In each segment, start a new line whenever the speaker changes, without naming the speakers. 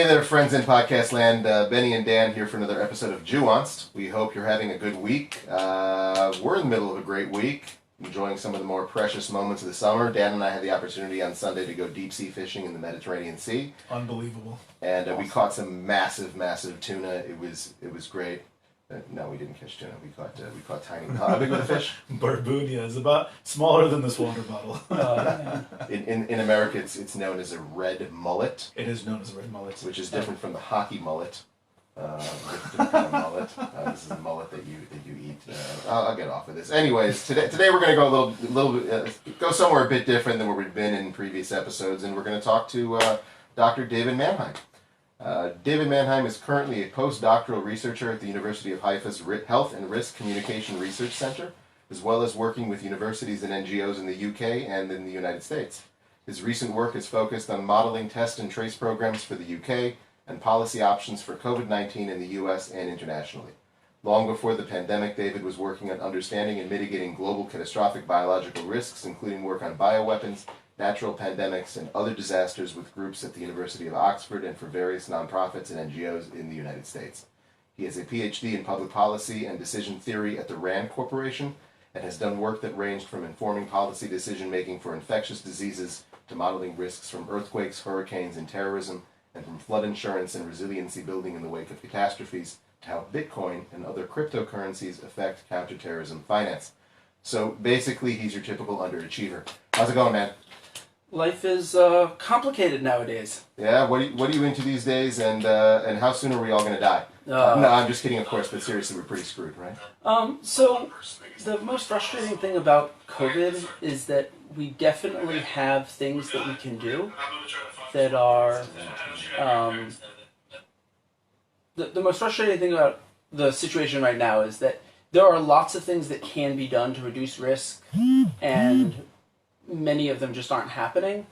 there, friends in podcast land. Benny and Dan here for another episode of Jewanced. We hope you're having a good week. We're in the middle of a great week, enjoying some of the more precious moments of the summer. Dan and I had the opportunity on Sunday to go deep sea fishing in the Mediterranean Sea.
Unbelievable.
And we caught some massive tuna. It was great. No, we didn't catch tuna. We caught tiny. How big was the fish?
Barbunia is about smaller than this water bottle.
In America, it's known as a red mullet.
It is known as a red mullet,
which is different from the hockey mullet. Different kind of mullet. This is a mullet that you eat. I'll get off of this. Anyways, today we're going to go a little bit go somewhere a bit different than where we've been in previous episodes, and we're going to talk to Dr. David Manheim. David Manheim is currently a post-doctoral researcher at the University of Haifa's Health and Risk Communication Research Center, as well as working with universities and NGOs in the UK and in the United States. His recent work is focused on modeling test and trace programs for the UK and policy options for COVID-19 in the US and internationally. Long before the pandemic, David was working on understanding and mitigating global catastrophic biological risks, including work on bioweapons, natural pandemics, and other disasters with groups at the University of Oxford and for various nonprofits and NGOs in the United States. He has a PhD in public policy and decision theory at the RAND Corporation and has done work that ranged from informing policy decision-making for infectious diseases to modeling risks from earthquakes, hurricanes, and terrorism, and from flood insurance and resiliency building in the wake of catastrophes to how Bitcoin and other cryptocurrencies affect counterterrorism finance. So basically, he's your typical underachiever. How's it going, man?
Life is complicated nowadays.
Yeah, what are you into these days, and how soon are we all going to die? No, I'm just kidding, of course, but seriously, we're pretty screwed, right?
So the most frustrating thing about COVID is that we definitely have things that we can do that are... The most frustrating thing about the situation right now is that there are lots of things that can be done to reduce risk, and many of them just aren't happening.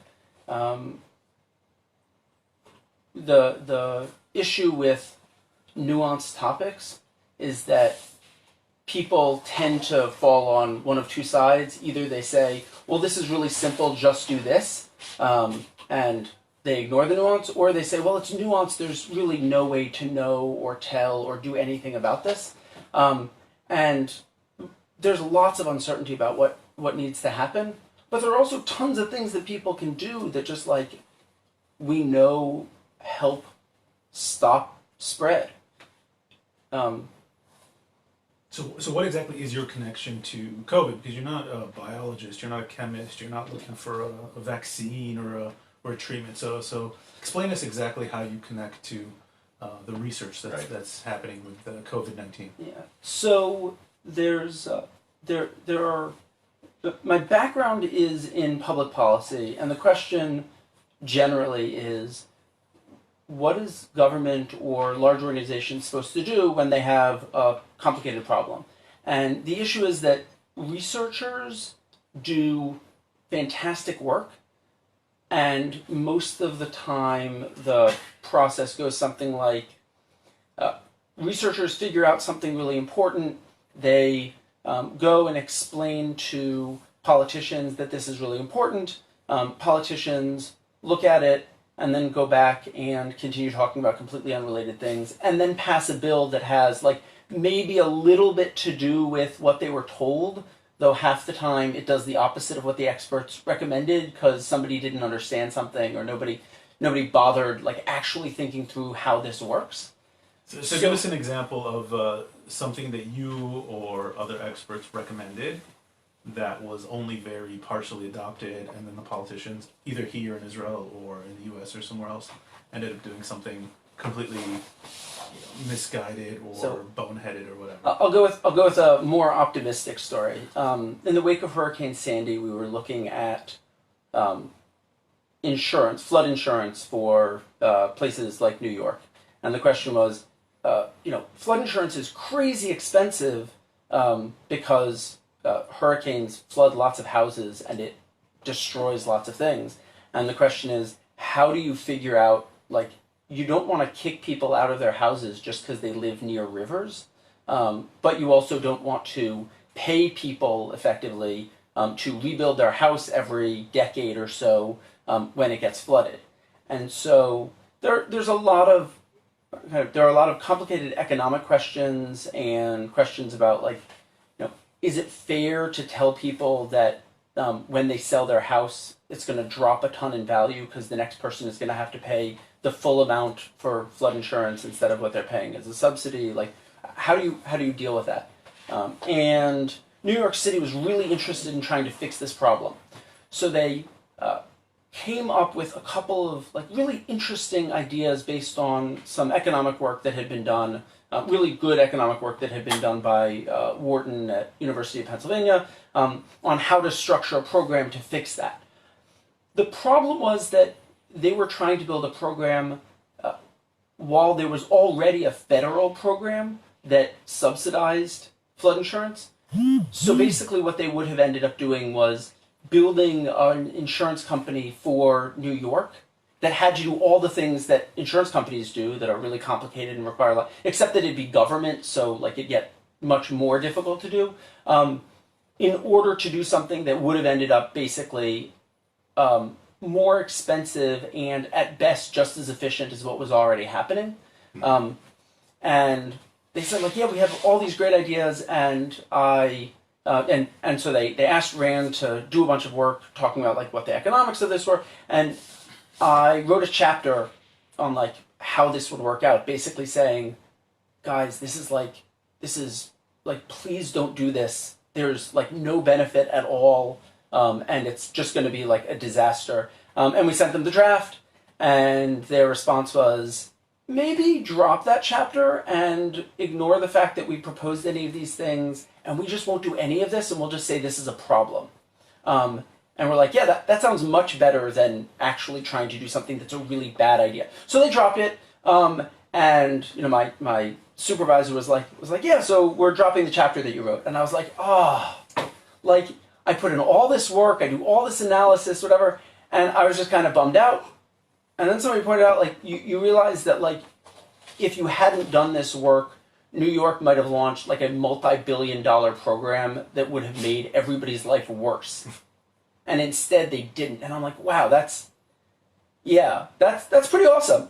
The issue with nuanced topics is that people tend to fall on one of two sides. Either they say, well, this is really simple, just do this, and they ignore the nuance, or they say, well, it's nuanced, there's really no way to know or tell or do anything about this. And there's lots of uncertainty about what needs to happen. But there are also tons of things that people can do that just we know help stop spread.
So what exactly is your connection to COVID? Because you're not a biologist, you're not a chemist, you're not looking for a vaccine or a treatment. So explain us exactly how you connect to the research that's happening with COVID-19.
Yeah. So my background is in public policy, and the question generally is, what is government or large organizations supposed to do when they have a complicated problem? And the issue is that researchers do fantastic work, and most of the time the process goes something like, researchers figure out something really important, they go and explain to politicians that this is really important. Politicians look at it and then go back and continue talking about completely unrelated things, and then pass a bill that has maybe a little bit to do with what they were told, though half the time it does the opposite of what the experts recommended because somebody didn't understand something or nobody bothered actually thinking through how this works.
So give us an example of something that you or other experts recommended that was only very partially adopted, and then the politicians, either here in Israel or in the US or somewhere else, ended up doing something completely misguided or boneheaded or whatever.
I'll go with a more optimistic story. In the wake of Hurricane Sandy, we were looking at insurance, flood insurance for places like New York, and the question was, flood insurance is crazy expensive because hurricanes flood lots of houses and it destroys lots of things. And the question is, how do you figure out, you don't want to kick people out of their houses just because they live near rivers, but you also don't want to pay people effectively to rebuild their house every decade or so when it gets flooded. And so there's a lot of there are a lot of complicated economic questions and questions about like, is it fair to tell people that when they sell their house, it's going to drop a ton in value because the next person is going to have to pay the full amount for flood insurance instead of what they're paying as a subsidy? Like, how do you deal with that? And New York City was really interested in trying to fix this problem, so they came up with a couple of like really interesting ideas based on some economic work that had been done, really good economic work that had been done by Wharton at University of Pennsylvania on how to structure a program to fix that. The problem was that they were trying to build a program while there was already a federal program that subsidized flood insurance. So basically what they would have ended up doing was building an insurance company for New York that had to do all the things that insurance companies do that are really complicated and require a lot, except that it'd be government, so like it'd get much more difficult to do, in order to do something that would have ended up basically more expensive and at best just as efficient as what was already happening. And they said like, yeah, we have all these great ideas, and and so they asked Rand to do a bunch of work talking about like what the economics of this were, and I wrote a chapter on like how this would work out, basically saying, guys, this is like please don't do this. There's like no benefit at all, and it's just going to be like a disaster. And we sent them the draft, and their response was, maybe drop that chapter and ignore the fact that we proposed any of these things, and we just won't do any of this, and we'll just say this is a problem. And we're like, yeah, that sounds much better than actually trying to do something that's a really bad idea. So they dropped it, and my supervisor was like, yeah, so we're dropping the chapter that you wrote. And I was like, like I put in all this work, I do all this analysis, whatever, and I was just kind of bummed out. And then somebody pointed out, like, you realize that, like, if you hadn't done this work, New York might have launched, like, a multi-billion-dollar program that would have made everybody's life worse. And instead, they didn't. And I'm like, wow, that's pretty awesome.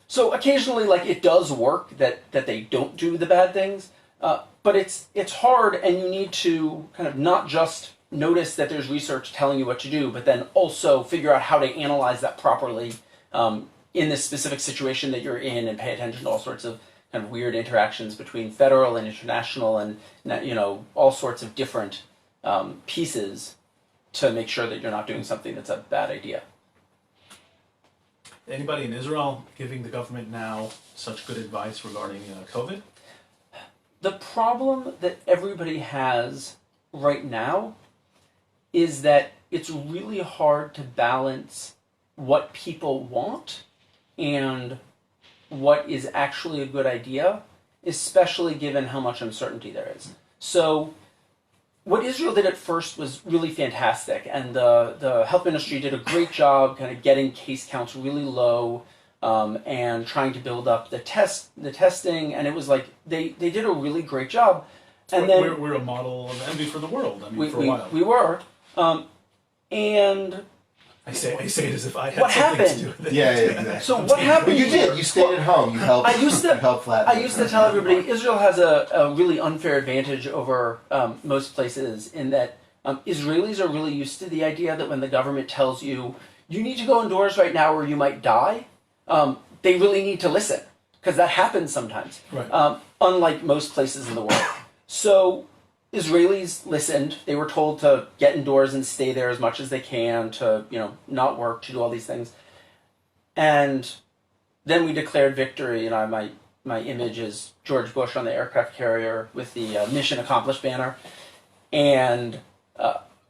So occasionally, like, it does work that they don't do the bad things. But it's hard, and you need to kind of not just notice that there's research telling you what to do, but then also figure out how to analyze that properly in this specific situation that you're in, and pay attention to all sorts of kind of weird interactions between federal and international and all sorts of different pieces to make sure that you're not doing something that's a bad idea.
Anybody in Israel giving the government now such good advice regarding COVID?
The problem that everybody has right now is that it's really hard to balance what people want and what is actually a good idea, especially given how much uncertainty there is. So what Israel did at first was really fantastic, and the health ministry did a great job kind of getting case counts really low, and trying to build up the testing, and it was like they did a really great job. And then
we're a model of envy for the world. I mean, for a while
we were. And
I say it as if I had
what
something
happened?
to do with it.
Yeah, exactly.
So what happened?
Well, you did. You stayed at home. You helped.
I used to
flatten.
tell everybody Israel has a really unfair advantage over most places in that Israelis are really used to the idea that when the government tells you need to go indoors right now or you might die, they really need to listen, because that happens sometimes.
Right.
Unlike most places in the world. So Israelis listened. They were told to get indoors and stay there as much as they can, to not work, to do all these things. And then we declared victory. My image is George Bush on the aircraft carrier with the mission accomplished banner, and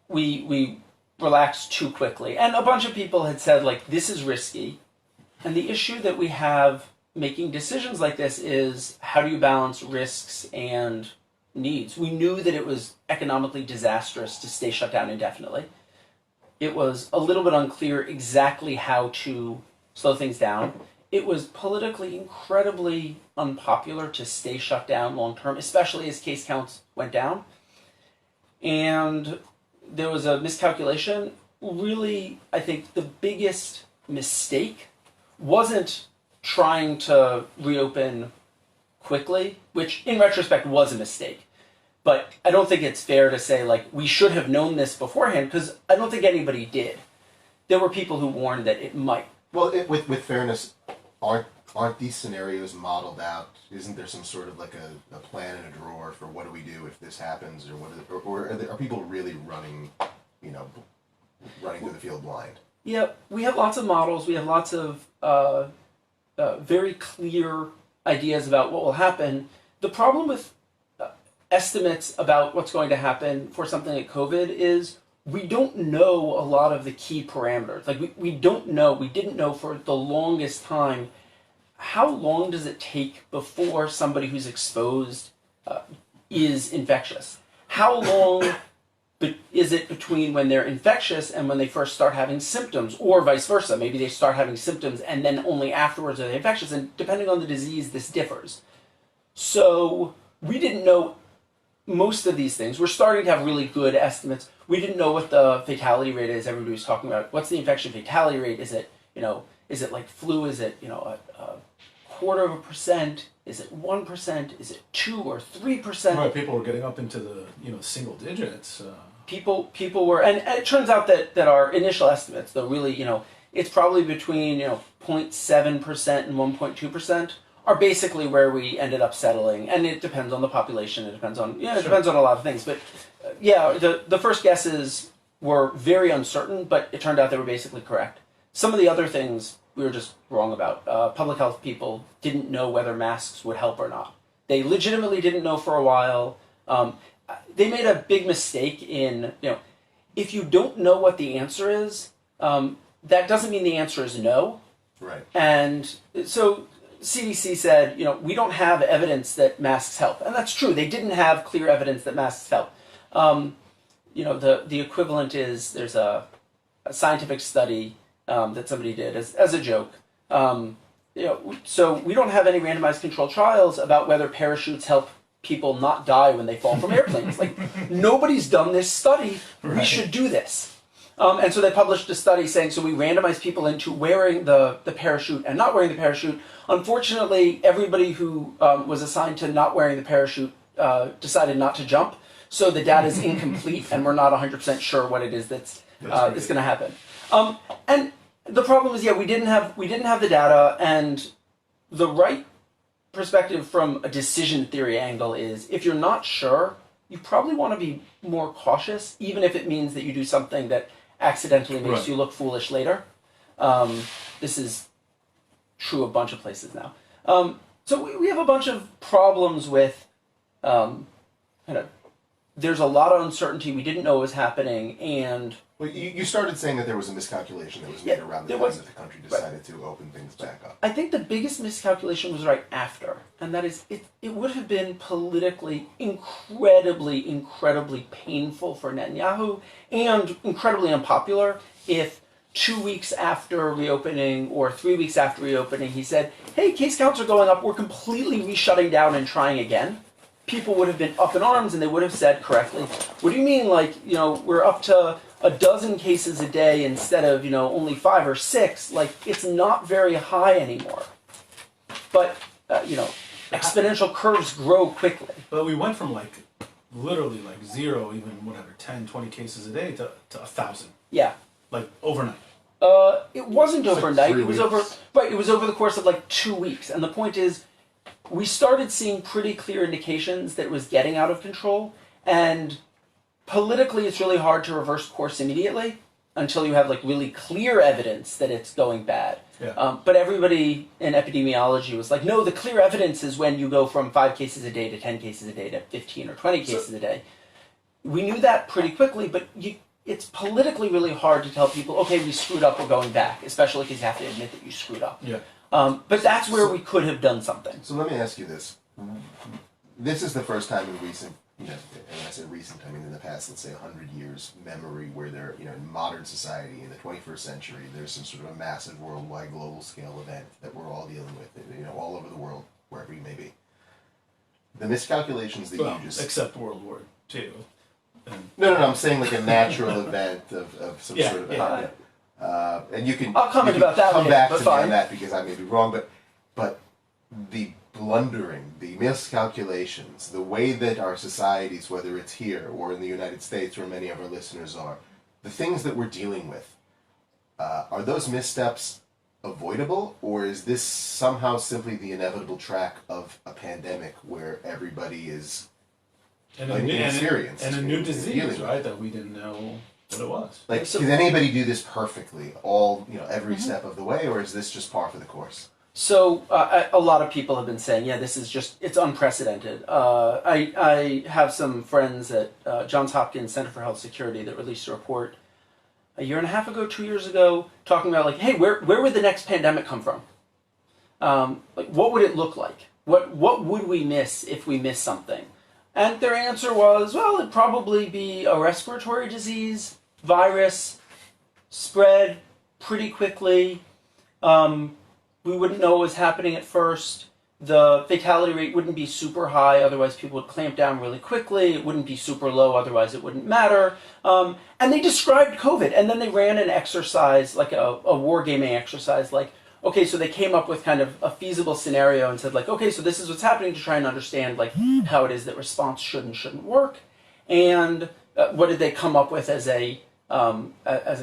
we relaxed too quickly. And a bunch of people had said, like, this is risky. And the issue that we have making decisions like this is, how do you balance risks and needs? We knew that it was economically disastrous to stay shut down indefinitely. It was a little bit unclear exactly how to slow things down. It was politically incredibly unpopular to stay shut down long term, especially as case counts went down. And there was a miscalculation. Really, I think the biggest mistake wasn't trying to reopen quickly, which in retrospect was a mistake. But I don't think it's fair to say, like, we should have known this beforehand, because I don't think anybody did. There were people who warned that it might.
Well, with fairness, aren't these scenarios modeled out? Isn't there some sort of like a plan in a drawer for what do we do if this happens, or are people really running through the field blind?
Yeah, we have lots of models. We have lots of very clear ideas about what will happen. The problem with estimates about what's going to happen for something like COVID is we don't know a lot of the key parameters. Like we didn't know for the longest time, how long does it take before somebody who's exposed is infectious? How long is it between when they're infectious and when they first start having symptoms, or vice versa? Maybe they start having symptoms and then only afterwards are they infectious, and depending on the disease, this differs. So we didn't know most of these things. We're starting to have really good estimates. We didn't know what the fatality rate is. Everybody was talking about what's the infection fatality rate? Is it, is it like flu? Is it, a 0.25%? Is it 1%? Is it 2 or 3%?
Right, people were getting up into the single digits.
People were, and it turns out that our initial estimates, though, really, it's probably between 0.7% and 1.2%. Are basically where we ended up settling, and it depends on the population. It depends on it depends on a lot of things. But the first guesses were very uncertain, but it turned out they were basically correct. Some of the other things we were just wrong about. Public health people didn't know whether masks would help or not. They legitimately didn't know for a while. They made a big mistake in if you don't know what the answer is, that doesn't mean the answer is no.
Right. And
so CDC said, we don't have evidence that masks help. And that's true. They didn't have clear evidence that masks help. The equivalent is there's a scientific study that somebody did as a joke. So we don't have any randomized controlled trials about whether parachutes help people not die when they fall from airplanes. Like, nobody's done this study. Right. We should do this. And so they published a study saying, so we randomized people into wearing the parachute and not wearing the parachute. Unfortunately, everybody who was assigned to not wearing the parachute decided not to jump. So the data is incomplete, and we're not 100% sure what it is that's going to happen. And the problem is, we didn't have the data, and the right perspective from a decision theory angle is, if you're not sure, you probably want to be more cautious, even if it means that you do something that accidentally makes you look foolish later. This is true a bunch of places now. So we have a bunch of problems with there's a lot of uncertainty. We didn't know what was happening, and
well, you started saying that there was a miscalculation that was made around the time that the country decided to open things back up.
I think the biggest miscalculation was right after, and that is it would have been politically incredibly painful for Netanyahu and incredibly unpopular if 2 weeks after reopening or 3 weeks after reopening he said, hey, case counts are going up, we're completely re-shutting down and trying again. People would have been up in arms, and they would have said correctly, what do you mean, we're up to a dozen cases a day instead of, only 5 or 6? Like, it's not very high anymore. But, exponential curves grow quickly.
But we went from, literally, 0, even, 10, 20 cases a day to 1,000.
Yeah.
Overnight.
It wasn't overnight. It was over the course of, 2 weeks. And the point is, we started seeing pretty clear indications that it was getting out of control, and politically it's really hard to reverse course immediately until you have really clear evidence that it's going bad.
Yeah.
But everybody in epidemiology was like, no, the clear evidence is when you go from 5 cases a day to 10 cases a day to 15 or 20 cases a day. We knew that pretty quickly, but it's politically really hard to tell people, okay, we screwed up, we're going back, especially because you have to admit that you screwed up.
Yeah.
But that's where we could have done something.
So let me ask you this. This is the first time in recent, and I say recent, I mean in the past, let's say 100 years memory, where there, in modern society, in the 21st century, there's some sort of a massive worldwide global scale event that we're all dealing with, all over the world, wherever you may be. The miscalculations that you just...
except World War II.
No, I'm saying a natural event of some sort of... And you can
I'll comment
you can
about that
come
later,
back
but
to me
fine.
on that because I may be wrong, but the blundering, the miscalculations, the way that our societies, whether it's here or in the United States where many of our listeners are, the things that we're dealing with, are those missteps avoidable, or is this somehow simply the inevitable track of a pandemic where everybody is inexperienced
and a new
in
disease,
dealing with
right?
it?
That we didn't know what it was.
Like,
So-
can anybody do this perfectly, every step of the way, or is this just par for the course?
So a lot of people have been saying, yeah, this is it's unprecedented. I have some friends at Johns Hopkins Center for Health Security that released a report a year and a half ago, 2 years ago, talking about like, hey, where would the next pandemic come from? Like, what would it look like? What would we miss if we missed something? And their answer was, well, it'd probably be a respiratory disease, virus, spread pretty quickly. We wouldn't know what was happening at first. The fatality rate wouldn't be super high, otherwise people would clamp down really quickly. It wouldn't be super low, otherwise it wouldn't matter. And they described COVID, and then they ran an exercise, like a wargaming exercise, like, okay, so they came up with kind of a feasible scenario and said, like, okay, so this is what's happening, to try and understand, like, how it is that response should and shouldn't work. And what did they come up with as a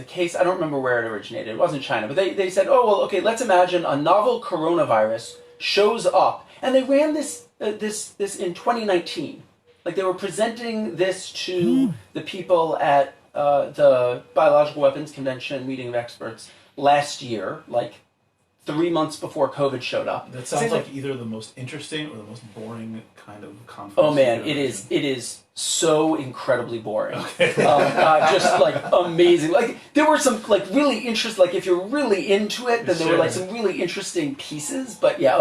case? I don't remember where it originated. It wasn't China, but they said, oh, well, okay, let's imagine a novel coronavirus shows up. And they ran this in 2019. Like, they were presenting this to the people at the Biological Weapons Convention meeting of experts last year, like 3 months before COVID showed up.
That sounds like either the most interesting or the most boring kind of conference.
Oh man, it is so incredibly boring.
Okay.
Just like amazing. Like, there were some like really interesting, like if you're really into it, then there were like some really interesting pieces. But yeah,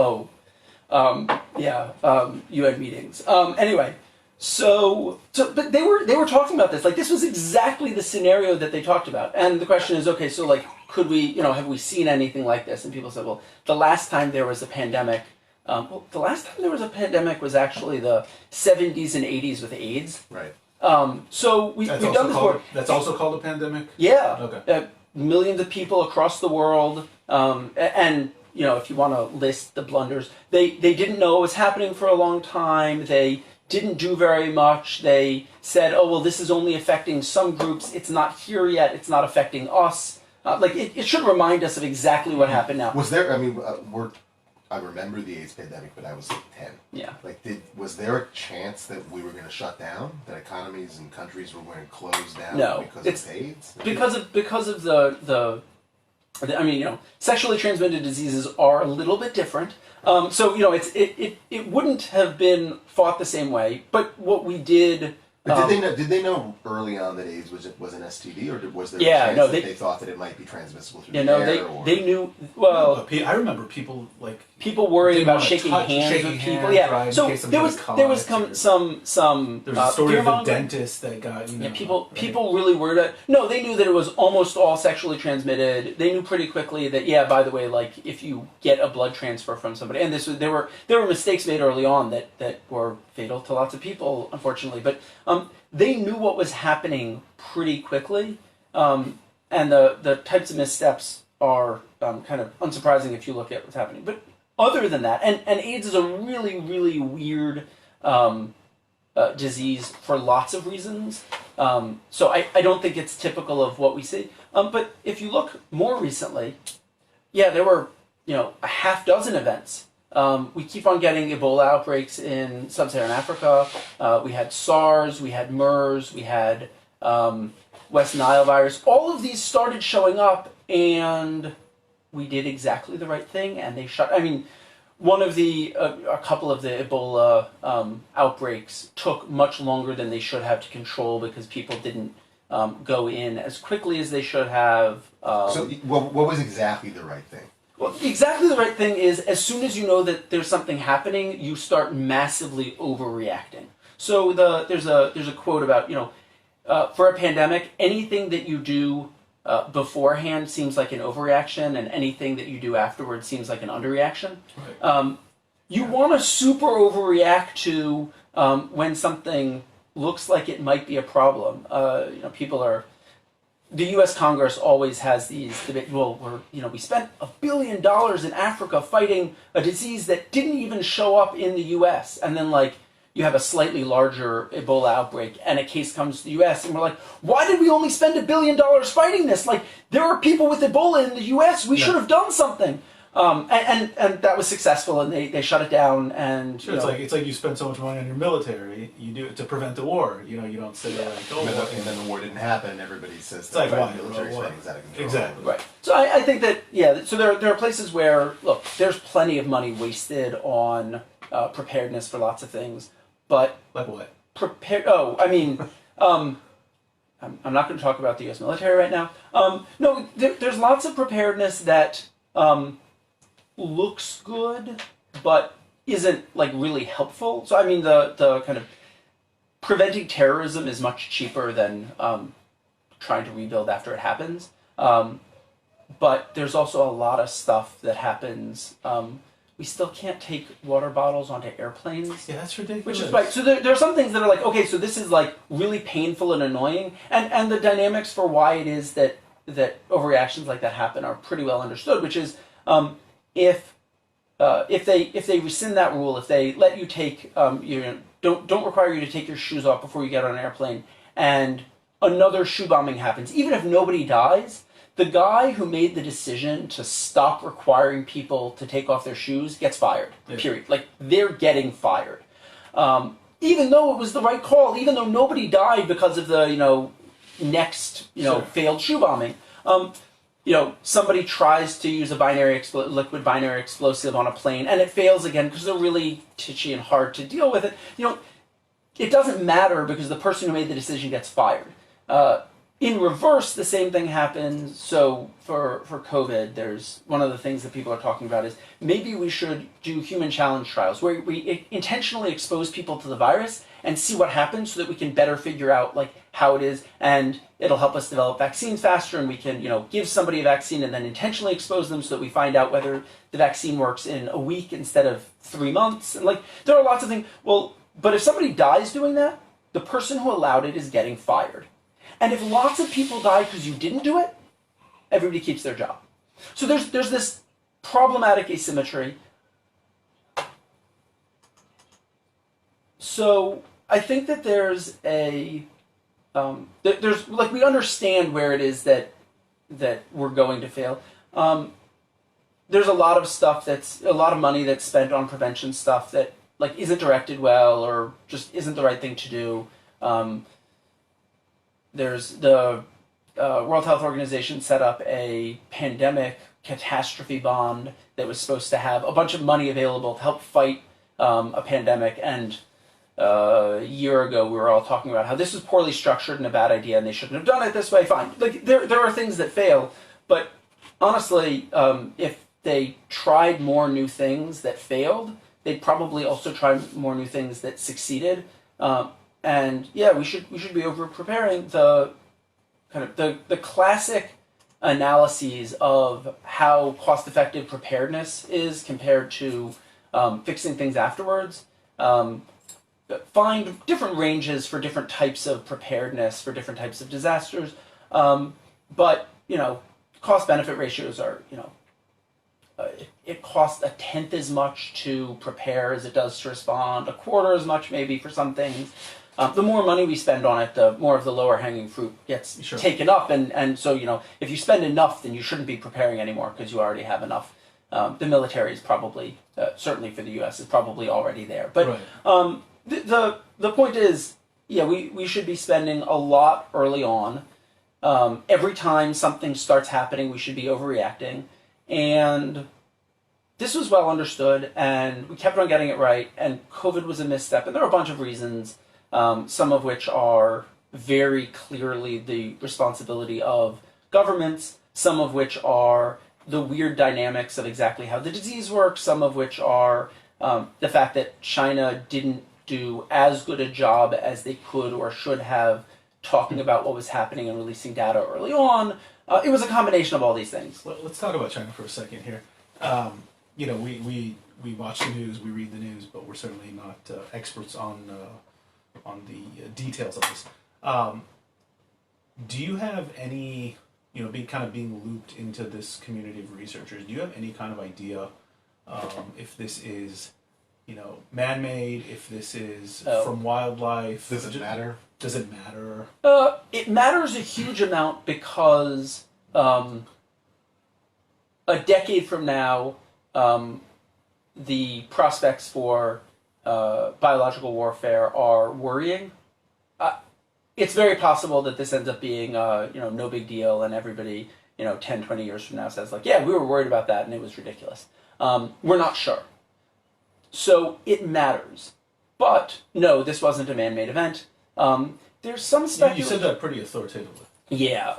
you had meetings. Anyway, so but they were talking about this. Like, this was exactly the scenario that they talked about. And the question is, okay, so like, could we, have we seen anything like this? And people said, well, the last time there was a pandemic, the last time there was a pandemic was actually the 70s and 80s with AIDS.
Right.
So we've done this before.
That's also called a pandemic?
Yeah.
Okay.
Millions of people across the world. And, if you want to list the blunders, they didn't know what was happening for a long time. They didn't do very much. They said, oh, well, this is only affecting some groups. It's not here yet. It's not affecting us. It should remind us of exactly what happened now.
Was there? I remember the AIDS pandemic, but I was like 10.
Yeah.
Like, was there a chance that we were going to shut down? That economies and countries were going to close down because of AIDS?
Because of the sexually transmitted diseases are a little bit different. It wouldn't have been fought the same way. But what we did.
But did they know early on that AIDS was an STD, or was there a chance that they thought that it might be transmissible through the air?
They knew. Well,
I remember people
worrying about shaking hands with people.
Right,
so there was some.
There was a story of a
fear-mongering.
Dentist that got
people really worried about. No, they knew that it was almost all sexually transmitted. They knew pretty quickly that by the way, like, if you get a blood transfer from somebody, and there were mistakes made early on that were fatal to lots of people, unfortunately, but they knew what was happening pretty quickly, and the types of missteps are kind of unsurprising if you look at what's happening. But other than that, and AIDS is a really, really weird disease for lots of reasons. So I don't think it's typical of what we see. But if you look more recently, there were a half dozen events. We keep on getting Ebola outbreaks in sub-Saharan Africa. We had SARS, we had MERS, we had West Nile virus. All of these started showing up, and we did exactly the right thing, and they shut. I mean, a couple of the Ebola outbreaks took much longer than they should have to control because people didn't go in as quickly as they should have.
What was exactly the right thing?
Well, exactly the right thing is, as soon as you know that there's something happening, you start massively overreacting. So there's a quote about, for a pandemic, anything that you do beforehand seems like an overreaction, and anything that you do afterwards seems like an underreaction. Right. You want to super overreact to when something looks like it might be a problem. People are the U.S. Congress always has these debates. Well, we spent $1 billion in Africa fighting a disease that didn't even show up in the U.S. And then you have a slightly larger Ebola outbreak, and a case comes to the U.S. and we're like, why did we only spend $1 billion fighting this? There are people with Ebola in the U.S. We should have done something. And that was successful, and they shut it down. And
sure, it's like you spend so much money on your military, you do it to prevent the war. You don't say
and then the war didn't happen. Everybody says
it's like why
military spending is out of control.
Exactly.
Right. So I think that So there are places where there's plenty of money wasted on preparedness for lots of things, but
like what?
I'm not going to talk about the U.S. military right now. No, there's lots of preparedness that looks good, but isn't really helpful. So the kind of preventing terrorism is much cheaper than trying to rebuild after it happens. But there's also a lot of stuff that happens. We still can't take water bottles onto airplanes.
Yeah, that's ridiculous.
Which is right. So there are some things that are okay, so this is really painful and annoying, and the dynamics for why it is that overreactions like that happen are pretty well understood. Which is if they rescind that rule, if they let you take don't require you to take your shoes off before you get on an airplane, and another shoe bombing happens, even if nobody dies, the guy who made the decision to stop requiring people to take off their shoes gets fired. Yeah. Period. They're getting fired, even though it was the right call, even though nobody died because of the next
Sure.
failed shoe bombing. Somebody tries to use a liquid binary explosive on a plane, and it fails again because they're really titchy and hard to deal with it. It doesn't matter because the person who made the decision gets fired. In reverse, the same thing happens. So for COVID, there's one of the things that people are talking about is maybe we should do human challenge trials where we intentionally expose people to the virus and see what happens so that we can better figure out how it is, and it'll help us develop vaccines faster, and we can give somebody a vaccine and then intentionally expose them so that we find out whether the vaccine works in a week instead of 3 months. And there are lots of things. Well, but if somebody dies doing that, the person who allowed it is getting fired. And if lots of people die because you didn't do it, everybody keeps their job. So there's this problematic asymmetry. So I think that there's we understand where it is that we're going to fail. There's a lot of money that's spent on prevention stuff that isn't directed well or just isn't the right thing to do. There's the World Health Organization set up a pandemic catastrophe bond that was supposed to have a bunch of money available to help fight a pandemic. And a year ago, we were all talking about how this was poorly structured and a bad idea, and they shouldn't have done it this way. Fine. There are things that fail, but honestly, if they tried more new things that failed, they'd probably also try more new things that succeeded. And yeah, we should be over preparing. The classic analyses of how cost effective preparedness is compared to fixing things afterwards find different ranges for different types of preparedness for different types of disasters. But cost benefit ratios are it costs 1/10 as much to prepare as it does to respond, 1/4 as much maybe for some things. The more money we spend on it, the more of the lower hanging fruit gets taken up. And so, if you spend enough, then you shouldn't be preparing anymore because you already have enough. The military is probably, certainly for the U.S., is probably already there. But
right.
The point is, we should be spending a lot early on. Every time something starts happening, we should be overreacting. And this was well understood, and we kept on getting it right, and COVID was a misstep, and there are a bunch of reasons. Some of which are very clearly the responsibility of governments, some of which are the weird dynamics of exactly how the disease works, some of which are the fact that China didn't do as good a job as they could or should have talking about what was happening and releasing data early on. It was a combination of all these things.
Let's talk about China for a second here. We watch the news, we read the news, but we're certainly not experts on the details of this. Do you have any, being looped into this community of researchers, do you have any kind of idea if this is, man-made, if this is from wildlife?
Does it matter?
Does it matter?
It matters a huge amount because a decade from now, the prospects for biological warfare are worrying. It's very possible that this ends up being, no big deal, and everybody, 10, 20 years from now says, like, yeah, we were worried about that, and it was ridiculous. We're not sure. So it matters. But, no, this wasn't a man-made event. There's some speculation.
You said that pretty authoritatively.
Yeah.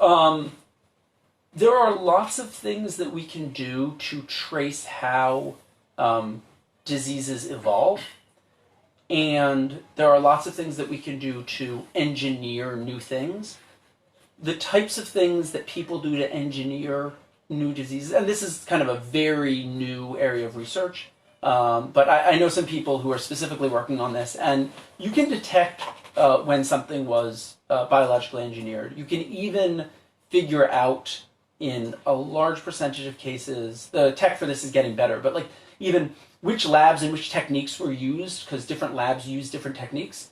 There are lots of things that we can do to trace how diseases evolve. And there are lots of things that we can do to engineer new things. The types of things that people do to engineer new diseases, and this is kind of a very new area of research, but I know some people who are specifically working on this, and you can detect when something was biologically engineered. You can even figure out in a large percentage of cases, the tech for this is getting better, but like even which labs and which techniques were used, because different labs use different techniques.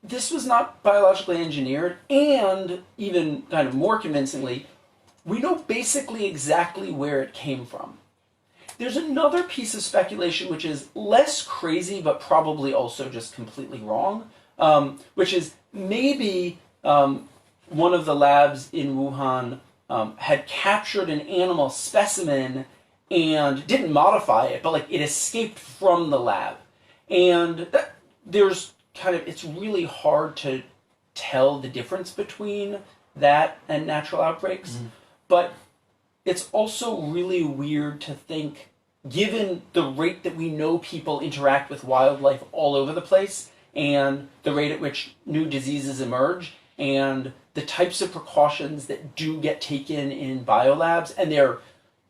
This was not biologically engineered, and even kind of more convincingly, we know basically exactly where it came from. There's another piece of speculation which is less crazy, but probably also just completely wrong, which is maybe one of the labs in Wuhan had captured an animal specimen and didn't modify it, but like it escaped from the lab. And it's really hard to tell the difference between that and natural outbreaks. Mm-hmm. But it's also really weird to think, given the rate that we know people interact with wildlife all over the place, and the rate at which new diseases emerge, and the types of precautions that do get taken in biolabs, and they're,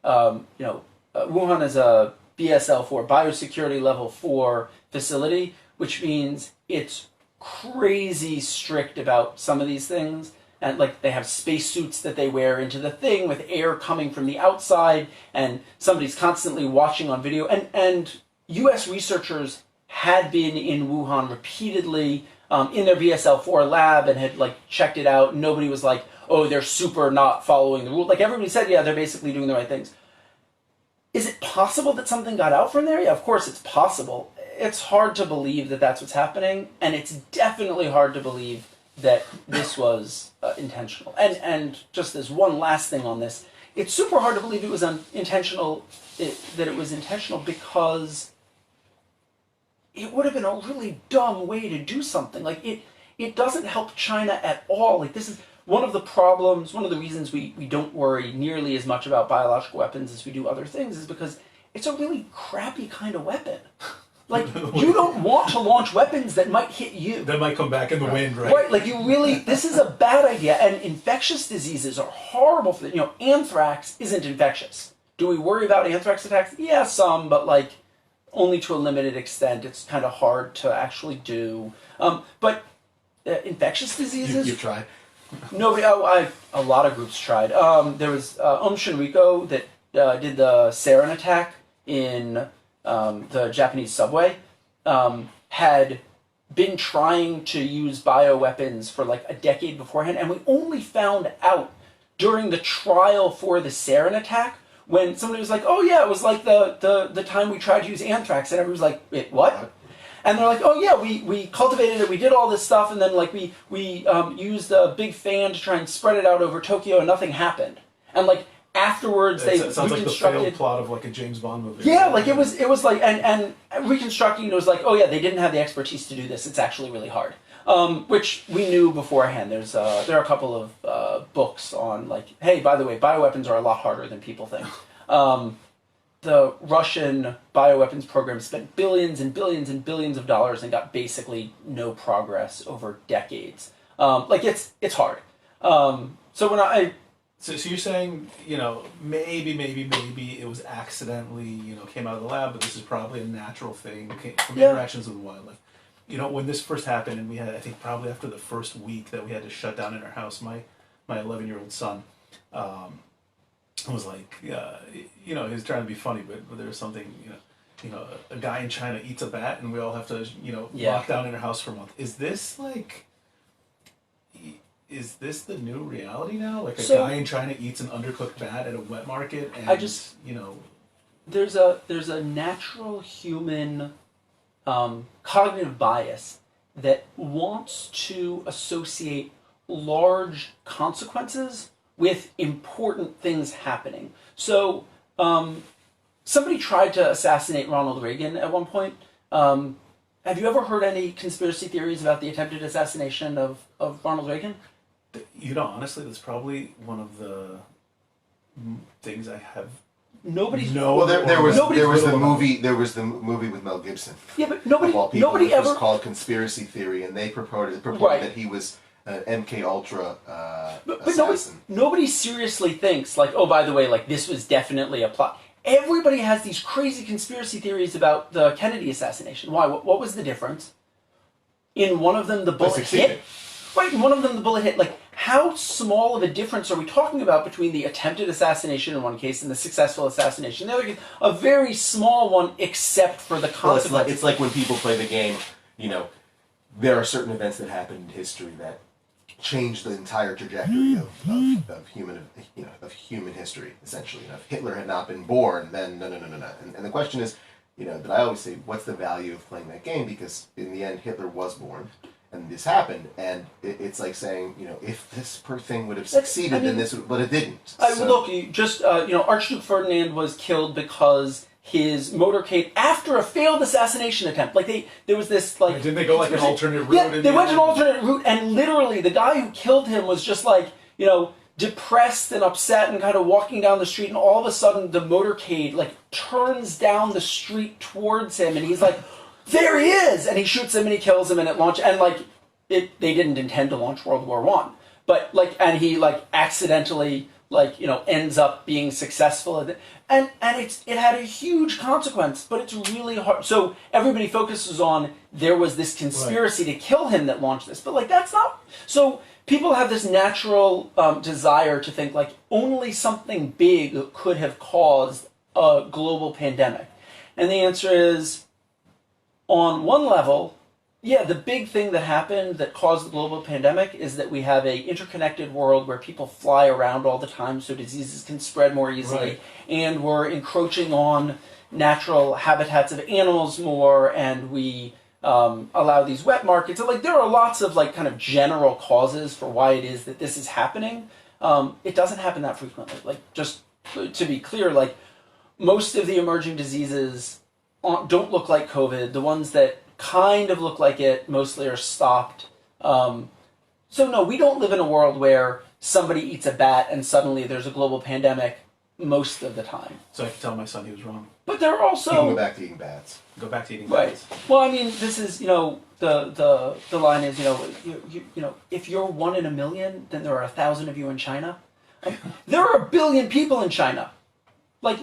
Wuhan is a BSL-4, biosecurity level 4 facility, which means it's crazy strict about some of these things. And like they have spacesuits that they wear into the thing with air coming from the outside, and somebody's constantly watching on video. And US researchers had been in Wuhan repeatedly in their BSL-4 lab and had like checked it out. Nobody was like, oh, they're super not following the rule. Like everybody said, yeah, they're basically doing the right things. Is it possible that something got out from there? Yeah, of course it's possible. It's hard to believe that that's what's happening, and it's definitely hard to believe that this was intentional. And just as one last thing on this, it's super hard to believe it was intentional, that it was intentional, because it would have been a really dumb way to do something. Like it doesn't help China at all. Like this is one of the problems, one of the reasons we don't worry nearly as much about biological weapons as we do other things is because it's a really crappy kind of weapon. Like, you don't want to launch weapons that might hit you.
That might come back in the wind, right?
Right, like this is a bad idea, and infectious diseases are horrible for that. Anthrax isn't infectious. Do we worry about anthrax attacks? Yeah, some, but like, only to a limited extent. It's kind of hard to actually do. But infectious diseases...
You tried?
Nobody, a lot of groups tried. There was Shinriko that did the sarin attack in the Japanese subway, had been trying to use bioweapons for like a decade beforehand, and we only found out during the trial for the sarin attack when somebody was like, oh yeah, it was like the time we tried to use anthrax, and everybody was like, wait, what? And they're like, oh yeah, we cultivated it, we did all this stuff, and then like we used a big fan to try and spread it out over Tokyo, and nothing happened. And like afterwards, they
sounds like the failed plot of like a James Bond movie.
Yeah, like it was like and reconstructing it was like, oh yeah, they didn't have the expertise to do this. It's actually really hard, which we knew beforehand. There are a couple of books on like, hey, by the way, bioweapons are a lot harder than people think. The Russian bioweapons program spent billions and billions and billions of dollars and got basically no progress over decades. Like it's hard. So when
So you're saying, maybe it was accidentally, came out of the lab, but this is probably a natural thing from interactions with wildlife. when this first happened, and we had, I think probably after the first week that we had to shut down in our house, my 11-year-old son was like, he was trying to be funny, but there was something, a guy in China eats a bat, and we all have to, lock down in our house for a month. Is this the new reality now? Like a guy in China eats an undercooked bat at a wet market, and
there's a natural human cognitive bias that wants to associate large consequences with important things happening. So somebody tried to assassinate Ronald Reagan at one point. Have you ever heard any conspiracy theories about the attempted assassination of Ronald Reagan?
Honestly, that's probably one of the things I have.
Nobody.
No. Well, there was the movie. There was the movie with Mel Gibson.
Yeah, but nobody
ever. It was
ever
called Conspiracy Theory, and they purported
right.
that he was an MK Ultra
but
assassin.
Nobody seriously thinks like, oh, by the way, like this was definitely a plot. Everybody has these crazy conspiracy theories about the Kennedy assassination. Why? What was the difference? In one of them, the bullet hit. Right, in one of them, the bullet hit. Like, how small of a difference are we talking about between the attempted assassination in one case and the successful assassination in the other case? A very small one, except for the consequences.
Well, it's like when people play the game. There are certain events that happen in history that change the entire trajectory of human history. Essentially, if Hitler had not been born, then no. And the question is, that I always say, what's the value of playing that game? Because in the end, Hitler was born. And this happened, and it's like saying, if this thing would have succeeded, then this would, but it didn't.
Look, Archduke Ferdinand was killed because his motorcade, after a failed assassination attempt, there was this
didn't they go like an alternate route?
Yeah, they went an alternate route, and literally the guy who killed him was just depressed and upset and kind of walking down the street, and all of a sudden the motorcade turns down the street towards him, and he's like, there he is! And he shoots him and he kills him, and it launched, and they didn't intend to launch World War I. But and he accidentally ends up being successful at it. And it had a huge consequence, but it's really hard. So everybody focuses on there was this conspiracy to kill him that launched this. But that's not, so people have this natural desire to think only something big could have caused a global pandemic. And the answer is, on one level, the big thing that happened that caused the global pandemic is that we have a interconnected world where people fly around all the time so diseases can spread more easily, and we're encroaching on natural habitats of animals more, and we allow these wet markets. So there are lots of kind of general causes for why it is that this is happening. It doesn't happen that frequently. Just to be clear, most of the emerging diseases don't look like COVID. The ones that kind of look like it mostly are stopped. So no, we don't live in a world where somebody eats a bat and suddenly there's a global pandemic most of the time.
So I can tell my son he was wrong.
But there are also...
You can go back to eating bats.
Go back to eating
bats.
Right.
Well, I mean, this is, the line is, if you're 1 in a million, then there are 1,000 of you in China. There are 1 billion people in China.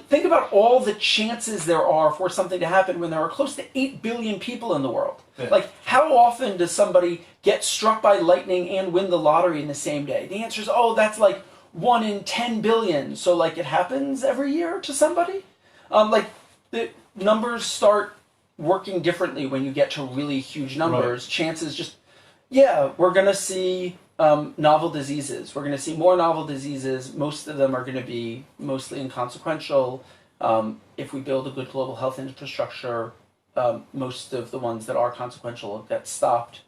Think about all the chances there are for something to happen when there are close to 8 billion people in the world. Yeah. How often does somebody get struck by lightning and win the lottery in the same day? The answer is, that's 1 in 10 billion. So, it happens every year to somebody? The numbers start working differently when you get to really huge numbers. Right. Chances just, we're going to see... novel diseases. We're going to see more novel diseases. Most of them are going to be mostly inconsequential. If we build a good global health infrastructure, most of the ones that are consequential get stopped.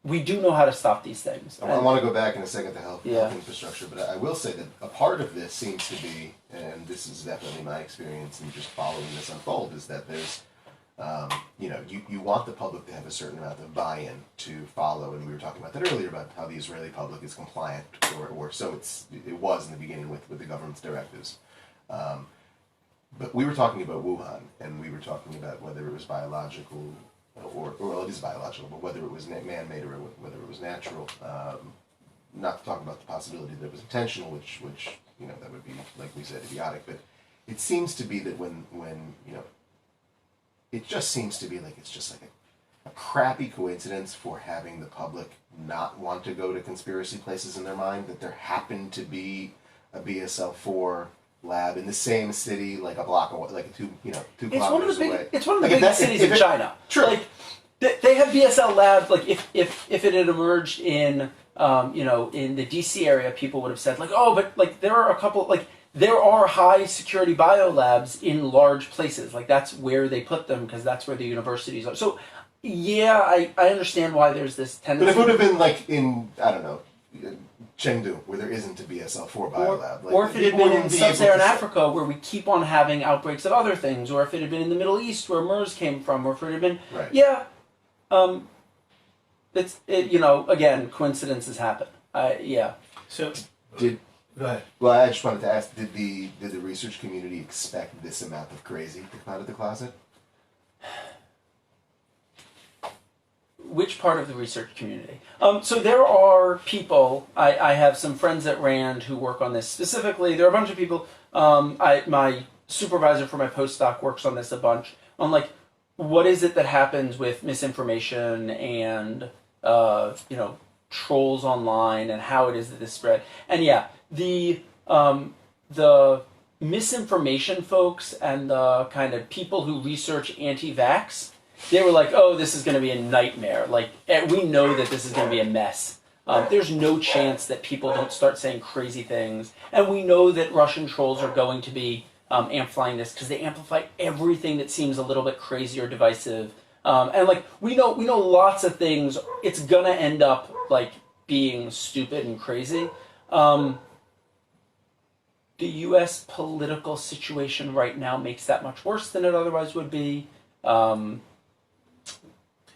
We do know how to stop these things.
I want to go back in a second to health infrastructure, but I will say that a part of this seems to be, and this is definitely my experience in just following this unfold, is that there's you want the public to have a certain amount of buy-in to follow, and we were talking about that earlier about how the Israeli public is compliant, or so it was in the beginning with the government's directives. But we were talking about Wuhan, and we were talking about whether it was biological, well, it is biological, but whether it was man-made or whether it was natural. Not to talk about the possibility that it was intentional, which that would be, like we said, idiotic. But it seems to be that when it just seems to be it's just a crappy coincidence for having the public not want to go to conspiracy places in their mind, that there happened to be a BSL-4 lab in the same city, like a block away, like two kilometers away.
It's one of the biggest cities in China.
True.
Like they have BSL labs. Like if it had emerged in in the DC area, people would have said like, oh, but like there are a couple like. There are high security biolabs in large places. Like that's where they put them because that's where the universities are. So, yeah, I understand why there's this tendency.
But if it would have been like in, I don't know, Chengdu, where there isn't a BSL-4 biolab.
Or if it had been in sub-Saharan Africa, where we keep on having outbreaks of other things, or if it had been in the Middle East, where MERS came from, or if it had been, again, coincidences happen.
So go ahead.
Well, I just wanted to ask: did the research community expect this amount of crazy to come out of the closet?
Which part of the research community? So there are people. I have some friends at Rand who work on this specifically. There are a bunch of people. My supervisor for my postdoc works on this a bunch. On like, what is it that happens with misinformation and trolls online and how it is that this spread? And yeah. The misinformation folks and the kind of people who research anti-vax, they were like, oh, this is going to be a nightmare. Like, we know that this is going to be a mess. There's no chance that people don't start saying crazy things. And we know that Russian trolls are going to be amplifying this because they amplify everything that seems a little bit crazy or divisive. And like, we know lots of things. It's going to end up like being stupid and crazy. The U.S. political situation right now makes that much worse than it otherwise would be.
You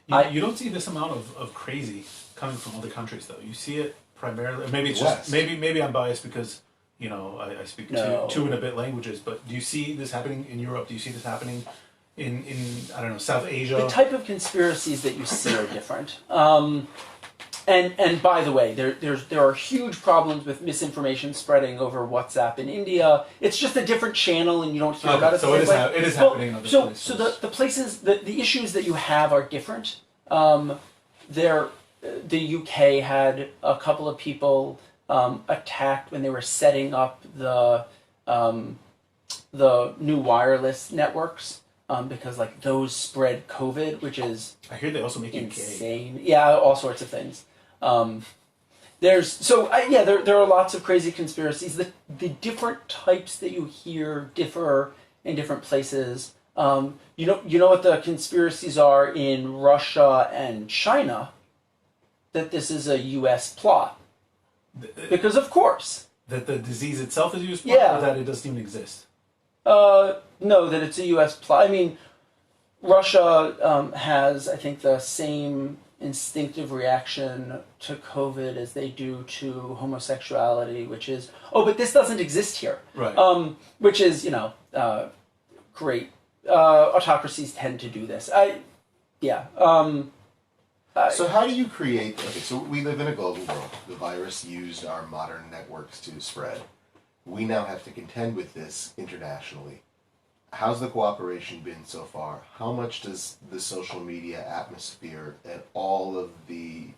don't see this amount of crazy coming from other countries, though. You see it primarily. Maybe it's just maybe I'm biased because I speak two and a bit languages. But do you see this happening in Europe? Do you see this happening in I don't know, South Asia?
The type of conspiracies that you see are different. And by the way, there are huge problems with misinformation spreading over WhatsApp in India. It's just a different channel, and you don't hear about it.
So it is happening in other places.
So the places, the issues that you have are different. The UK had a couple of people attacked when they were setting up the new wireless networks. Because like those spread COVID, which is
I hear they also make
insane. Yeah, all sorts of things. There are lots of crazy conspiracies. The different types that you hear differ in different places. You know what the conspiracies are in Russia and China? That this is a U.S. plot. Because of course.
That the disease itself is a U.S. plot, or that it doesn't even exist?
No, that it's a U.S. plot. I mean, Russia has, I think, the same instinctive reaction to COVID as they do to homosexuality, which is, oh, but this doesn't exist here.
Right.
Which is, great. Autocracies tend to do this.
So how do you create... Okay, so we live in a global world. The virus used our modern networks to spread. We now have to contend with this internationally. How's the cooperation been so far? How much does the social media atmosphere and all of the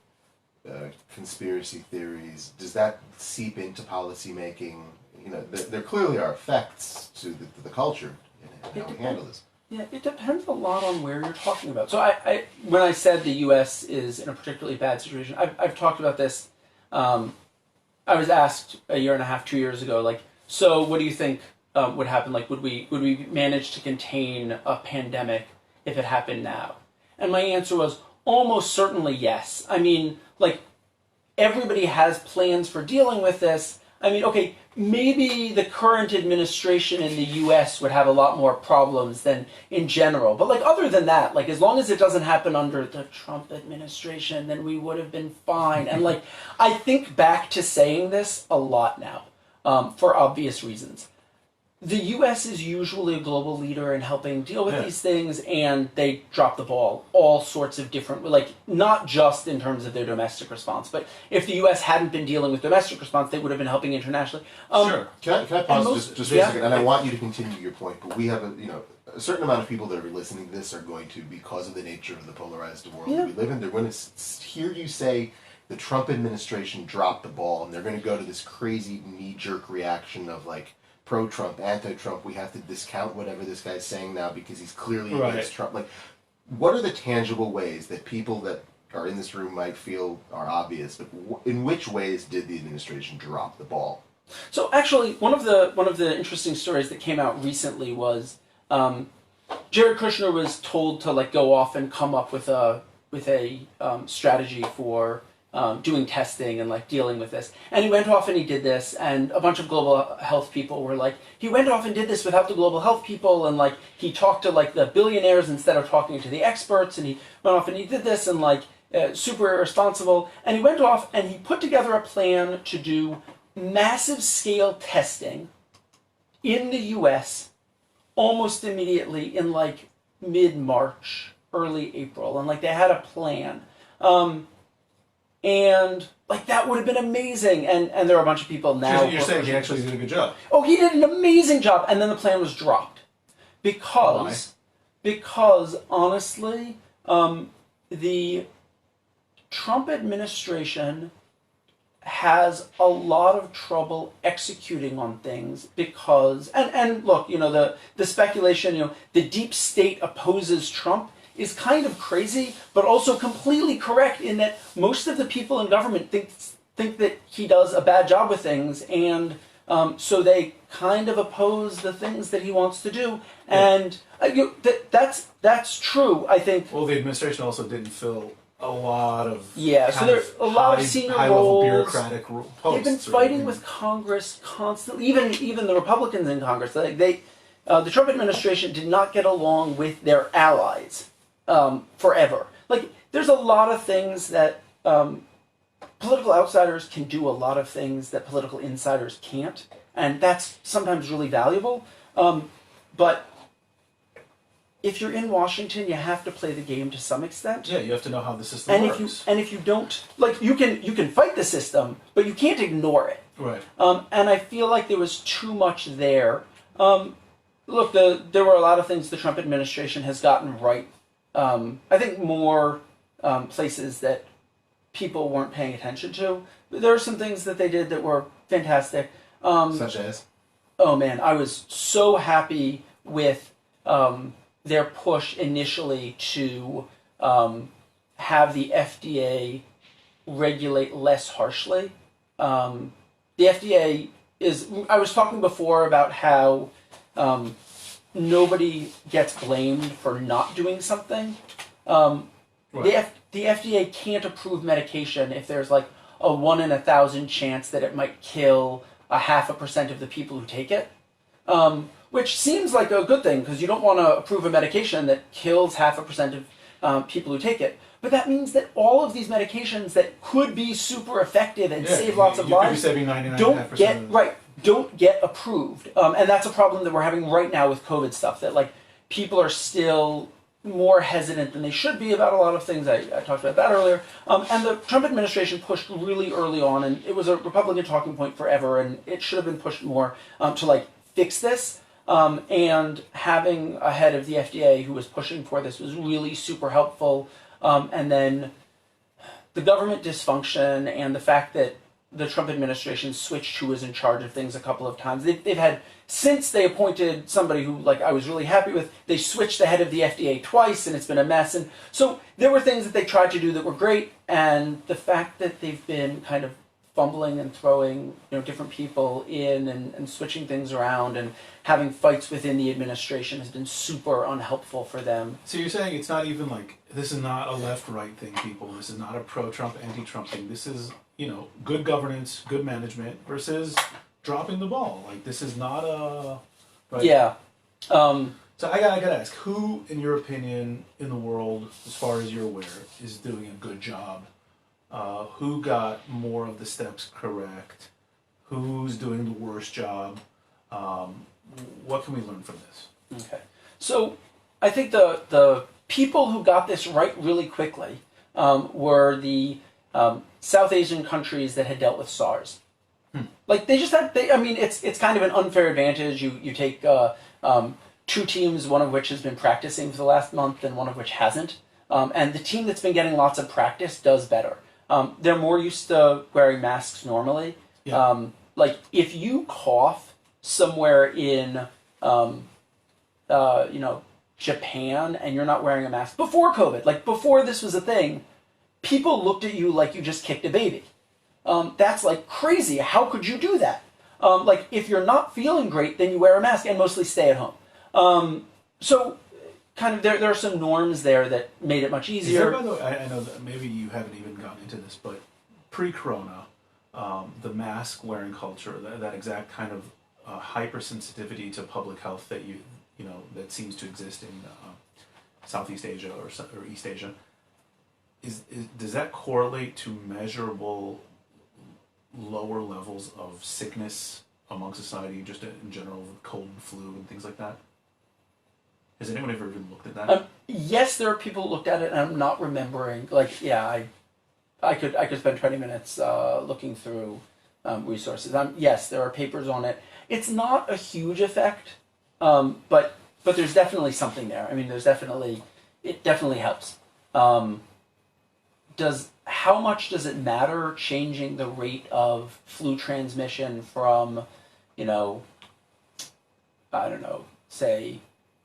conspiracy theories, does that seep into policy making? There clearly are effects to the culture and how we handle this.
Yeah, it depends a lot on where you're talking about. So I when I said the U.S. is in a particularly bad situation, I've talked about this. I was asked a year and a half, 2 years ago, like, so what do you think would happen? Like, would we manage to contain a pandemic if it happened now? And my answer was almost certainly yes. I mean, like, everybody has plans for dealing with this. I mean, okay, maybe the current administration in the U.S. would have a lot more problems than in general. But, like, other than that, like, as long as it doesn't happen under the Trump administration, then we would have been fine. And, like, I think back to saying this a lot now, for obvious reasons. the U.S. is usually a global leader in helping deal with
Yeah.
these things, and they drop the ball all sorts of different, like, not just in terms of their domestic response, but if the U.S. hadn't been dealing with domestic response, they would have been helping internationally.
Sure.
Can I pause
most-
just for a
yeah.
second? And I want you to continue your point, but we have a certain amount of people that are listening to this are going to, because of the nature of the polarized world
Yeah.
that we live in, they're going to hear you say the Trump administration dropped the ball, and they're going to go to this crazy knee-jerk reaction of like pro-Trump, anti-Trump. We have to discount whatever this guy's saying now because he's clearly
Right.
against Trump. Like, what are the tangible ways that people that are in this room might feel are obvious, but in which ways did the administration drop the ball?
So actually, one of the interesting stories that came out recently was Jared Kushner was told to like go off and come up with a strategy for doing testing and like dealing with this. And he went off and he did this, and a bunch of global health people were like, he went off and did this without the global health people, and like he talked to like the billionaires instead of talking to the experts, and he went off and he did this and like super irresponsible. And he went off and he put together a plan to do massive scale testing in the US almost immediately in like mid-March, early April, and like they had a plan. And like that would have been amazing, and there are a bunch of people now.
You're saying he actually did a good job.
Oh, he did an amazing job, and then the plan was dropped because honestly, the Trump administration has a lot of trouble executing on things because and look, the speculation, the deep state opposes Trump is kind of crazy, but also completely correct in that most of the people in government think that he does a bad job with things, and so they kind of oppose the things that he wants to do, and that's true. I think.
Well, the administration also didn't fill a lot of
so there's a lot of senior
high-level
roles.
bureaucratic posts.
They've been fighting with Congress constantly, even the Republicans in Congress. The Trump administration did not get along with their allies forever. Like, there's a lot of things that political outsiders can do, a lot of things that political insiders can't, and that's sometimes really valuable. But if you're in Washington, you have to play the game to some extent.
Yeah, you have to know how the system works.
If you don't, like, you can fight the system, but you can't ignore it.
Right.
And I feel like there was too much there. Look, there were a lot of things the Trump administration has gotten right. I think more places that people weren't paying attention to. But there are some things that they did that were fantastic.
Such as?
Oh man, I was so happy with their push initially to have the FDA regulate less harshly. The FDA is, I was talking before about how nobody gets blamed for not doing something.
Right.
The FDA can't approve medication if there's like a 1 in 1,000 chance that it might kill 0.5% of the people who take it. Which seems like a good thing, because you don't want to approve a medication that kills 0.5% of people who take it. But that means that all of these medications that could be super effective and save lots of lives
could be saving 99.5%.
don't get approved. And that's a problem that we're having right now with COVID stuff, that like people are still more hesitant than they should be about a lot of things. I talked about that earlier. And the Trump administration pushed really early on, and it was a Republican talking point forever, and it should have been pushed more to like fix this. And having a head of the FDA who was pushing for this was really super helpful. And then the government dysfunction and the fact that the Trump administration switched who was in charge of things a couple of times. They've had, since they appointed somebody who like I was really happy with, they switched the head of the FDA twice, and it's been a mess. And so there were things that they tried to do that were great, and the fact that they've been kind of fumbling and throwing different people in and switching things around and having fights within the administration has been super unhelpful for them.
So you're saying it's not even like, this is not a left-right thing, people. This is not a pro-Trump, anti-Trump thing. This is, good governance, good management versus dropping the ball. Like, this is not a... Right?
Yeah.
So I gotta ask, who, in your opinion, in the world, as far as you're aware, is doing a good job? Who got more of the steps correct? Who's doing the worst job? What can we learn from this?
Okay. So I think the people who got this right really quickly were the South Asian countries that had dealt with SARS. Like they just had, I mean, it's kind of an unfair advantage. You take two teams, one of which has been practicing for the last month and one of which hasn't. And the team that's been getting lots of practice does better. They're more used to wearing masks normally.
Yeah.
Like if you cough somewhere in, Japan and you're not wearing a mask before COVID, like before this was a thing, people looked at you like you just kicked a baby. That's like crazy. How could you do that? Like if you're not feeling great, then you wear a mask and mostly stay at home. So kind of there are some norms there that made it much easier.
Is there, by the way, I know that maybe you haven't even gotten into this, but pre-corona, the mask wearing culture, that exact kind of hypersensitivity to public health that that seems to exist in Southeast Asia or East Asia, does that correlate to measurable lower levels of sickness among society, just in general, cold and flu and things like that? Has anyone ever even looked at that?
Yes, there are people who looked at it, and I'm not remembering. Like, yeah, I could spend 20 minutes looking through resources. Yes, there are papers on it. It's not a huge effect, but there's definitely something there. I mean, it definitely helps. How much does it matter changing the rate of flu transmission from, I don't know, say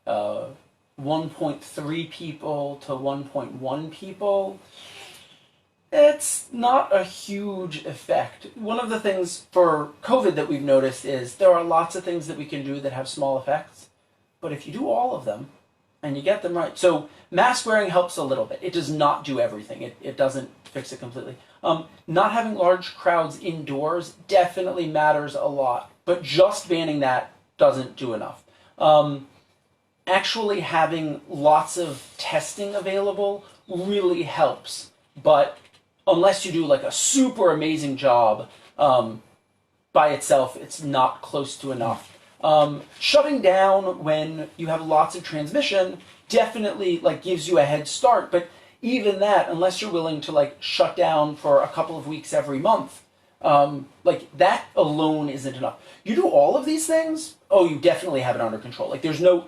1.3 people to 1.1 people? It's not a huge effect. One of the things for COVID that we've noticed is there are lots of things that we can do that have small effects, but if you do all of them and you get them right, so mask wearing helps a little bit. It does not do everything. It doesn't fix it completely. Not having large crowds indoors definitely matters a lot, but just banning that doesn't do enough. Actually having lots of testing available really helps, but unless you do like a super amazing job by itself, it's not close to enough. Shutting down when you have lots of transmission definitely like gives you a head start, but even that, unless you're willing to like shut down for a couple of weeks every month, like that alone isn't enough. You do all of these things, you definitely have it under control. Like there's no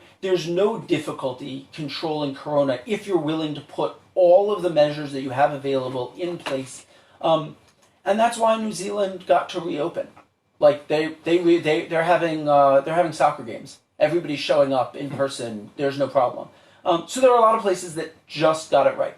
difficulty controlling corona if you're willing to put all of the measures that you have available in place. And that's why New Zealand got to reopen. Like they're having soccer games. Everybody's showing up in person. There's no problem. So there are a lot of places that just got it right.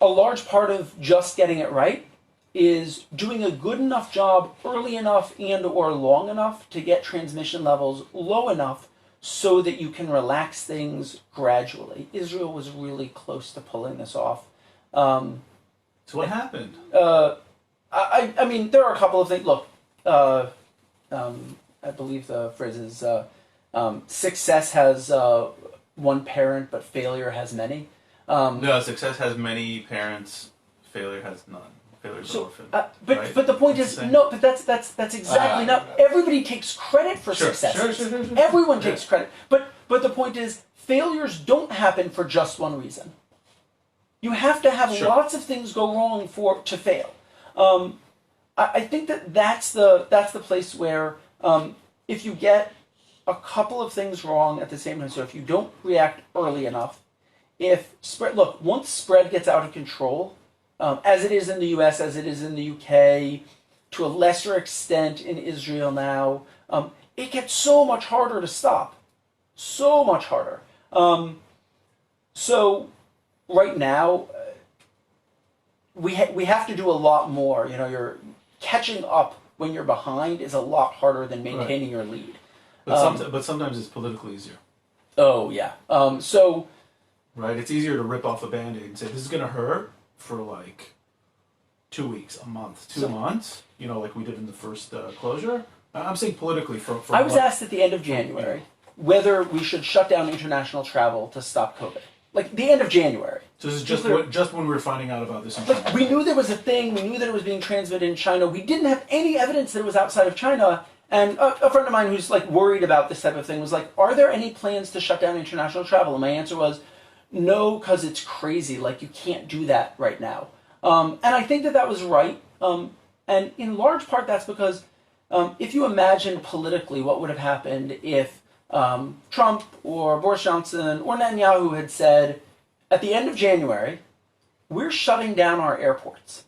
A large part of just getting it right is doing a good enough job early enough and or long enough to get transmission levels low enough so that you can relax things gradually. Israel was really close to pulling this off.
So what happened?
I mean, there are a couple of things. Look, I believe the phrase is success has one parent, but failure has many.
No, success has many parents, failure has none. Failure's an orphan.
But the point is, no, but that's exactly not. Everybody takes credit for success.
Sure.
Everyone takes credit. But the point is, failures don't happen for just one reason. You have to have lots of things go wrong to fail. I think that's the place where if you get a couple of things wrong at the same time, so if you don't react early enough, once spread gets out of control, as it is in the US, as it is in the UK, to a lesser extent in Israel now, it gets so much harder to stop. So much harder. So right now, we have to do a lot more. You're catching up when you're behind is a lot harder than maintaining your lead.
But sometimes it's politically easier.
Oh, yeah.
Right? It's easier to rip off a Band-Aid and say, this is going to hurt for like 2 weeks, a month, 2 months, like we did in the first closure. I'm saying politically
I was asked at the end of January whether we should shut down international travel to stop COVID. Like the end of January.
So this is just when we were finding out about this in China.
Like we knew there was a thing, we knew that it was being transmitted in China. We didn't have any evidence that it was outside of China, And a friend of mine who's like worried about this type of thing was like, are there any plans to shut down international travel? And my answer was, no, because it's crazy. Like, you can't do that right now. And I think that was right. And in large part, that's because if you imagine politically what would have happened if Trump or Boris Johnson or Netanyahu had said, at the end of January, we're shutting down our airports.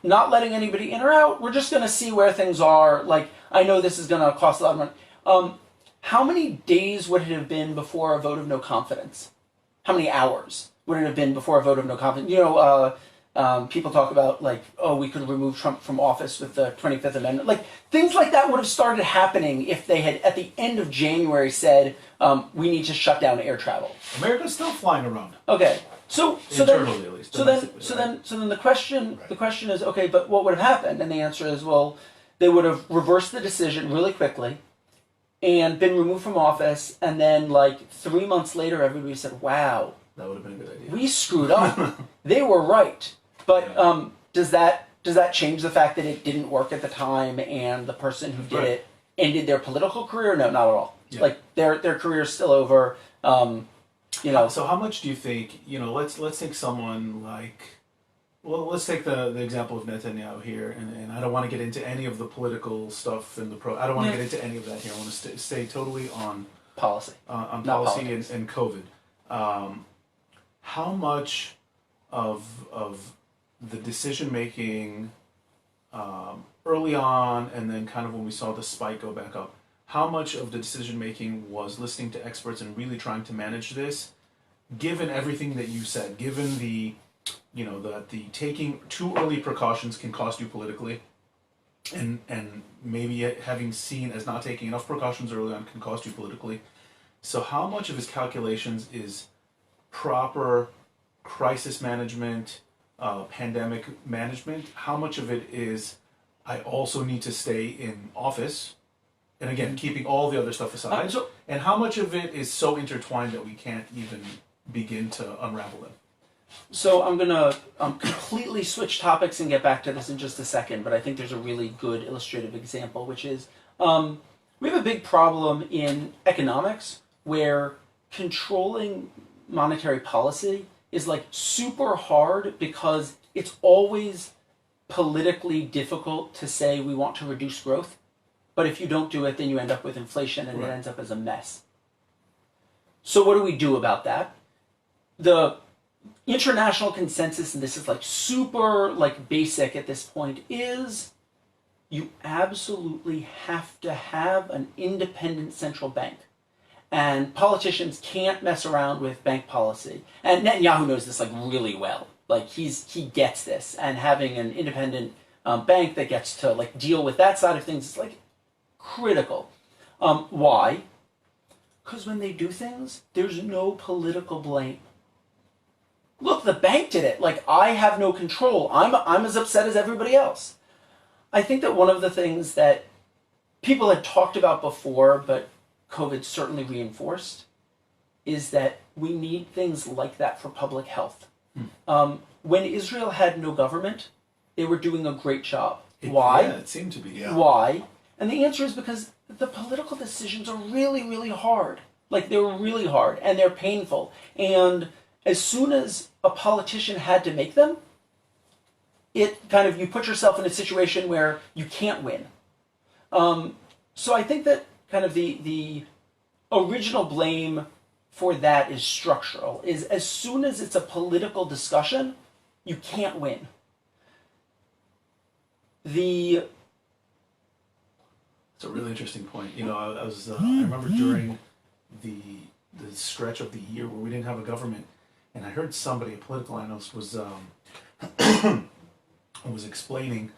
Not letting anybody in or out. We're just going to see where things are. Like, I know this is going to cost a lot of money. How many days would it have been before a vote of no confidence? How many hours would it have been before a vote of no confidence? You know, people talk about, like, oh, we could remove Trump from office with the 25th Amendment. Like, things like that would have started happening if they had, at the end of January, said, we need to shut down air travel.
America's still flying around.
Okay. So
Internally,
then,
at least.
so then the question is, okay, but what would have happened? And the answer is, well, they would have reversed the decision really quickly and been removed from office, and then like 3 months later, everybody said, wow,
that would have been a good idea.
We screwed up. They were right. But does that change the fact that it didn't work at the time and the person who did it ended their political career? No, not at all.
Yeah.
Like their career is still over. You know.
So how much do you think, you know, let's take someone like, well, let's take the example of Netanyahu here, and I don't want to get into any of the political stuff and I don't want to get into any of that here. I want to stay totally on
policy.
On
Not
policy
politics.
and COVID. How much of the decision making early on, and then kind of when we saw the spike go back up, how much of the decision making was listening to experts and really trying to manage this, given everything that you said, given the, you know, the taking too early precautions can cost you politically, and maybe having seen as not taking enough precautions early on can cost you politically. So how much of his calculations is proper crisis management, pandemic management? How much of it is, I also need to stay in office, and again, keeping all the other stuff aside, and how much of it is so intertwined that we can't even begin to unravel them?
So I'm going to completely switch topics and get back to this in just a second, but I think there's a really good illustrative example, which is we have a big problem in economics where controlling monetary policy is like super hard because it's always politically difficult to say we want to reduce growth, but if you don't do it, then you end up with inflation and it ends up as a mess. So what do we do about that? The international consensus, and this is like super like basic at this point, is you absolutely have to have an independent central bank. And politicians can't mess around with bank policy. And Netanyahu knows this like really well. Like he gets this, and having an independent bank that gets to like deal with that side of things is like critical. Why? Because when they do things, there's no political blame. Look, the bank did it. Like, I have no control. I'm as upset as everybody else. I think that one of the things that people had talked about before, but COVID certainly reinforced, is that we need things like that for public health. When Israel had no government, they were doing a great job. Why?
Yeah, it seemed to be. Yeah.
Why? And the answer is because the political decisions are really, really hard. Like, they're really hard, and they're painful. And as soon as a politician had to make them, it kind of, you put yourself in a situation where you can't win. So I think that kind of the original blame for that is structural, is as soon as it's a political discussion, you can't win. It's
a really interesting point. You know, I remember during the stretch of the year where we didn't have a government, and I heard somebody, a political analyst, was explaining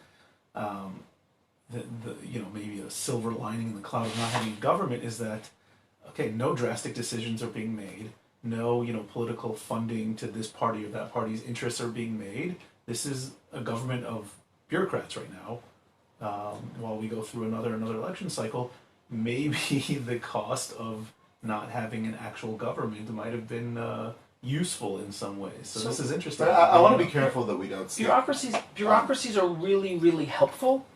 maybe a silver lining in the cloud of not having a government is that, okay, no drastic decisions are being made, no political funding to this party or that party's interests are being made. This is a government of bureaucrats right now. While we go through another election cycle, maybe the cost of not having an actual government might have been useful in some ways. So this is interesting.
But I want to be careful that we don't see
bureaucracies are really, really helpful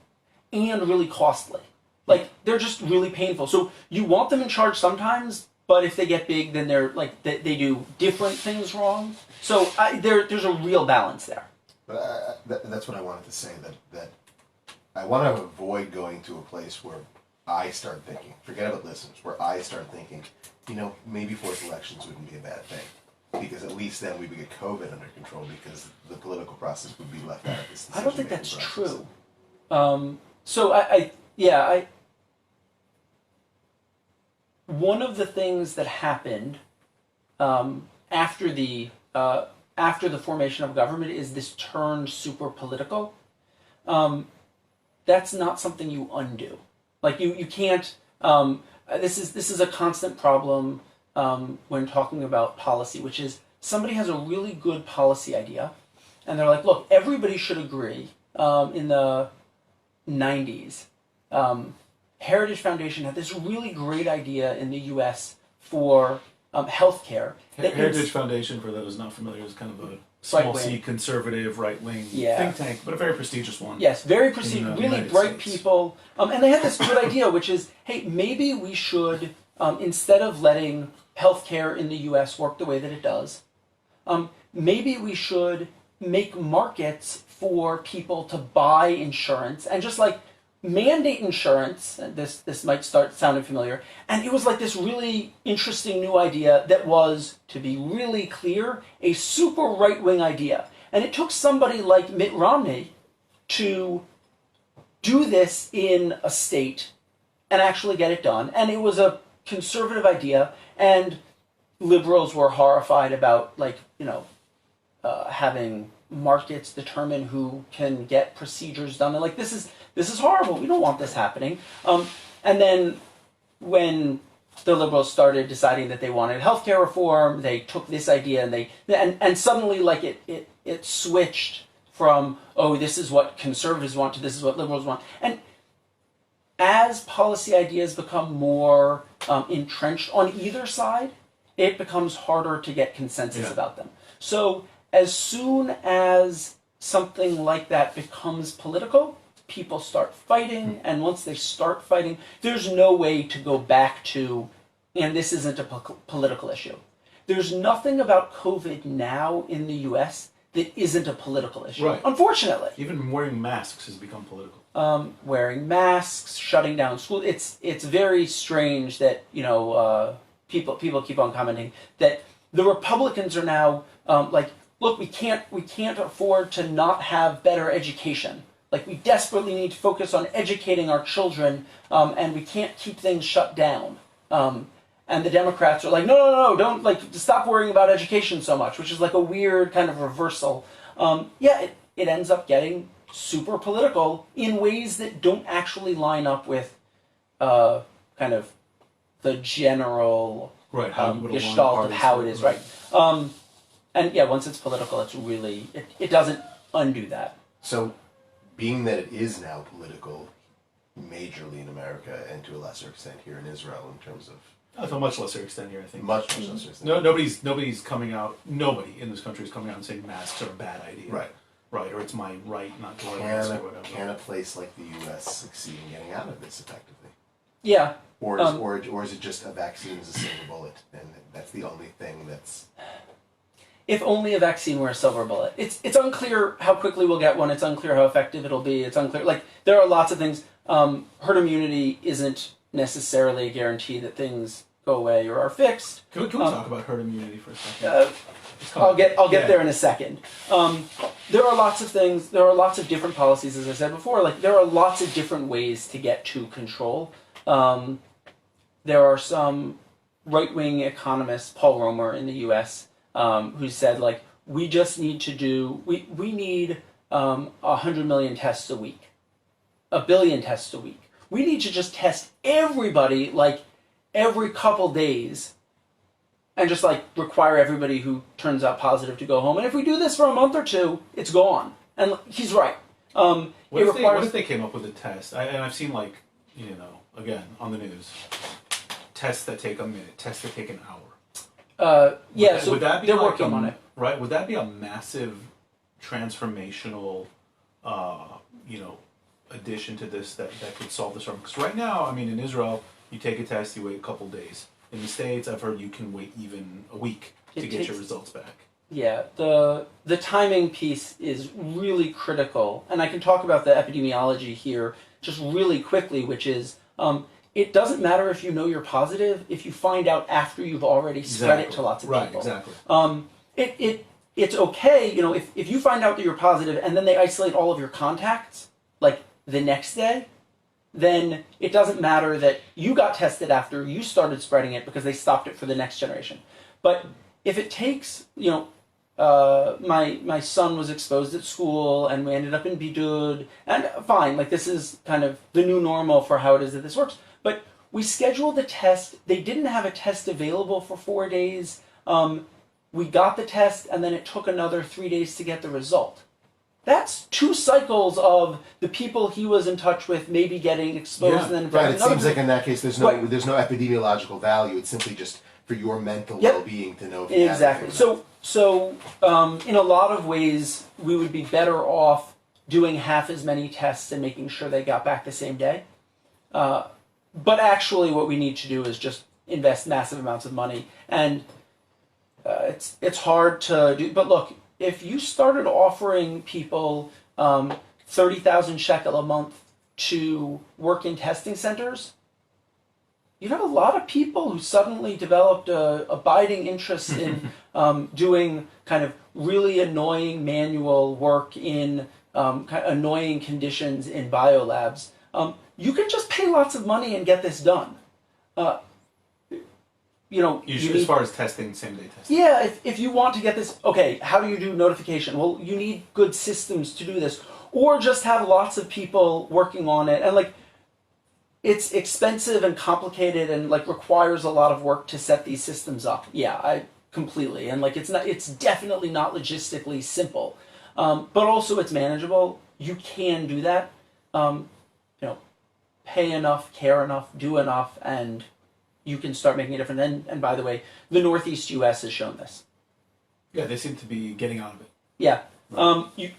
and really costly. Like, they're just really painful. So you want them in charge sometimes, but if they get big, then they're like they do different things wrong. So there's a real balance there.
But that's what I wanted to say. That I want to avoid going to a place where I start thinking. Forget about listeners. Where I start thinking, maybe forced elections wouldn't be a bad thing, because at least then we would get COVID under control, because the political process would be left out of this.
I don't think that's
process.
true. So one of the things that happened after the formation of government is this turned super political. That's not something you undo. Like you can't. This is a constant problem when talking about policy, which is somebody has a really good policy idea, and they're like, look, everybody should agree. In the 90s, Heritage Foundation had this really great idea in the U.S. for healthcare.
Heritage Foundation, for those not familiar, is kind of a small C conservative right-wing think tank, but a very prestigious one.
Yes, very prestigious, really
United
bright
States.
people. And they had this good idea, which is, hey, maybe we should, instead of letting healthcare in the U.S. work the way that it does, maybe we should make markets for people to buy insurance and just like mandate insurance. And this might start sounding familiar. And it was like this really interesting new idea that was, to be really clear, a super right-wing idea. And it took somebody like Mitt Romney to do this in a state and actually get it done. And it was a conservative idea, and liberals were horrified about having markets determine who can get procedures done. They're like, this is horrible. We don't want this happening. And then when the liberals started deciding that they wanted healthcare reform, they took this idea and suddenly it switched from, oh, this is what conservatives want to this is what liberals want. And as policy ideas become more entrenched on either side, it becomes harder to get consensus about them. So as soon as something like that becomes political, people start fighting, and once they start fighting, there's no way to go back to, and this isn't a political issue. There's nothing about COVID now in the US that isn't a political issue,
right.
Unfortunately.
Even wearing masks has become political.
Wearing masks, shutting down school. It's very strange that people keep on commenting that the Republicans are now look, we can't afford to not have better education. Like, we desperately need to focus on educating our children, and we can't keep things shut down. And the Democrats are like, no, don't stop worrying about education so much, which is like a weird kind of reversal. It ends up getting super political in ways that don't actually line up with kind of the general gestalt of how it is, right? Once it's political, it's really, it doesn't undo that.
So, being that it is now political, majorly in America, and to a lesser extent here in Israel, in terms of...
To a much lesser extent here, I think.
Much lesser extent.
Nobody's coming out, nobody in this country is coming out and saying masks are a bad idea.
Right.
Right, or it's my right not to wear masks or whatever.
Can a place like the U.S. succeed in getting out of this effectively?
Yeah.
Or is it just a vaccine is a silver bullet, and that's the only thing that's...
If only a vaccine were a silver bullet. It's unclear how quickly we'll get one. It's unclear how effective it'll be. It's unclear. Like, there are lots of things. Herd immunity isn't necessarily a guarantee that things go away or are fixed.
Can we talk about herd immunity for a second?
I'll get there in a second. There are lots of things. There are lots of different policies, as I said before. Like, there are lots of different ways to get to control. There are some right-wing economists, Paul Romer in the U.S., who said, like, we just need to do, we need 100 million tests a week, 1 billion tests a week. We need to just test everybody, like, every couple days, and just, like, require everybody who turns out positive to go home. And if we do this for a month or two, it's gone. And he's right.
What if they came up with a test? And I've seen, like, again, on the news, tests that take a minute, tests that take an hour.
Would that be they're working on it.
Right? Would that be a massive transformational, addition to this that could solve this problem? Because right now, I mean, in Israel, you take a test, you wait a couple days. In the States, I've heard you can wait even a week to get your results back.
Yeah, the timing piece is really critical, and I can talk about the epidemiology here just really quickly, which is it doesn't matter if you know you're positive if you find out after you've already spread it to lots of people.
Right, exactly.
It's okay, if you find out that you're positive and then they isolate all of your contacts, like the next day, then it doesn't matter that you got tested after you started spreading it because they stopped it for the next generation. But if it takes, my son was exposed at school and we ended up in bidud, and fine, like this is kind of the new normal for how it is that this works. But we scheduled the test. They didn't have a test available for 4 days. We got the test and then it took another 3 days to get the result. That's 2 cycles of the people he was in touch with maybe getting exposed and then
right. It seems like in that case there's no epidemiological value. It's simply just for your mental well-being to know if you
exactly. So in a lot of ways we would be better off doing half as many tests and making sure they got back the same day. But actually what we need to do is just invest massive amounts of money, and it's hard to do. But look, if you started offering people 30,000 shekel a month to work in testing centers, you'd have a lot of people who suddenly developed a abiding interest in doing kind of really annoying manual work in kind of annoying conditions in biolabs. You can just pay lots of money and get this done.
As far as testing, same-day testing.
Yeah, if you want to get this, okay, how do you do notification? Well, you need good systems to do this. Or just have lots of people working on it. And, it's expensive and complicated and, requires a lot of work to set these systems up. Yeah, I completely. And, it's definitely not logistically simple. But also it's manageable. You can do that. Pay enough, care enough, do enough, and you can start making a difference. And by the way, the Northeast U.S. has shown this.
Yeah, they seem to be getting out of it.
Yeah,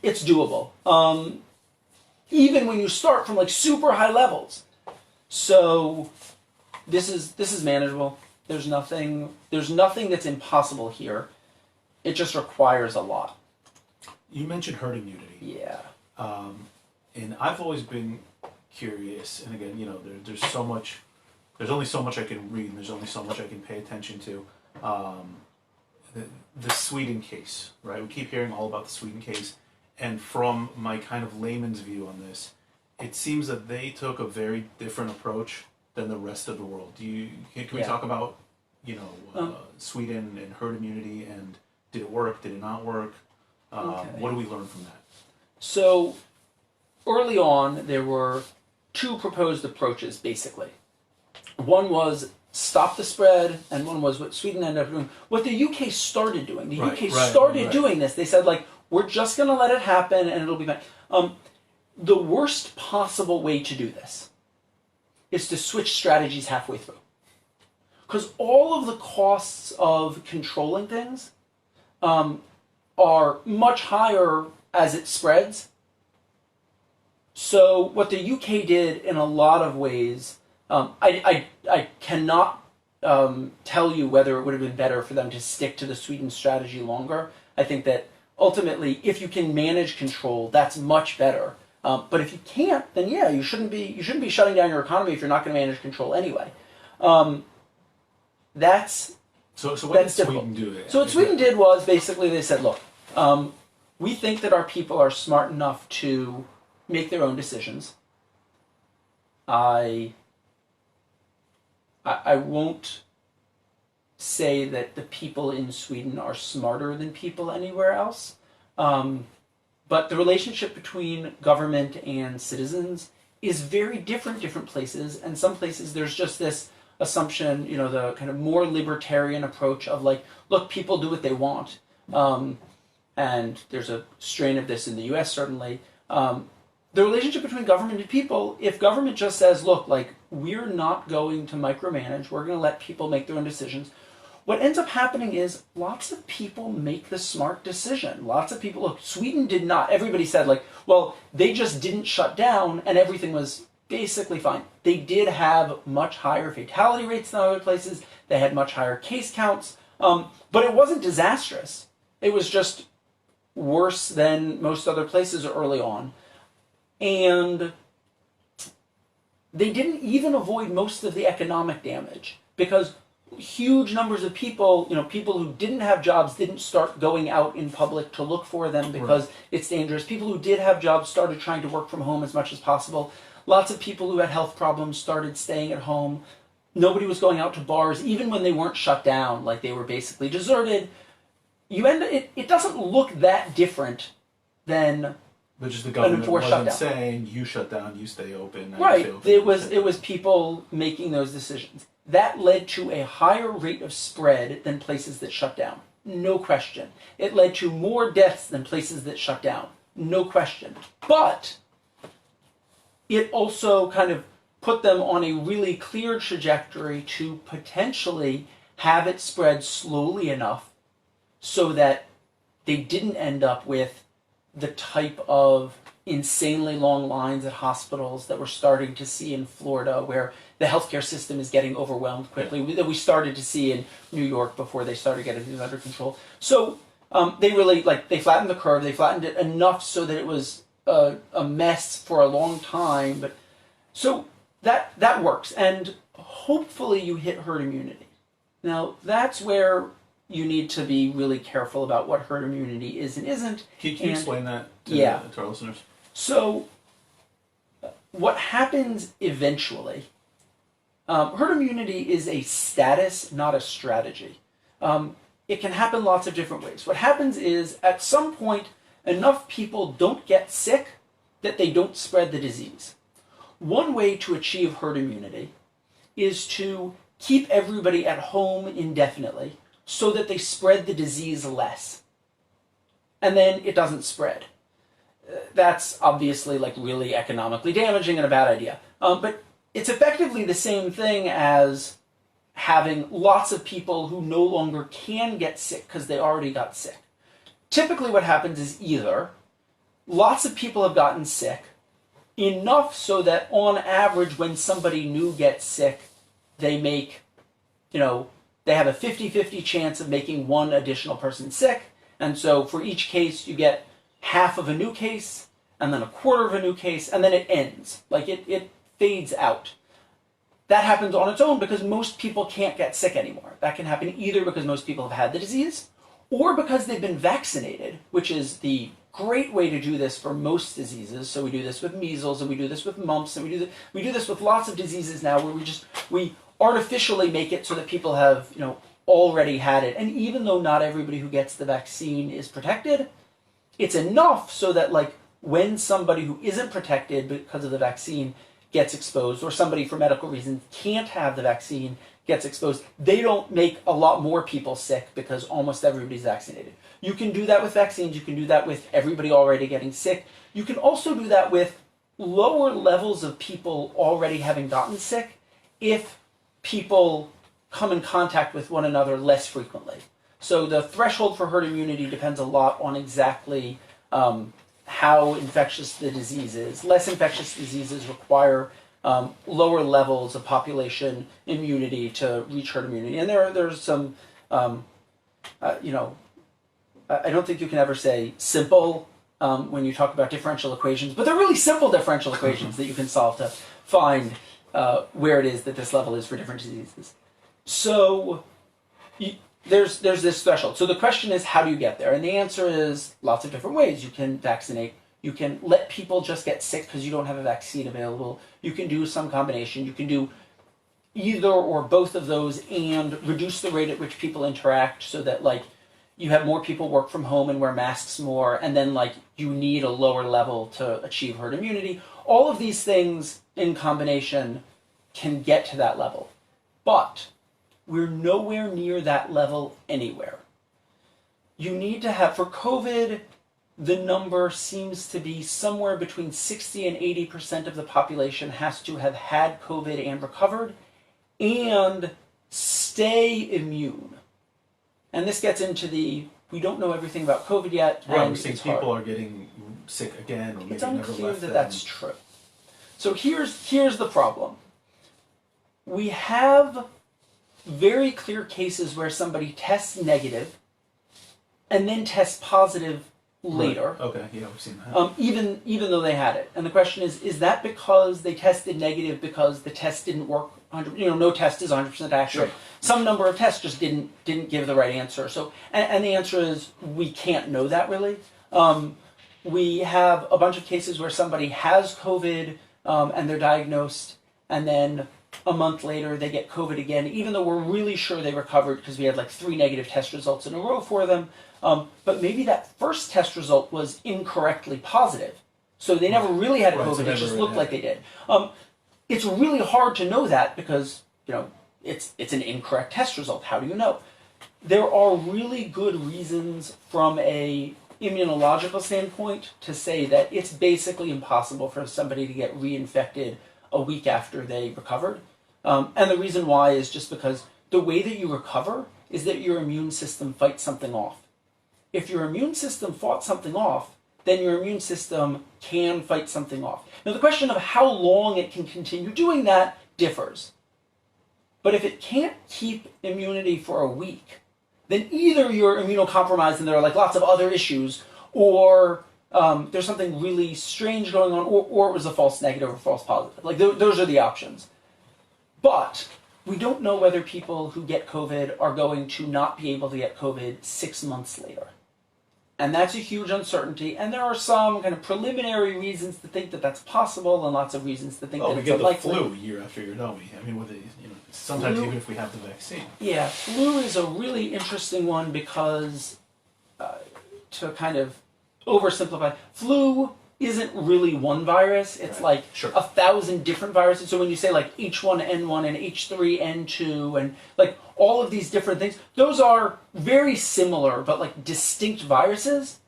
it's doable. Even when you start from super high levels. So this is manageable. There's nothing that's impossible here. It just requires a lot.
You mentioned herd immunity.
Yeah.
And I've always been curious, and again, there's so much. There's only so much I can read, and there's only so much I can pay attention to. The Sweden case, right? We keep hearing all about the Sweden case, and from my kind of layman's view on this, it seems that they took a very different approach than the rest of the world. Can we talk about, Sweden and herd immunity, and did it work? Did it not work? What do we learn from that?
So early on, there were 2 proposed approaches, basically. One was stop the spread, and one was what Sweden ended up doing. What the UK started doing. The UK started doing this. They said, we're just going to let it happen, and it'll be fine. The worst possible way to do this is to switch strategies halfway through. Because all of the costs of controlling things are much higher as it spreads. So what the UK did in a lot of ways, I cannot tell you whether it would have been better for them to stick to the Sweden strategy longer. I think that ultimately, if you can manage control, that's much better. But if you can't, then yeah, you shouldn't be shutting down your economy if you're not going to manage control anyway. That's
so. What did Sweden do?
So what Sweden did was basically they said, look, we think that our people are smart enough to make their own decisions. I won't say that the people in Sweden are smarter than people anywhere else. But the relationship between government and citizens is very different places. And some places there's just this assumption, the kind of more libertarian approach of look, people do what they want. And there's a strain of this in the US, certainly. The relationship between government and people, if government just says, look, we're not going to micromanage, we're going to let people make their own decisions, what ends up happening is lots of people make the smart decision. Lots of people, look, Sweden did not, everybody said like, well, they just didn't shut down and everything was basically fine. They did have much higher fatality rates than other places. They had much higher case counts, but it wasn't disastrous. It was just worse than most other places early on. And they didn't even avoid most of the economic damage because huge numbers of people, people who didn't have jobs didn't start going out in public to look for them because it's dangerous. People who did have jobs started trying to work from home as much as possible. Lots of people who had health problems started staying at home. Nobody was going out to bars, even when they weren't shut down, like they were basically deserted. It doesn't look that different than
but just the government wasn't
shutdown.
saying you shut down, you stay open.
Right.
You stay open,
It was people making those decisions. That led to a higher rate of spread than places that shut down. No question. It led to more deaths than places that shut down. No question. But it also kind of put them on a really clear trajectory to potentially have it spread slowly enough so that they didn't end up with the type of insanely long lines at hospitals that we're starting to see in Florida, where the healthcare system is getting overwhelmed quickly, that we started to see in New York before they started getting things under control. So they really, they flattened the curve. They flattened it enough so that it was a mess for a long time. But so that works. And hopefully you hit herd immunity. Now, that's where you need to be really careful about what herd immunity is and isn't.
Can you explain that to our listeners? So what happens eventually, herd immunity is a status, not a strategy. It can happen lots of different ways. What happens is, at some point, enough people don't get sick that they don't spread the disease. One way to achieve herd immunity is to keep everybody at home indefinitely so that they spread the disease less. And then it doesn't spread. That's obviously really economically damaging and a bad idea. But it's effectively the same thing as having lots of people who no longer can get sick because they already got sick. Typically what happens is either lots of people have gotten sick, enough so that on average when somebody new gets sick, they make, they have a 50-50 chance of making one additional person sick. And so for each case, you get half of a new case, and then a quarter of a new case, and then it ends. It fades out. That happens on its own because most people can't get sick anymore. That can happen either because most people have had the disease, or because they've been vaccinated, which is the great way to do this for most diseases. So we do this with measles, and we do this with mumps, and we do this with lots of diseases now where we artificially make it so that people have, already had it. And even though not everybody who gets the vaccine is protected, it's enough so that when somebody who isn't protected because of the vaccine gets exposed, or somebody for medical reasons can't have the vaccine gets exposed, they don't make a lot more people sick because almost everybody's vaccinated. You can do that with vaccines. You can do that with everybody already getting sick. You can also do that with lower levels of people already having gotten sick if people come in contact with one another less frequently. So the threshold for herd immunity depends a lot on exactly how infectious the disease is. Less infectious diseases require lower levels of population immunity to reach herd immunity. And there's some, I don't think you can ever say simple when you talk about differential equations, but they're really simple differential equations that you can solve to find where it is that this level is for different diseases. So there's this threshold. So the question is, how do you get there? And the answer is lots of different ways. You can vaccinate. You can let people just get sick because you don't have a vaccine available. You can do some combination. You can do either or both of those and reduce the rate at which people interact so that you have more people work from home and wear masks more, and then you need a lower level to achieve herd immunity. All of these things in combination can get to that level. But we're nowhere near that level anywhere. You need to have, for COVID, the number seems to be somewhere between 60 and 80% of the population has to have had COVID and recovered and stay immune.
And this gets into we don't know everything about COVID yet.
Right,
and
we're seeing
it's
people
hard.
are getting sick again, or maybe
It's
never
unclear
left
that
them.
that's true. So here's the problem. We have very clear cases where somebody tests negative and then tests positive later.
Right. Okay, yeah, we've seen that.
Even though they had it. And the question is that because they tested negative because the test didn't work 100, no test is 100% accurate.
Sure.
Some number of tests just didn't give the right answer. So, and the answer is we can't know that really. We have a bunch of cases where somebody has COVID and they're diagnosed, and then a month later they get COVID again, even though we're really sure they recovered because we had like 3 negative test results in a row for them. But maybe that first test result was incorrectly positive. So they never really had
Right, so
COVID,
they
it just
never
looked
had
like they did. It's really hard to know that because, it's an incorrect test result. How do you know? There are really good reasons from a immunological standpoint to say that it's basically impossible for somebody to get reinfected a week after they recovered. And the reason why is just because the way that you recover is that your immune system fights something off. If your immune system fought something off, then your immune system can fight something off. Now the question of how long it can continue doing that differs. But if it can't keep immunity for a week, then either you're immunocompromised and there are like lots of other issues, or there's something really strange going on, or it was a false negative or false positive. Like those are the options. But we don't know whether people who get COVID are going to not be able to get COVID 6 months later. And that's a huge uncertainty, and there are some kind of preliminary reasons to think that that's possible, and lots of reasons to think that
we
it's
get the
unlikely.
flu year after year, don't we? I mean, with the, sometimes
Flu-
even if we have the vaccine.
Yeah, flu is a really interesting one because, to kind of oversimplify, flu isn't really one virus. It's
Right.
like
Sure.
1,000 different viruses. So when you say like H1N1 and H3N2 and like all of these different things, those are very similar but like distinct viruses.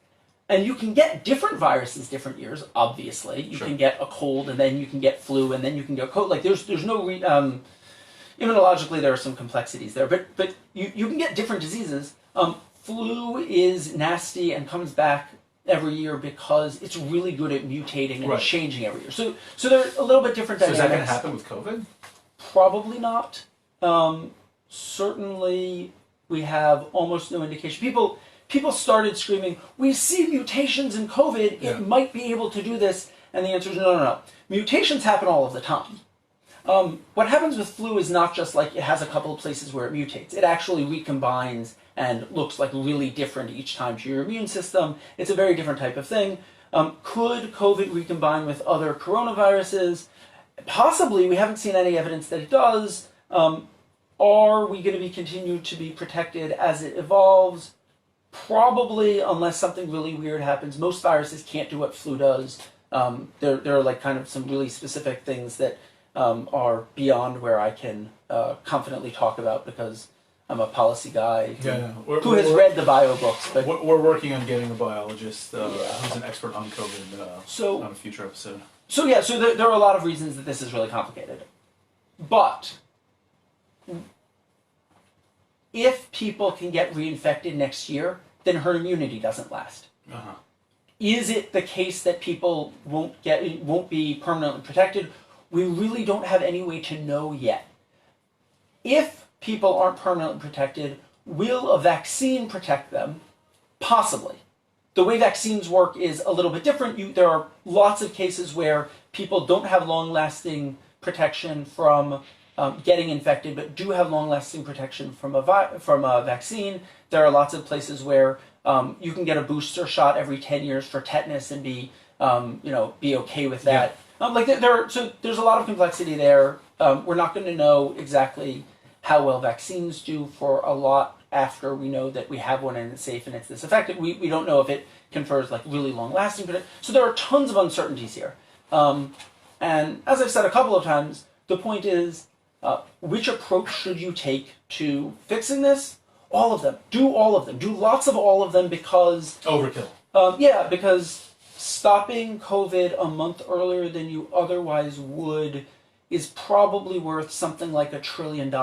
And you can get different viruses different years, obviously. You
Sure.
can get a cold and then you can get flu and then you can get COVID. Like there's no immunologically there are some complexities there, but you can get different diseases. Flu is nasty and comes back every year because it's really good at mutating and
Right.
changing every year. So they're a little bit different
So is
dynamics.
that going to happen with COVID?
Probably not. Certainly, we have almost no indication. People started screaming, "We see mutations in COVID.
Yeah.
It might be able to do this." And the answer is no. Mutations happen all of the time. What happens with flu is not just like it has a couple of places where it mutates. It actually recombines and looks like really different each time to your immune system. It's a very different type of thing. Could COVID recombine with other coronaviruses? Possibly. We haven't seen any evidence that it does. Are we going to be continued to be protected as it evolves? Probably, unless something really weird happens. Most viruses can't do what flu does. There are like kind of some really specific things that are beyond where I can confidently talk about because I'm a policy guy who has read the bio books. But
We're working on getting a biologist who's an expert on COVID on a future episode.
So there are a lot of reasons that this is really complicated. But if people can get reinfected next year, then herd immunity doesn't last.
Uh-huh.
Is it the case that people won't be permanently protected? We really don't have any way to know yet. If people aren't permanently protected, will a vaccine protect them? Possibly. The way vaccines work is a little bit different. There are lots of cases where people don't have long-lasting protection from getting infected, but do have long-lasting protection from a vaccine. There are lots of places where you can get a booster shot every 10 years for tetanus and be okay with that. Yeah. So there's a lot of complexity there. We're not going to know exactly how well vaccines do for a lot after we know that we have one and it's safe and it's this effective. We don't know if it confers like really long-lasting protection. So there are tons of uncertainties here. And as I've said a couple of times, the point is, which approach should you take to fixing this? All of them. Do all of them. Do lots of all of them because...
Overkill.
Because stopping COVID a month earlier than you otherwise would is probably worth something like $1 trillion.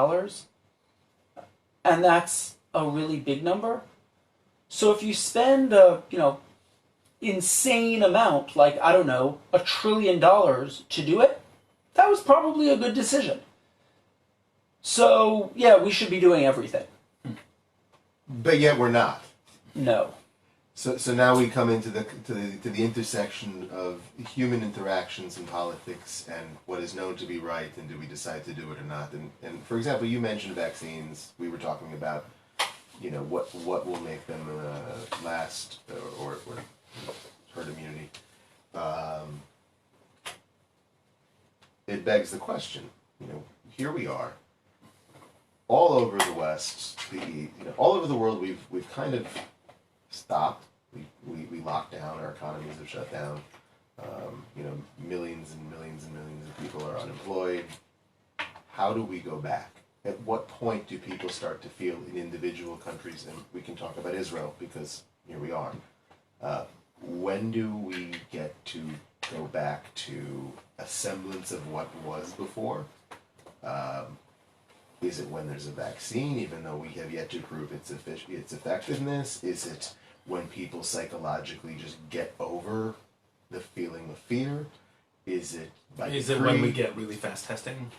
And that's a really big number. So if you spend a, insane amount, like, I don't know, $1 trillion to do it, that was probably a good decision. So, yeah, we should be doing everything.
But yet we're not.
No.
So now we come into the intersection of human interactions in politics and what is known to be right, and do we decide to do it or not? And for example, you mentioned vaccines. We were talking about, what will make them last or herd immunity. It begs the question. Here we are, all over the West, all over the world. We've kind of stopped. We locked down. Our economies have shut down. Millions and millions and millions of people are unemployed. How do we go back? At what point do people start to feel in individual countries, and we can talk about Israel because here we are. When do we get to go back to a semblance of what was before? Is it when there's a vaccine, even though we have yet to prove its effectiveness? Is it when people psychologically just get over the feeling of fear? Is it
when we get really fast testing?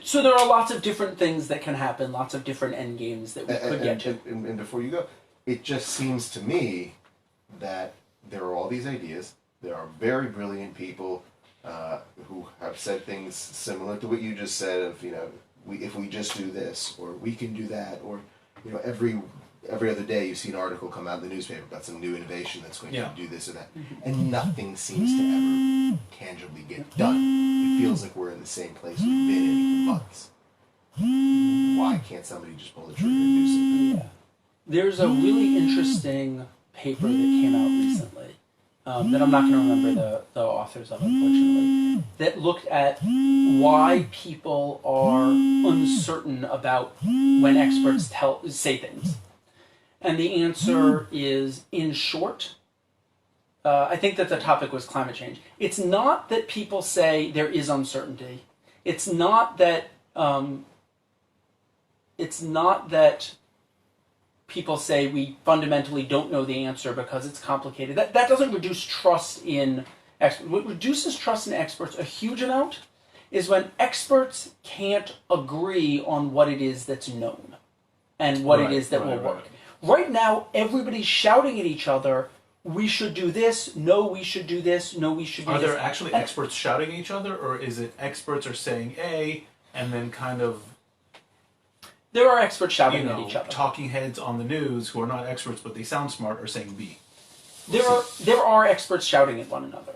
So there are lots of different things that can happen, lots of different end games that we could get to.
And before you go, it just seems to me that there are all these ideas. There are very brilliant people who have said things similar to what you just said of, if we just do this, or we can do that, or every other day you see an article come out in the newspaper about some new innovation that's going to do this or that, and nothing seems to ever tangibly get done. It feels like we're in the same place we've been in for months. Why can't somebody just pull the trigger and do something?
Yeah. There's a really interesting paper that came out recently that I'm not going to remember the authors of, unfortunately, that looked at why people are uncertain about when experts say things. And the answer is, in short, I think that the topic was climate change. It's not that people say there is uncertainty. It's not that people say we fundamentally don't know the answer because it's complicated. That doesn't reduce trust in experts. What reduces trust in experts a huge amount is when experts can't agree on what it is that's known and what it is that will work. Right now, everybody's shouting at each other, we should do this, no, we should do this, no, we should do this.
Are there actually experts shouting at each other, or is it experts are saying A, and then kind of...
There are experts shouting at each other.
Talking heads on the news who are not experts but they sound smart are saying B.
There are experts shouting at one another.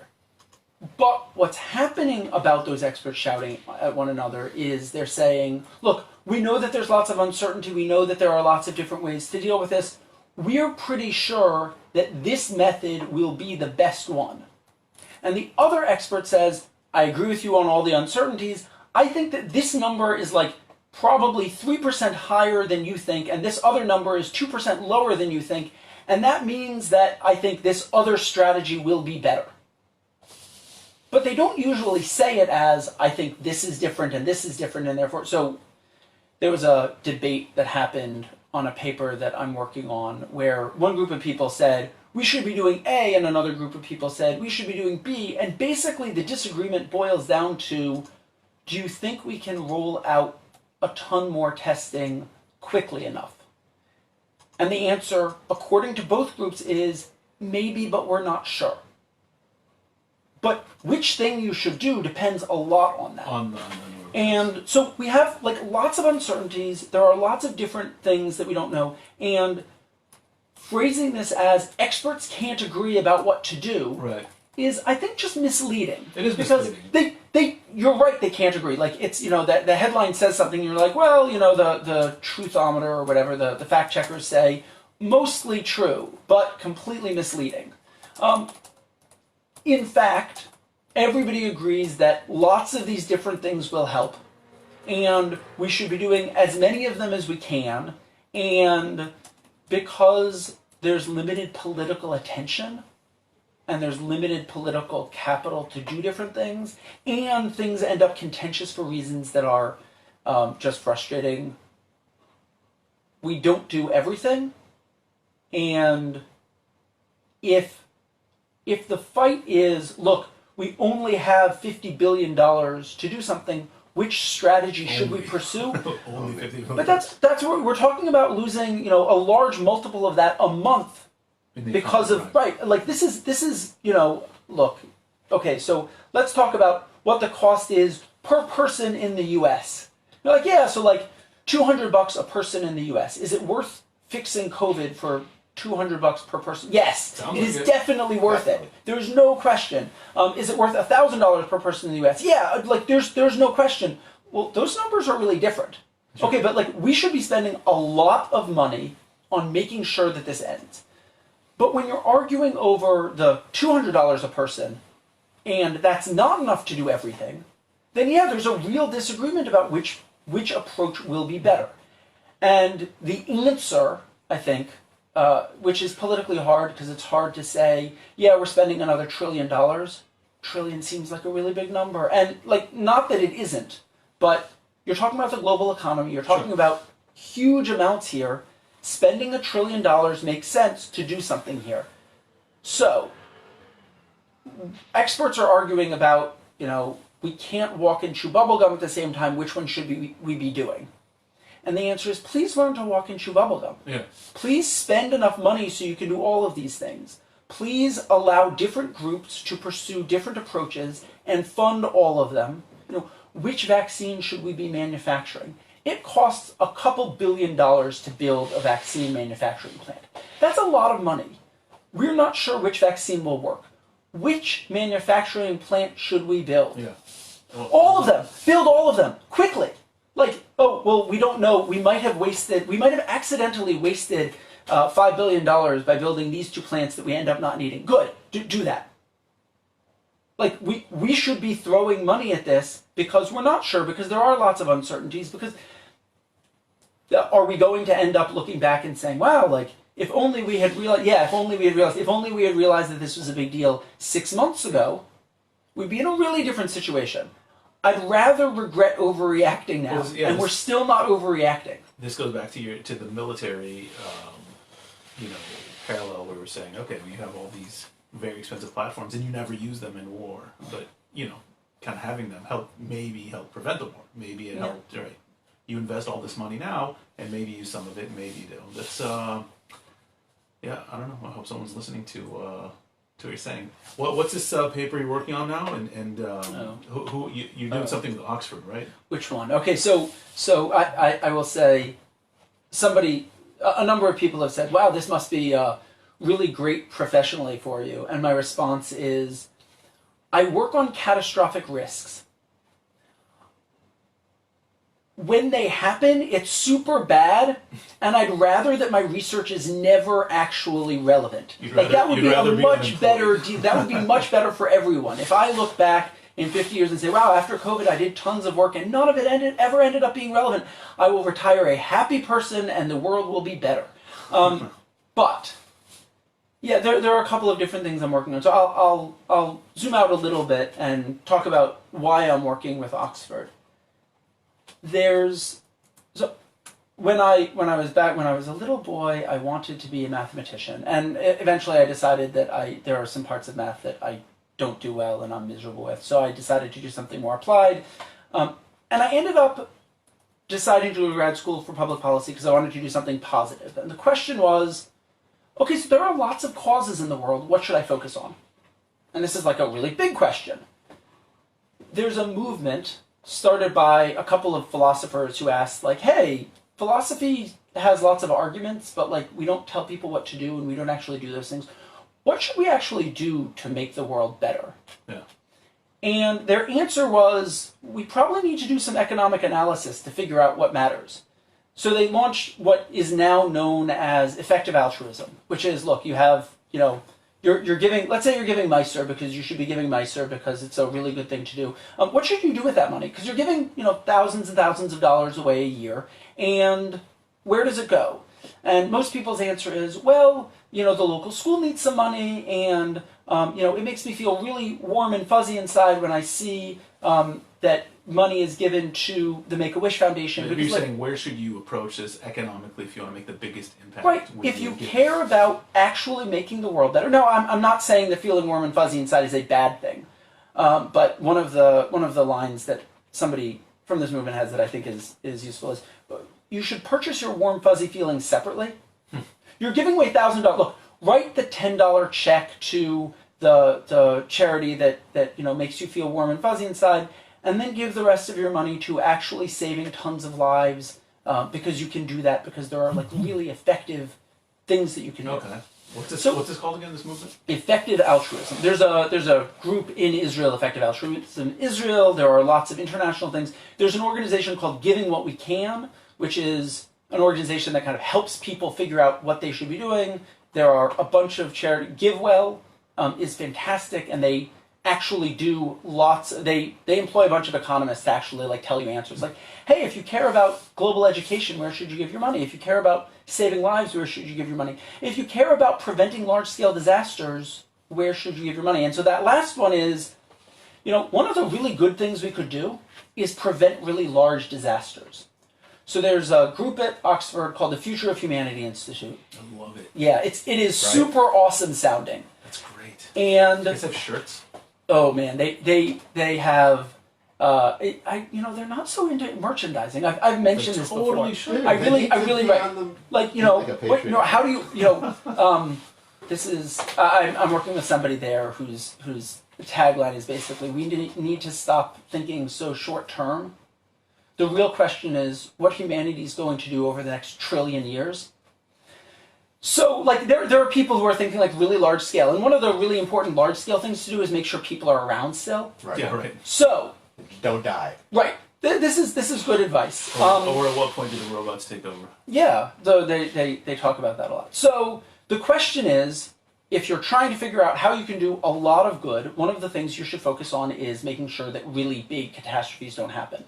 But what's happening about those experts shouting at one another is they're saying, look, we know that there's lots of uncertainty. We know that there are lots of different ways to deal with this. We're pretty sure that this method will be the best one. And the other expert says, I agree with you on all the uncertainties. I think that this number is probably 3% higher than you think, and this other number is 2% lower than you think, and that means that I think this other strategy will be better. But they don't usually say it as, I think this is different and therefore... So there was a debate that happened on a paper that I'm working on where one group of people said, we should be doing A, and another group of people said, we should be doing B, and basically the disagreement boils down to, do you think we can roll out a ton more testing quickly enough? And the answer, according to both groups, is maybe, but we're not sure. But which thing you should do depends a lot on that. And so we have lots of uncertainties. There are lots of different things that we don't know. And phrasing this as experts can't agree about what to do is, I think, just misleading.
It is misleading.
Because you're right, they can't agree. It's, that the headline says something, and you're like, well, the truthometer or whatever, the fact checkers say, mostly true, but completely misleading. In fact, everybody agrees that lots of these different things will help, and we should be doing as many of them as we can, and because there's limited political attention, and there's limited political capital to do different things, and things end up contentious for reasons that are just frustrating, we don't do everything, and if the fight is, look, we only have $50 billion to do something, which strategy should we pursue?
Only 50 million.
But that's what we're talking about, losing, a large multiple of that a month because of, right, like this is, look, okay, so let's talk about what the cost is per person in the US. You're like, yeah, so like $200 a person in the US. Is it worth fixing COVID for $200 per person? Yes, it is definitely worth it. There's no question. Is it worth $1,000 per person in the US? Yeah, like there's no question. Well, those numbers are really different. Sure. Okay, but like we should be spending a lot of money on making sure that this ends. But when you're arguing over the $200 a person, and that's not enough to do everything, then yeah, there's a real disagreement about which approach will be better. And the answer, I think, which is politically hard because it's hard to say, yeah, we're spending another $1 trillion. Trillion seems like a really big number. And like, not that it isn't, but you're talking about the global economy, you're talking about huge amounts here. Spending $1 trillion makes sense to do something here. So, experts are arguing about, we can't walk and chew bubblegum at the same time, which one should we be doing? And the answer is, please learn to walk and chew bubblegum.
Yeah. Please
spend enough money so you can do all of these things. Please allow different groups to pursue different approaches and fund all of them. Which vaccine should we be manufacturing? It costs a couple $2 billion to build a vaccine manufacturing plant. That's a lot of money. We're not sure which vaccine will work. Which manufacturing plant should we build?
Yeah.
All of them. Build all of them quickly. Like, oh, well, we don't know. We might have accidentally wasted $5 billion by building these two plants that we end up not needing. Good. Do that. Like, we should be throwing money at this because we're not sure, because there are lots of uncertainties, because are we going to end up looking back and saying, wow, like, if only we had realized that this was a big deal 6 months ago, we'd be in a really different situation. I'd rather regret overreacting now, and we're still not overreacting.
This goes back to the military, parallel where we're saying, okay, we have all these very expensive platforms, and you never use them in war, but kind of having them maybe help prevent the war. Maybe it helped. Right? You invest all this money now, and maybe use some of it. Maybe you don't. That's I don't know. I hope someone's listening to what you're saying. What's this paper you're working on now? And who you're doing something with Oxford, right?
Which one? Okay, so I will say, a number of people have said, wow, this must be really great professionally for you. And my response is, I work on catastrophic risks. When they happen, it's super bad, and I'd rather that my research is never actually relevant. That would be much better. That would be much better for everyone. If I look back in 50 years and say, wow, after COVID I did tons of work and none of it ever ended up being relevant, I will retire a happy person and the world will be better. But yeah, there are a couple of different things I'm working on. So I'll zoom out a little bit and talk about why I'm working with Oxford. When I was a little boy, I wanted to be a mathematician, and eventually I decided that there are some parts of math that I don't do well and I'm miserable with. So I decided to do something more applied, and I ended up deciding to go to grad school for public policy because I wanted to do something positive. And the question was, okay, so there are lots of causes in the world. What should I focus on? And this is like a really big question. There's a movement started by a couple of philosophers who asked, like, hey, philosophy has lots of arguments, but like we don't tell people what to do and we don't actually do those things. What should we actually do to make the world better?
Yeah.
And their answer was, we probably need to do some economic analysis to figure out what matters. So they launched what is now known as effective altruism, which is, look, you have, you're giving, let's say you're giving Meiser because you should be giving Meiser because it's a really good thing to do. What should you do with that money? Because you're giving, thousands and thousands of dollars away a year, and where does it go? And most people's answer is, well, the local school needs some money, and it makes me feel really warm and fuzzy inside when I see that money is given to the Make-A-Wish Foundation.
You're
Because, like,
saying where should you approach this economically if you want to make the biggest impact?
right,
when
if you
give-
care about actually making the world better. No, I'm not saying that feeling warm and fuzzy inside is a bad thing. But one of the lines that somebody from this movement has that I think is useful is, you should purchase your warm fuzzy feelings separately. You're giving away $1,000. Look, write the $10 check to the charity that makes you feel warm and fuzzy inside, and then give the rest of your money to actually saving tons of lives, because you can do that, because there are like really effective things that you can do.
Okay. What's this called again, this movement?
Effective altruism. There's a group in Israel, Effective Altruism Israel. There are lots of international things. There's an organization called Giving What We Can, which is an organization that kind of helps people figure out what they should be doing. There are a bunch of charity. GiveWell is fantastic, and they actually do lots. They employ a bunch of economists to actually like tell you answers. Like, hey, if you care about global education, where should you give your money? If you care about saving lives, where should you give your money? If you care about preventing large-scale disasters, where should you give your money? And so that last one is, one of the really good things we could do is prevent really large disasters. So there's a group at Oxford called the Future of Humanity Institute.
I love it.
Yeah, it is super awesome sounding.
That's great.
And
You guys have shirts?
oh man, they have. They're not so into merchandising. I've mentioned this
totally
before.
should.
I really
Patreon.
how do you this is I'm working with somebody there whose tagline is basically, we need to stop thinking so short term. The real question is what humanity is going to do over the next trillion years. So, like, there are people who are thinking, like, really large scale. And one of the really important large scale things to do is make sure people are around still.
Right.
Yeah, right.
So,
Don't die.
right. This is good advice.
Or at what point do the robots take over?
Yeah, though they talk about that a lot. So, the question is, if you're trying to figure out how you can do a lot of good, one of the things you should focus on is making sure that really big catastrophes don't happen.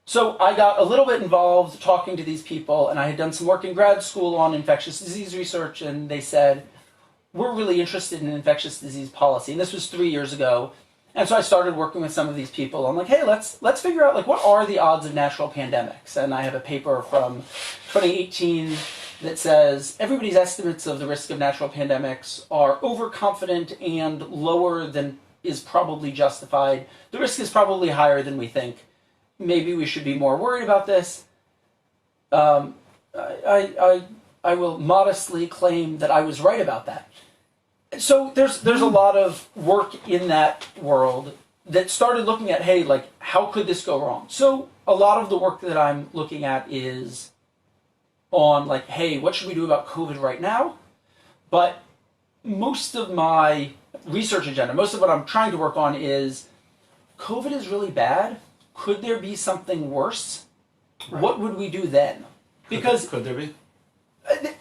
So I got a little bit involved talking to these people, and I had done some work in grad school on infectious disease research, and they said, we're really interested in infectious disease policy. And this was 3 years ago. And so I started working with some of these people. I'm like, hey, let's figure out, like, what are the odds of natural pandemics? And I have a paper from 2018 that says everybody's estimates of the risk of natural pandemics are overconfident and lower than is probably justified. The risk is probably higher than we think. Maybe we should be more worried about this. I will modestly claim that I was right about that. So there's a lot of work in that world that started looking at, hey, like, how could this go wrong? So a lot of the work that I'm looking at is on, like, hey, what should we do about COVID right now? But most of my research agenda, most of what I'm trying to work on is, COVID is really bad. Could there be something worse? Right. What would we do then? Because
could there be?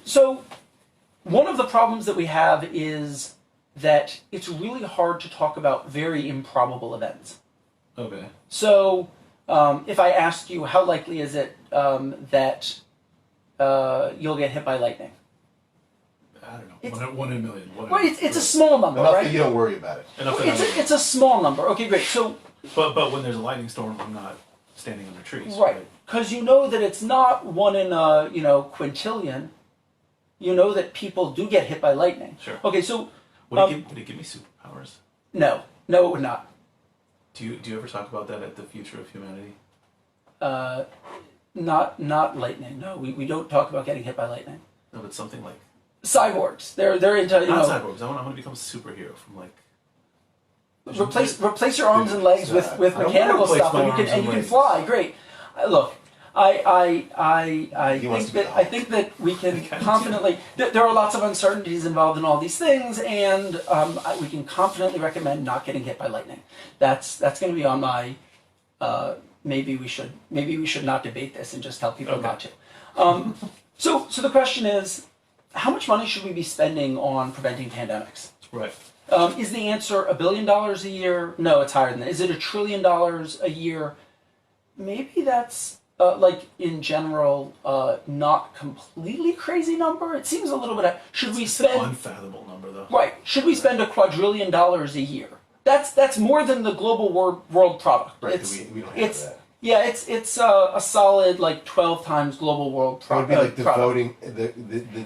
So one of the problems that we have is that it's really hard to talk about very improbable events.
Okay.
So if I asked you, how likely is it that you'll get hit by lightning?
I don't know. One in a million.
Well, it's a small number,
Enough
right?
that you don't worry about it.
It's a small number. Okay, great. So.
But when there's a lightning storm, I'm not standing under trees.
Right. Because you know that it's not one in a quintillion. You know that people do get hit by lightning.
Sure.
Okay, so
would it give me superpowers?
No, it would not.
Do you ever talk about that at the Future of Humanity?
Not lightning. No, we don't talk about getting hit by lightning.
No, but something like
cyborgs. They're into
not cyborgs. I'm gonna become a superhero from like.
Replace your arms and legs with mechanical stuff, and you can fly. Great. Look, I think that we can confidently. There are lots of uncertainties involved in all these things, and we can confidently recommend not getting hit by lightning. That's going to be on my. Maybe we should not debate this and just tell people not to. So the question is, how much money should we be spending on preventing pandemics?
Right.
Is the answer $1 billion a year? No, it's higher than that. Is it $1 trillion a year? Maybe that's, in general, not completely crazy number. It seems a little bit. Should we spend
an unfathomable number, though?
Right? Should we spend $250 billion a year? That's more than the global world product.
Right,
It's,
we don't have
it's
that.
yeah, it's a solid like 12 times global world
It would
product.
be like devoting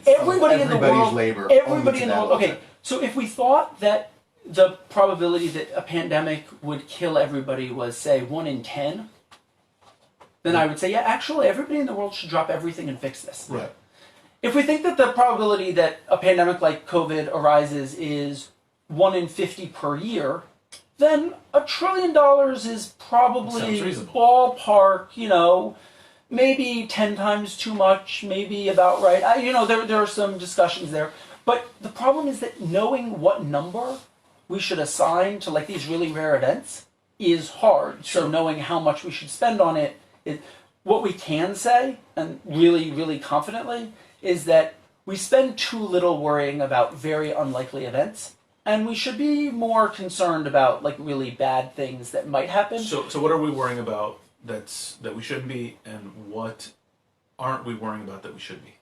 Everybody in the
everybody's
world,
labor.
everybody
only to
in the
that
world.
one
Okay,
thing.
so if we thought that the probability that a pandemic would kill everybody was say 1 in 10, then I would say, yeah, actually everybody in the world should drop everything and fix this.
Right.
If we think that the probability that a pandemic like COVID arises is 1 in 50 per year, then $1 trillion is probably
Sounds reasonable.
ballpark, maybe 10 times too much, maybe about right. There are some discussions there. But the problem is that knowing what number we should assign to like these really rare events is hard. So knowing how much we should spend on it, what we can say, and really, really confidently, is that we spend too little worrying about very unlikely events, and we should be more concerned about like really bad things that might happen.
So what are we worrying about that we shouldn't be, and what aren't we worrying about that we should be?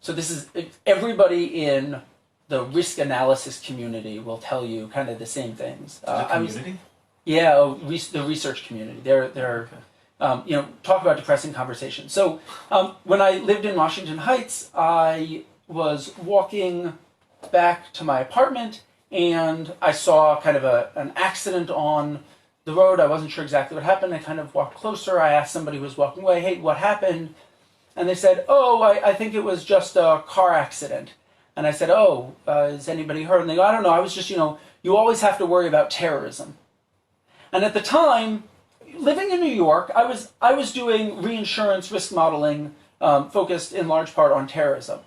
So this is everybody in the risk analysis community will tell you kind of the same things.
The community?
The research community. They're talk about depressing conversations. So when I lived in Washington Heights, I was walking back to my apartment and I saw kind of an accident on the road. I wasn't sure exactly what happened. I kind of walked closer. I asked somebody who was walking away, hey, what happened? And they said, I think it was just a car accident. And I said, is anybody hurt? And they go, I don't know. I was just, you always have to worry about terrorism. And at the time, living in New York, I was doing reinsurance risk modeling focused in large part on terrorism.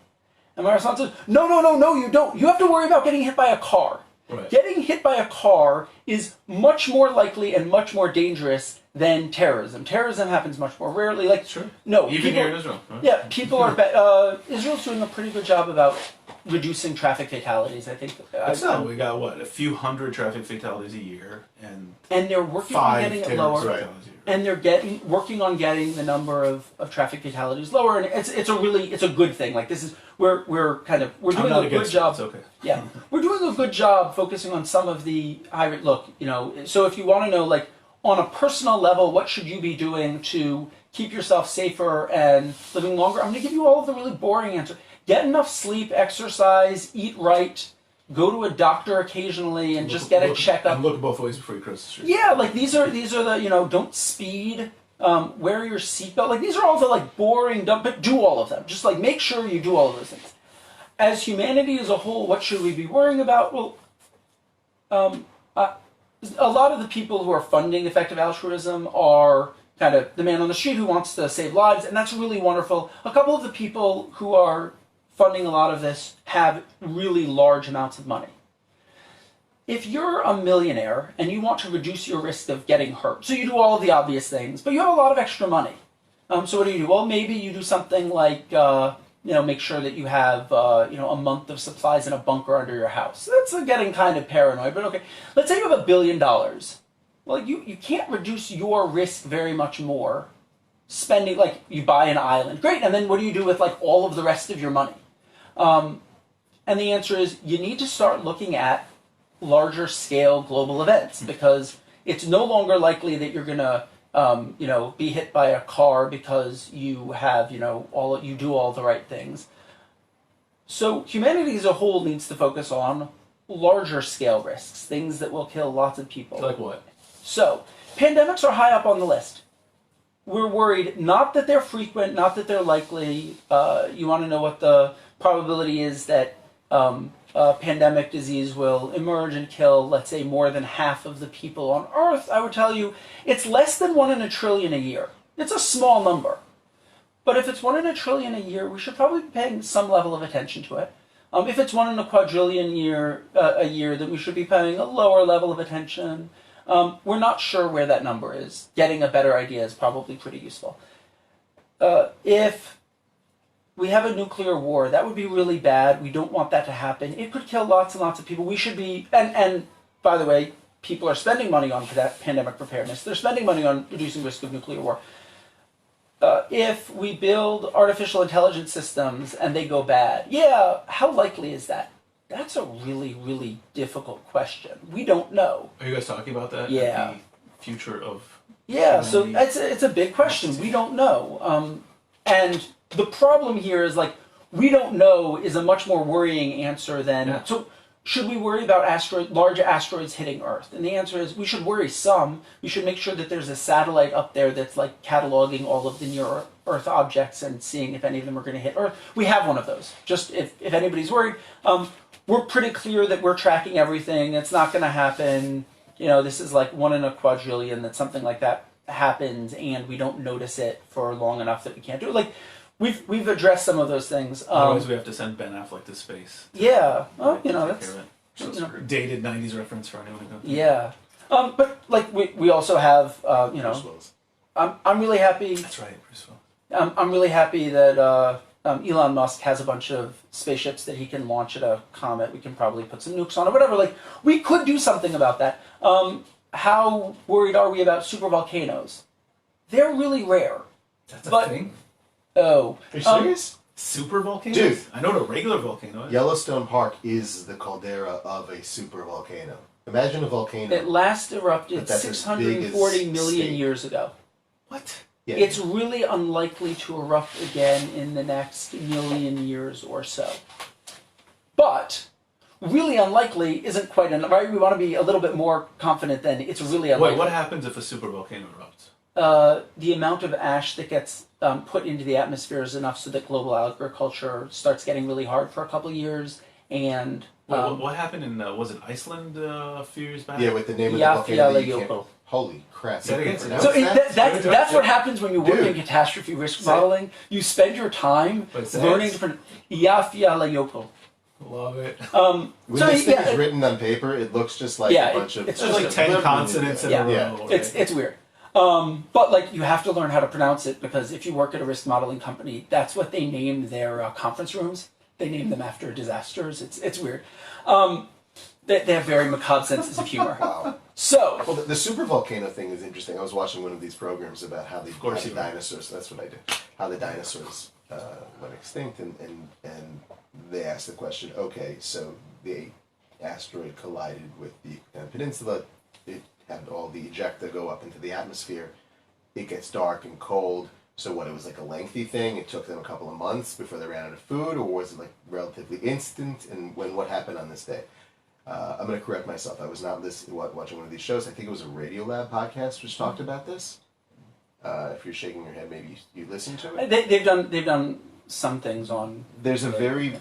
And my response is, no, you don't. You have to worry about getting hit by a car.
Right.
Getting hit by a car is much more likely and much more dangerous than terrorism. Terrorism happens much more rarely.
Sure.
No,
Even here in Israel. Right?
Yeah, people are. Israel's doing a pretty good job about reducing traffic fatalities. I think.
We got a few hundred traffic fatalities a year, and
they're working on
5
getting it
terrorist
lower.
Right.
fatalities a year.
And they're working on getting the number of traffic fatalities lower, and it's a good thing. Like we're doing
I'm not
a good
against
job.
It. It's okay.
Yeah, we're doing a good job focusing on some of the high look. So if you want to know, like on a personal level, what should you be doing to keep yourself safer and living longer? I'm going to give you all of the really boring answers. Get enough sleep, exercise, eat right. Go to a doctor occasionally and just get a checkup.
And look both ways before you cross the street.
Yeah, like these are the don't speed, wear your seatbelt. Like these are all the like boring, dumb, but do all of them. Just like make sure you do all of those things. As humanity as a whole, what should we be worrying about? Well, a lot of the people who are funding effective altruism are kind of the man on the street who wants to save lives, and that's really wonderful. A couple of the people who are funding a lot of this have really large amounts of money. If you're a millionaire and you want to reduce your risk of getting hurt, so you do all of the obvious things, but you have a lot of extra money. So what do? Well, maybe you do something like, make sure that you have, a month of supplies in a bunker under your house. That's getting kind of paranoid, but okay. Let's say you have $1 billion. Well, you can't reduce your risk very much more spending, like you buy an island. Great, and then what do you do with like all of the rest of your money? And the answer is you need to start looking at larger scale global events because it's no longer likely that you're going to be hit by a car because you have, you do all the right things. So humanity as a whole needs to focus on larger scale risks, things that will kill lots of people.
Like what?
So pandemics are high up on the list. We're worried not that they're frequent, not that they're likely. You want to know what the probability is that a pandemic disease will emerge and kill, let's say, more than half of the people on Earth. I would tell you it's less than 1 in a trillion a year. It's a small number. But if it's 1 in a trillion a year, we should probably be paying some level of attention to it. If it's 1 in a quadrillion a year, then we should be paying a lower level of attention. We're not sure where that number is. Getting a better idea is probably pretty useful. If we have a nuclear war, that would be really bad. We don't want that to happen. It could kill lots and lots of people. We should be, and by the way, people are spending money on pandemic preparedness. They're spending money on reducing risk of nuclear war. If we build artificial intelligence systems and they go bad, how likely is that? That's a really, really difficult question. We don't know.
Are you guys talking about that?
Yeah.
The future of
Yeah, so
humanity?
it's a big question. We don't know. And the problem here is like, we don't know is a much more worrying answer than,
Yeah.
so should we worry about large asteroids hitting Earth? And the answer is we should worry some. We should make sure that there's a satellite up there that's like cataloging all of the near Earth objects and seeing if any of them are going to hit Earth. We have one of those. Just if anybody's worried, we're pretty clear that we're tracking everything. It's not going to happen. You know, this is like 1 in a quadrillion that something like that happens, and we don't notice it for long enough that we can't do it. Like, we've addressed some of those things.
Otherwise, we have to send Ben Affleck to space.
Yeah, well, you know,
Take
that's
care of it.
you
Just
know.
dated '90s reference for anyone who don't.
Yeah. But like we also have you
Bruce
know,
Willis.
I'm really happy.
That's right, Bruce Willis.
I'm really happy that Elon Musk has a bunch of spaceships that he can launch at a comet. We can probably put some nukes on it, whatever. Like, we could do something about that. How worried are we about supervolcanoes? They're really rare.
That's a
But-
thing.
Oh.
Are you serious?
Super volcanoes?
Dude.
I know what a regular volcano is.
Yellowstone Park is the caldera of a super volcano. Imagine a volcano.
It last erupted
But that's as big as
640 million
state.
years ago.
What?
Yeah.
It's really unlikely to erupt again in the next million years or so. But really unlikely isn't quite enough, right? We want to be a little bit more confident than it's really unlikely.
Wait, what happens if a super volcano erupts?
The amount of ash that gets put into the atmosphere is enough so that global agriculture starts getting really hard for a couple of years. And
Wait, what happened in, was it Iceland a few years back?
Yeah, with the name of the volcano that you can't...
Yafyalajopo.
Holy crap.
Say it again,
You can
say it
So
pronounce that?
that's what happens when you work
Dude.
in catastrophe risk
Say it.
modeling. You spend your time
Wait, say
learning
it.
different Yafyalajopo.
Love it.
When
So
this thing
yeah,
is written on paper, it looks just like
Yeah,
a bunch of...
it's
There's like 10 consonants in
Yeah.
a
Yeah.
row.
it's weird. But like you have to learn how to pronounce it because if you work at a risk modeling company, that's what they name their conference rooms. They name them after disasters. It's weird. They have very macabre senses of humor.
Wow.
So
Well, the super volcano thing is interesting. I was watching one of these programs about how
course
how the
you were.
dinosaurs. That's what I did. How the dinosaurs went extinct, and they asked the question. Okay, so the asteroid collided with the peninsula. It had all the ejecta go up into the atmosphere. It gets dark and cold. So what? It was like a lengthy thing. It took them a couple of months before they ran out of food, or was it like relatively instant? And what happened on this day? I'm going to correct myself. I was not watching one of these shows. I think it was a Radiolab podcast which talked about this. If you're shaking your head, maybe you listened to it.
they've done some things on.
There's a very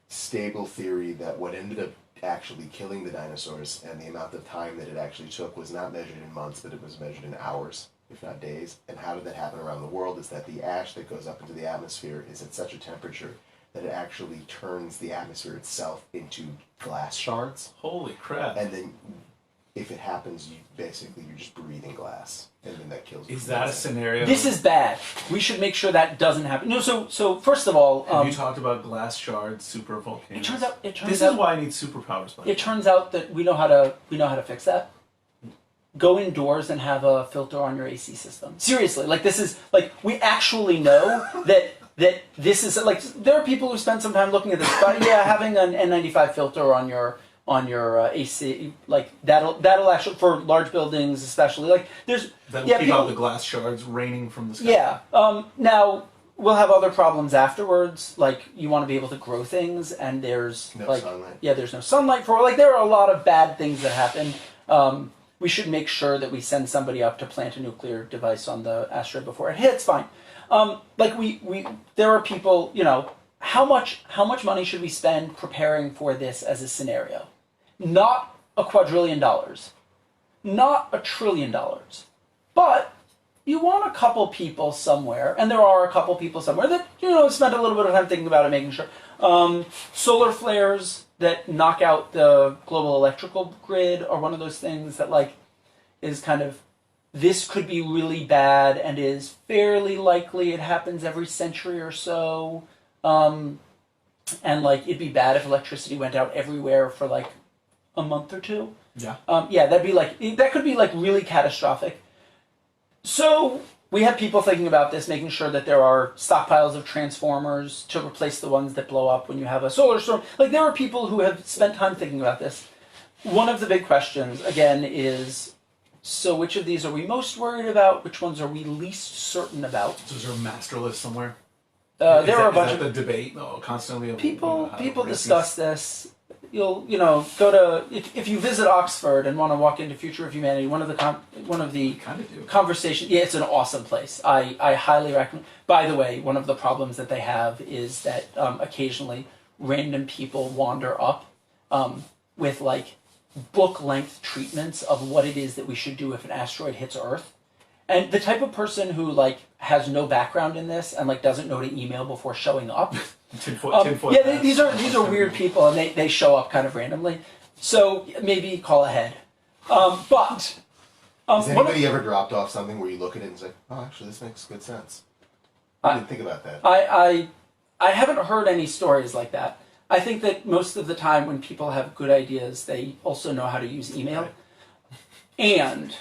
stable theory that what ended up actually killing the dinosaurs and the amount of time that it actually took was not measured in months, but it was measured in hours, if not days. And how did that happen around the world is that the ash that goes up into the atmosphere is at such a temperature that it actually turns the atmosphere itself into glass shards.
Holy crap.
And then if it happens, you're just breathing glass. And then that kills you.
Is that a scenario?
This is bad. We should make sure that doesn't happen. No, so first of all,
Have you talked about glass shards, super volcanoes?
it turns
This
out
is why I need superpowers. By the way.
it turns out that we know how to fix that. Go indoors and have a filter on your AC system. Seriously, like this is like we actually know that this is like there are people who spend some time looking at this. But yeah, having an N95 filter on your AC like that'll actually for large buildings especially like there's
That'll
yeah
keep
people
out the glass shards raining from the sky.
yeah now we'll have other problems afterwards like you want to be able to grow things and there's
No
like
sunlight.
yeah there's no sunlight for like there are a lot of bad things that happen. We should make sure that we send somebody up to plant a nuclear device on the asteroid before it hits. Fine. Like we there are people, you know, how much money should we spend preparing for this as a scenario? Not $1 quadrillion, not $1 trillion, but you want a couple people somewhere, and there are a couple people somewhere that spend a little bit of time thinking about it, making sure. Solar flares that knock out the global electrical grid are one of those things that like is kind of this could be really bad and is fairly likely it happens every century or so. And like it'd be bad if electricity went out everywhere for like a month or two.
Yeah.
Yeah, that could be like really catastrophic. So we have people thinking about this, making sure that there are stockpiles of transformers to replace the ones that blow up when you have a solar storm. Like, there are people who have spent time thinking about this. One of the big questions, again, is, so which of these are we most worried about? Which ones are we least certain about?
So is there a master list somewhere?
There are a bunch
of
of
the debate constantly. Of,
people
how to
discuss this. You'll go to if you visit Oxford and want to walk into Future of Humanity, one of the
kind of do.
conversation. Yeah, it's an awesome place. I highly recommend. By the way, one of the problems that they have is that occasionally random people wander up with like book length treatments of what it is that we should do if an asteroid hits Earth. And the type of person who like has no background in this and like doesn't know to email before showing up.
Tinfoil
these are weird people, and they show up kind of randomly. So maybe call ahead. Has
anybody ever dropped off something where you look at it and say, "Oh, actually, this makes good sense"? I didn't think about that.
I haven't heard any stories like that. I think that most of the time when people have good ideas, they also know how to use email. Right. And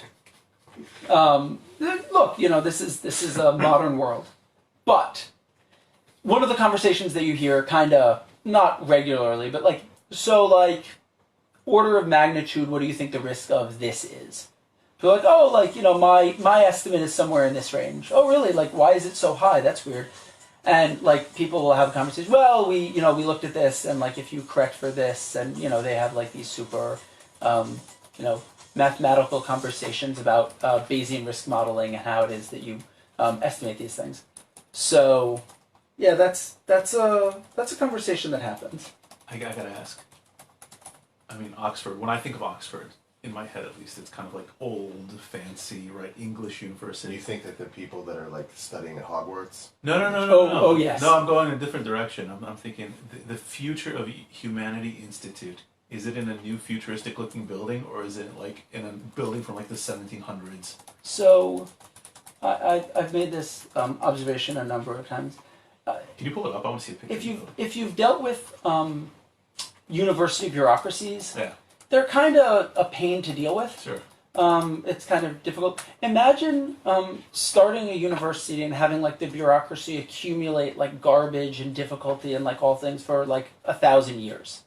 look, this is a modern world, but one of the conversations that you hear kind of not regularly, but like order of magnitude, what do you think the risk of this is? They're like, oh, my estimate is somewhere in this range. Oh, really? Like, why is it so high? That's weird. And like people will have a conversation. Well, we looked at this, and like if you correct for this, and they have like these super, mathematical conversations about Bayesian risk modeling and how it is that you estimate these things. So, yeah, that's a conversation that happens.
I gotta ask. I mean, Oxford. When I think of Oxford, in my head at least, it's kind of like old, fancy, right? English university.
Do you think that the people that are like studying at Hogwarts?
No.
Oh, yes.
No, I'm going in a different direction. I'm thinking the future of Humanity Institute. Is it in a new futuristic-looking building, or is it like in a building from like the 1700s?
So, I've made this observation a number of times.
Can you pull it up? I want to see a picture.
If you've dealt with university bureaucracies,
yeah,
they're kind of a pain to deal with.
Sure.
It's kind of difficult. Imagine starting a university and having like the bureaucracy accumulate like garbage and difficulty and like all things for like 1,000 years.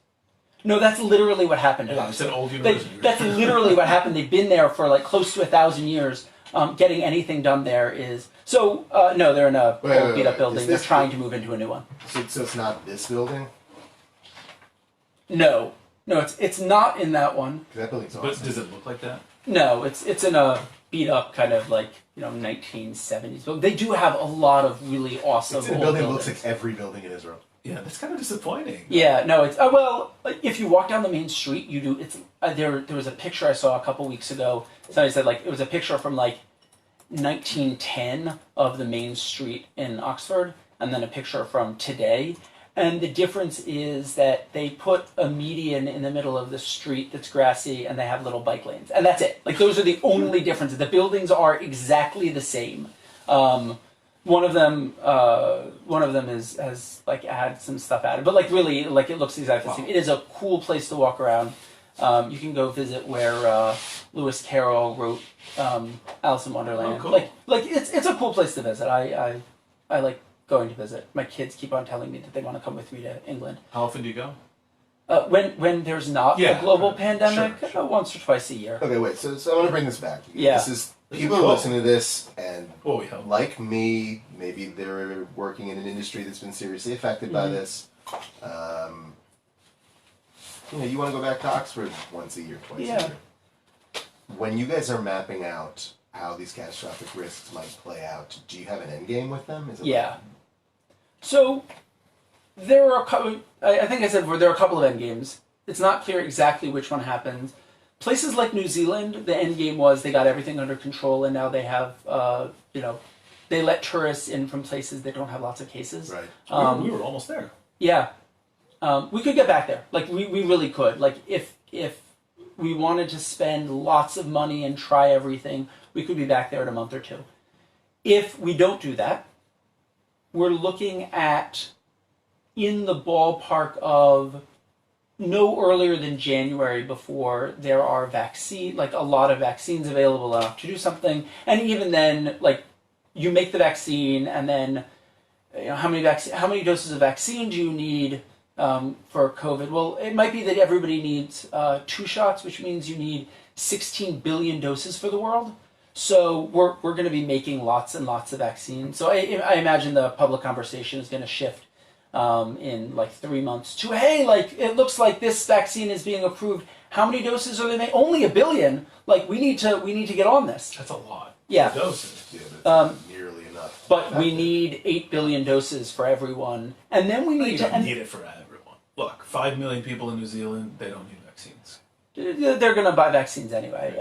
No, that's literally what happened.
Yeah, it's an old university.
That's literally what happened. They've been there for like close to 1,000 years. Getting anything done there is so. No, they're in a old beat-up building. They're trying to move into a new one.
So it's not this building?
No, it's not in that one.
That building's awesome.
But does it look like that?
No, it's in a beat-up kind of like 1970s building. They do have a lot of really awesome.
It's a building that looks like every building in Israel.
Yeah, that's kind of disappointing.
Yeah, no, it's if you walk down the main street, you do. It's there was a picture I saw a couple weeks ago. Somebody said like it was a picture from like 1910 of the main street in Oxford, and then a picture from today. And the difference is that they put a median in the middle of the street that's grassy, and they have little bike lanes, and that's it. Like those are the only differences. The buildings are exactly the same. One of them has like had some stuff added, but like really, like it looks exactly the same. It is a cool place to walk around. You can go visit where Lewis Carroll wrote Alice in Wonderland.
Oh, cool.
Like it's a cool place to visit. I like going to visit. My kids keep on telling me that they want to come with me to England.
How often do you go?
When there's not a global pandemic,
sure.
Once or twice a year.
Okay, wait. So I want to bring this back.
Yeah.
This is people who listen to this and
like
me, maybe they're working in an industry that's been seriously affected by this. You want to go back to Oxford once a year, twice a year. When you guys are mapping out how these catastrophic risks might play out, do you have an end game with them?
So there are a couple. I think I said there are a couple of end games. It's not clear exactly which one happens. Places like New Zealand, the end game was they got everything under control, and now they have, they let tourists in from places that don't have lots of cases.
Right.
We were almost there.
Yeah. We could get back there. Like, we really could. Like, if we wanted to spend lots of money and try everything, we could be back there in a month or two. If we don't do that, we're looking at in the ballpark of no earlier than January before there are a lot of vaccines available enough to do something. And even then, like, you make the vaccine, and then, how many doses of vaccine do you need for COVID? Well, it might be that everybody needs 2 shots, which means you need 16 billion doses for the world. So we're going to be making lots and lots of vaccines. So I imagine the public conversation is going to shift in like 3 months to, hey, like, it looks like this vaccine is being approved. How many doses are they making? Only 1 billion. Like, we need to get on this.
That's a lot.
Yeah.
Of doses.
Yeah, but it's not nearly enough.
But we need 8 billion doses for everyone, and then we
You
need
don't need it for everyone. Look, 5 million people in New Zealand, they don't need vaccines.
They're going to buy vaccines anyway.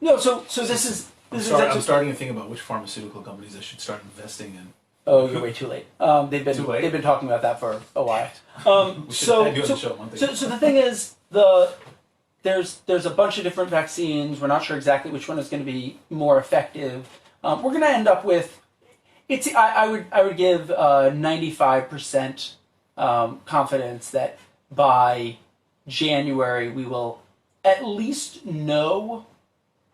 No, so this is.
I'm starting to think about which pharmaceutical companies I should start investing in.
Oh, you're way too late. They've been talking about that for a while. So the thing is, there's a bunch of different vaccines. We're not sure exactly which one is going to be more effective. We're going to end up with I would give 95% confidence that by January we will at least know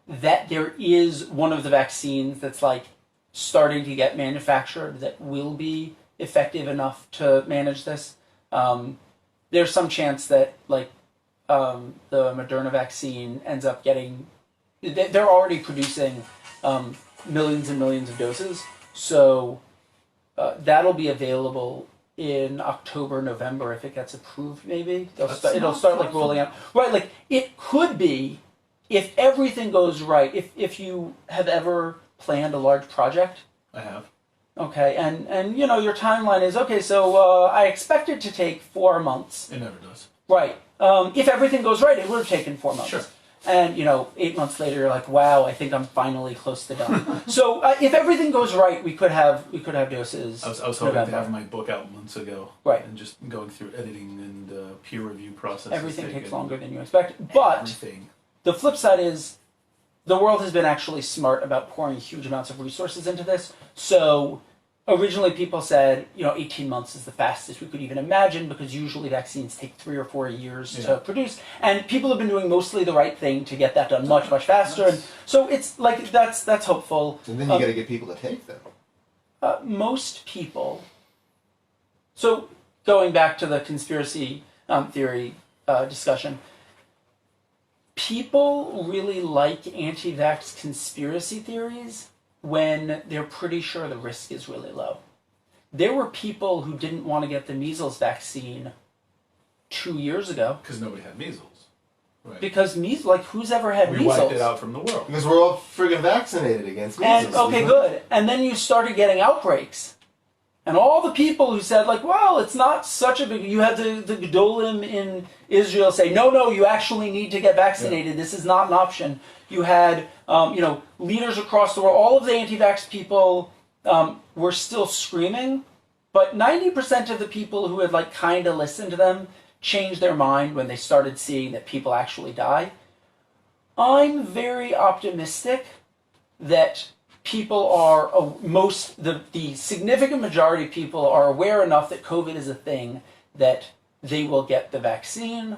that there is one of the vaccines that's like starting to get manufactured that will be effective enough to manage this. There's some chance that like the Moderna vaccine ends up getting. They're already producing millions and millions of doses, so that'll be available in October, November if it gets approved. Maybe it'll start like rolling out. Right, like it could be. If everything goes right, if you have ever planned a large project.
I have.
Okay, and your timeline is, okay, so I expect it to take 4 months.
It never does.
Right. If everything goes right, it would have taken 4 months.
Sure.
And, 8 months later, you're like, wow, I think I'm finally close to done. So if everything goes right, we could have doses.
I was hoping to have my book out months ago.
Right.
And just going through editing and peer review process.
Everything takes longer than you expect. But
everything.
The flip side is the world has been actually smart about pouring huge amounts of resources into this. So originally people said, 18 months is the fastest we could even imagine, because usually vaccines take 3 or 4 years to produce. And people have been doing mostly the right thing to get that done much, much faster. And so it's like, that's hopeful.
And then you got to get people to take them.
Most people. So going back to the conspiracy theory discussion, people really like anti-vax conspiracy theories when they're pretty sure the risk is really low. There were people who didn't want to get the measles vaccine 2 years ago.
Because nobody had measles. Right.
Because measles, like, who's ever had measles?
We wiped it out from the world.
Because we're all friggin' vaccinated against measles.
And, okay, good. And then you started getting outbreaks. And all the people who said, like, well, it's not such a big... You had the Gedolim in Israel say, no, you actually need to get vaccinated. Yeah. This is not an option. You had, leaders across the world. All of the anti-vax people were still screaming. But 90% of the people who had, like, kind of listened to them changed their mind when they started seeing that people actually die. I'm very optimistic that... people are the significant majority of people are aware enough that COVID is a thing that they will get the vaccine.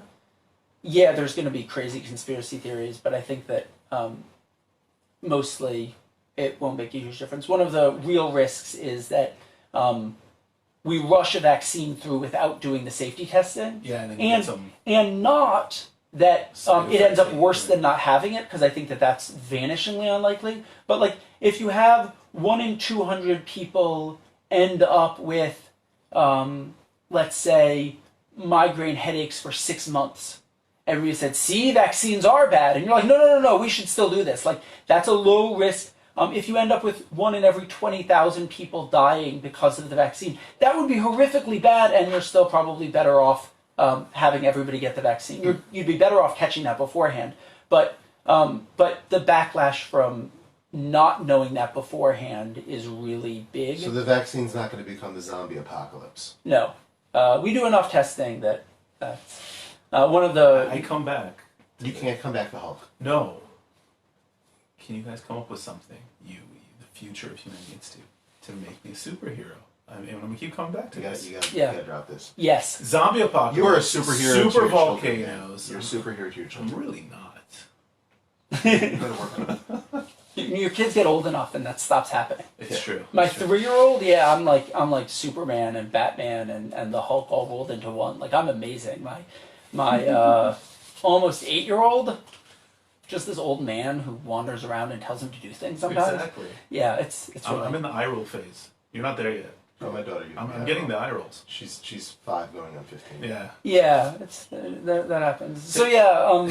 Yeah, there's going to be crazy conspiracy theories, but I think that mostly it won't make a huge difference. One of the real risks is that we rush a vaccine through without doing the safety testing.
Yeah, and then you get some...
and not that it ends up worse than not having it, because I think that that's vanishingly unlikely. But like, if you have 1 in 200 people end up with, let's say, migraine headaches for 6 months, everybody said, see, vaccines are bad. And you're like, no, we should still do this. Like, that's a low risk. If you end up with 1 in every 20,000 people dying because of the vaccine, that would be horrifically bad, and you're still probably better off having everybody get the vaccine. You'd be better off catching that beforehand. But the backlash from not knowing that beforehand is really big.
So the vaccine's not going to become the zombie apocalypse?
No. We do enough testing that's one of the...
I come back.
You can't come back the Hulk.
No. Can you guys come up with something, the future of human needs to make me a superhero? I mean, I'm gonna keep coming back to this.
You
Yeah.
gotta drop this.
Yes.
Zombie apocalypse.
You are a superhero. to
Super
your children,
volcanoes.
man. You're a superhero to your
I'm
children.
really not.
You better work on it.
Your kids get old enough and that stops happening.
It's
Yeah.
true.
My
It's true.
3-year-old, yeah, I'm like Superman and Batman and the Hulk all rolled into one. Like I'm amazing. My almost 8-year-old, just this old man who wanders around and tells him to do things sometimes.
Exactly.
Yeah, it's really.
I'm in the eye roll phase. You're not there yet.
Oh, my daughter.
I'm getting the eye rolls.
She's 5 going on 15.
Yeah.
Yeah, it's that happens. So yeah,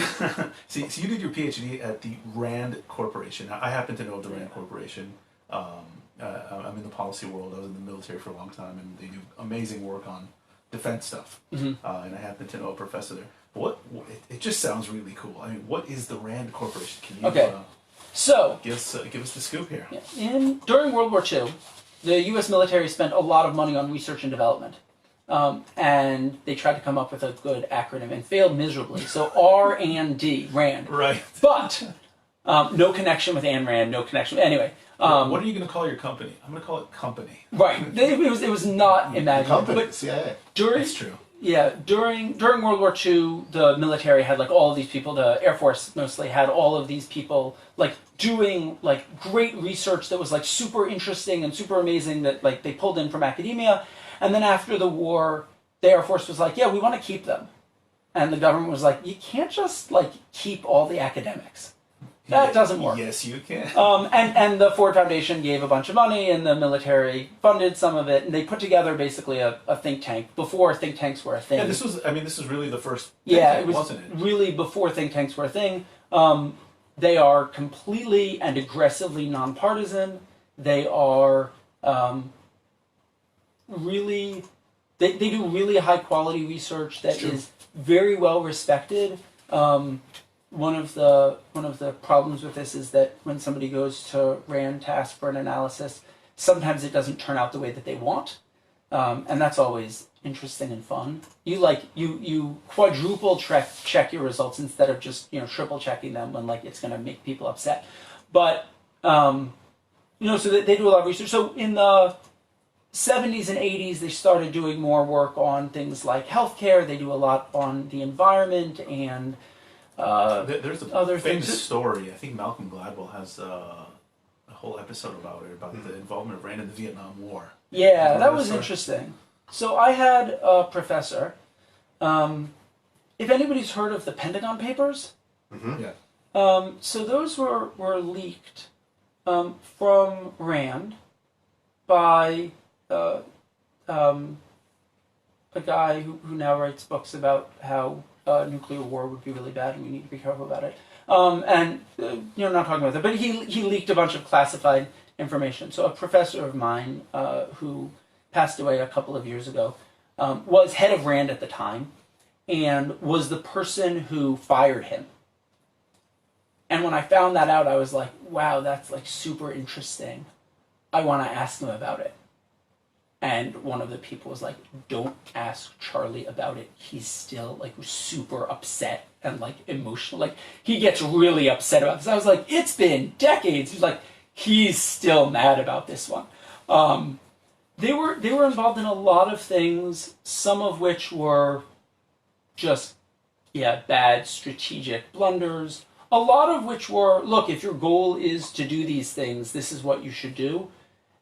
See, so you did your PhD at the Rand Corporation. I happen to know of the Rand Corporation. I'm in the policy world. I was in the military for a long time, and they do amazing work on defense stuff. And I happen to know a professor there. But it just sounds really cool. I mean, what is the Rand Corporation? Can you
Okay. So
give us the scoop here?
during World War II, the U.S. military spent a lot of money on research and development, and they tried to come up with a good acronym and failed miserably. So R&D, Rand.
Right.
But no connection with Ayn Rand. No connection. Anyway.
What are you going to call your company? I'm going to call it Company.
Right. It was not imaginable.
Company,
But
CIA.
That's true.
Yeah, during World War II, the military had like all of these people. The Air Force mostly had all of these people like doing like great research that was like super interesting and super amazing that like they pulled in from academia. And then after the war, the Air Force was like, yeah, we want to keep them, and the government was like, you can't just like keep all the academics. That doesn't work.
Yes, you can.
And the Ford Foundation gave a bunch of money, and the military funded some of it, and they put together basically a think tank before think tanks were a thing.
Yeah, this was really the first.
Yeah,
thing,
it was
wasn't it?
really before think tanks were a thing. They are completely and aggressively nonpartisan. They are really, they do really high quality research that is very well respected. One of the problems with this is that when somebody goes to Rand to ask for an analysis, sometimes it doesn't turn out the way that they want, and that's always interesting and fun. You quadruple check your results instead of just triple checking them when like it's going to make people upset. But so they do a lot of research. So in the 70s and 80s, they started doing more work on things like healthcare. They do a lot on the environment and
there's a
other
famous
things.
story. I think Malcolm Gladwell has a whole episode about it, about the involvement of Rand in the Vietnam War.
Yeah, that
that
was
story?
interesting. So I had a professor. If anybody's heard of the Pentagon Papers,
Yeah.
so those were leaked from Rand by a guy who now writes books about how nuclear war would be really bad and we need to be careful about it. Not talking about that, but he leaked a bunch of classified information. So a professor of mine who passed away a couple of years ago was head of Rand at the time and was the person who fired him. And when I found that out, I was like, wow, that's like super interesting. I want to ask him about it. And one of the people was like, don't ask Charlie about it. He's still like super upset and like emotional. Like he gets really upset about this. I was like, it's been decades. He's like, he's still mad about this one. They were involved in a lot of things, some of which were just, bad strategic blunders. A lot of which were, look, if your goal is to do these things, this is what you should do.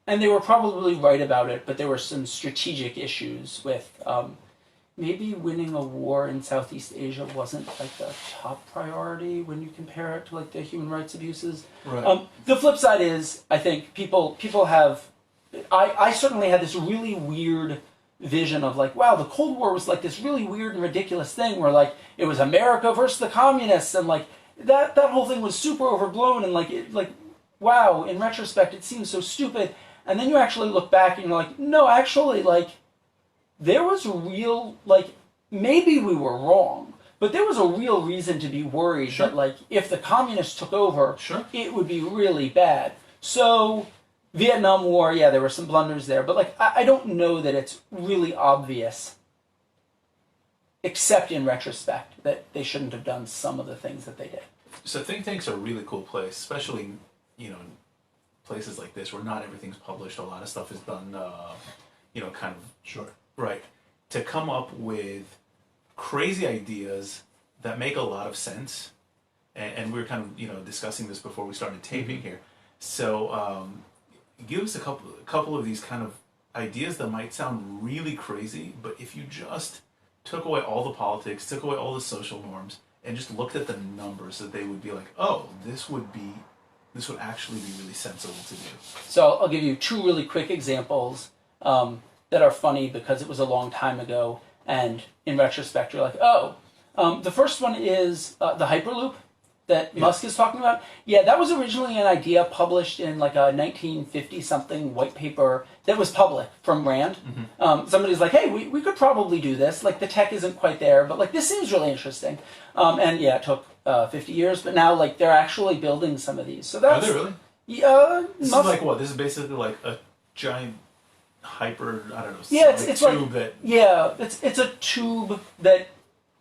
And they were probably right about it, but there were some strategic issues with maybe winning a war in Southeast Asia wasn't like the top priority when you compare it to like the human rights abuses.
Right.
The flip side is, I think people have. I certainly had this really weird vision of like, wow, the Cold War was like this really weird and ridiculous thing where like it was America versus the communists and like that whole thing was super overblown and like wow, in retrospect it seems so stupid. And then you actually look back and you're like, no, actually, like, there was real, like, maybe we were wrong, but there was a real reason to be worried that, like, if the communists took over, it would be really bad. So, Vietnam War, there were some blunders there, but, like, I don't know that it's really obvious, except in retrospect, that they shouldn't have done some of the things that they did.
So think tanks are a really cool place, especially, in places like this where not everything's published. A lot of stuff is done, kind of
Sure.
right, to come up with crazy ideas that make a lot of sense. And we were kind of, discussing this before we started taping here. So give us a couple of these kind of ideas that might sound really crazy, but if you just took away all the politics, took away all the social norms, and just looked at the numbers, that they would be like, oh, this would actually be really sensible to do.
So I'll give you two really quick examples that are funny because it was a long time ago, and in retrospect, you're like, oh. The first one is the Hyperloop that Musk is talking about. Yeah, that was originally an idea published in like a 1950-something white paper that was public from Rand. Somebody's like, hey, we could probably do this. Like, the tech isn't quite there, but like, this seems really interesting. And yeah, it took 50 years, but now like they're actually building some of these. So that's...
Are they really?
Yeah.
This is like what? This is basically like a giant hyper, I don't know,
yeah, it's
tube
like,
that...
Yeah, it's a tube that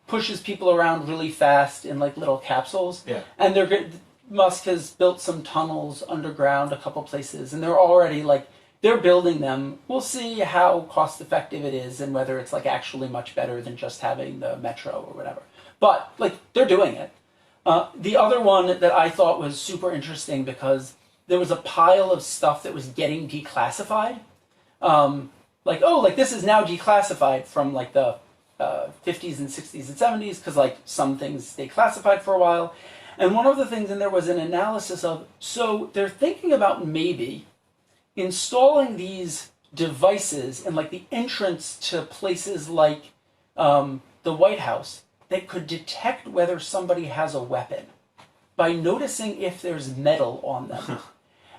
pushes people around really fast in like little capsules.
Yeah.
And Musk has built some tunnels underground a couple places, and they're already like, they're building them. We'll see how cost effective it is and whether it's like actually much better than just having the metro or whatever. But like, they're doing it. The other one that I thought was super interesting because there was a pile of stuff that was getting declassified. Like this is now declassified from like the 50s and 60s and 70s because like some things stay classified for a while. And one of the things in there was an analysis of, so they're thinking about maybe installing these devices in like the entrance to places like the White House that could detect whether somebody has a weapon by noticing if there's metal on them.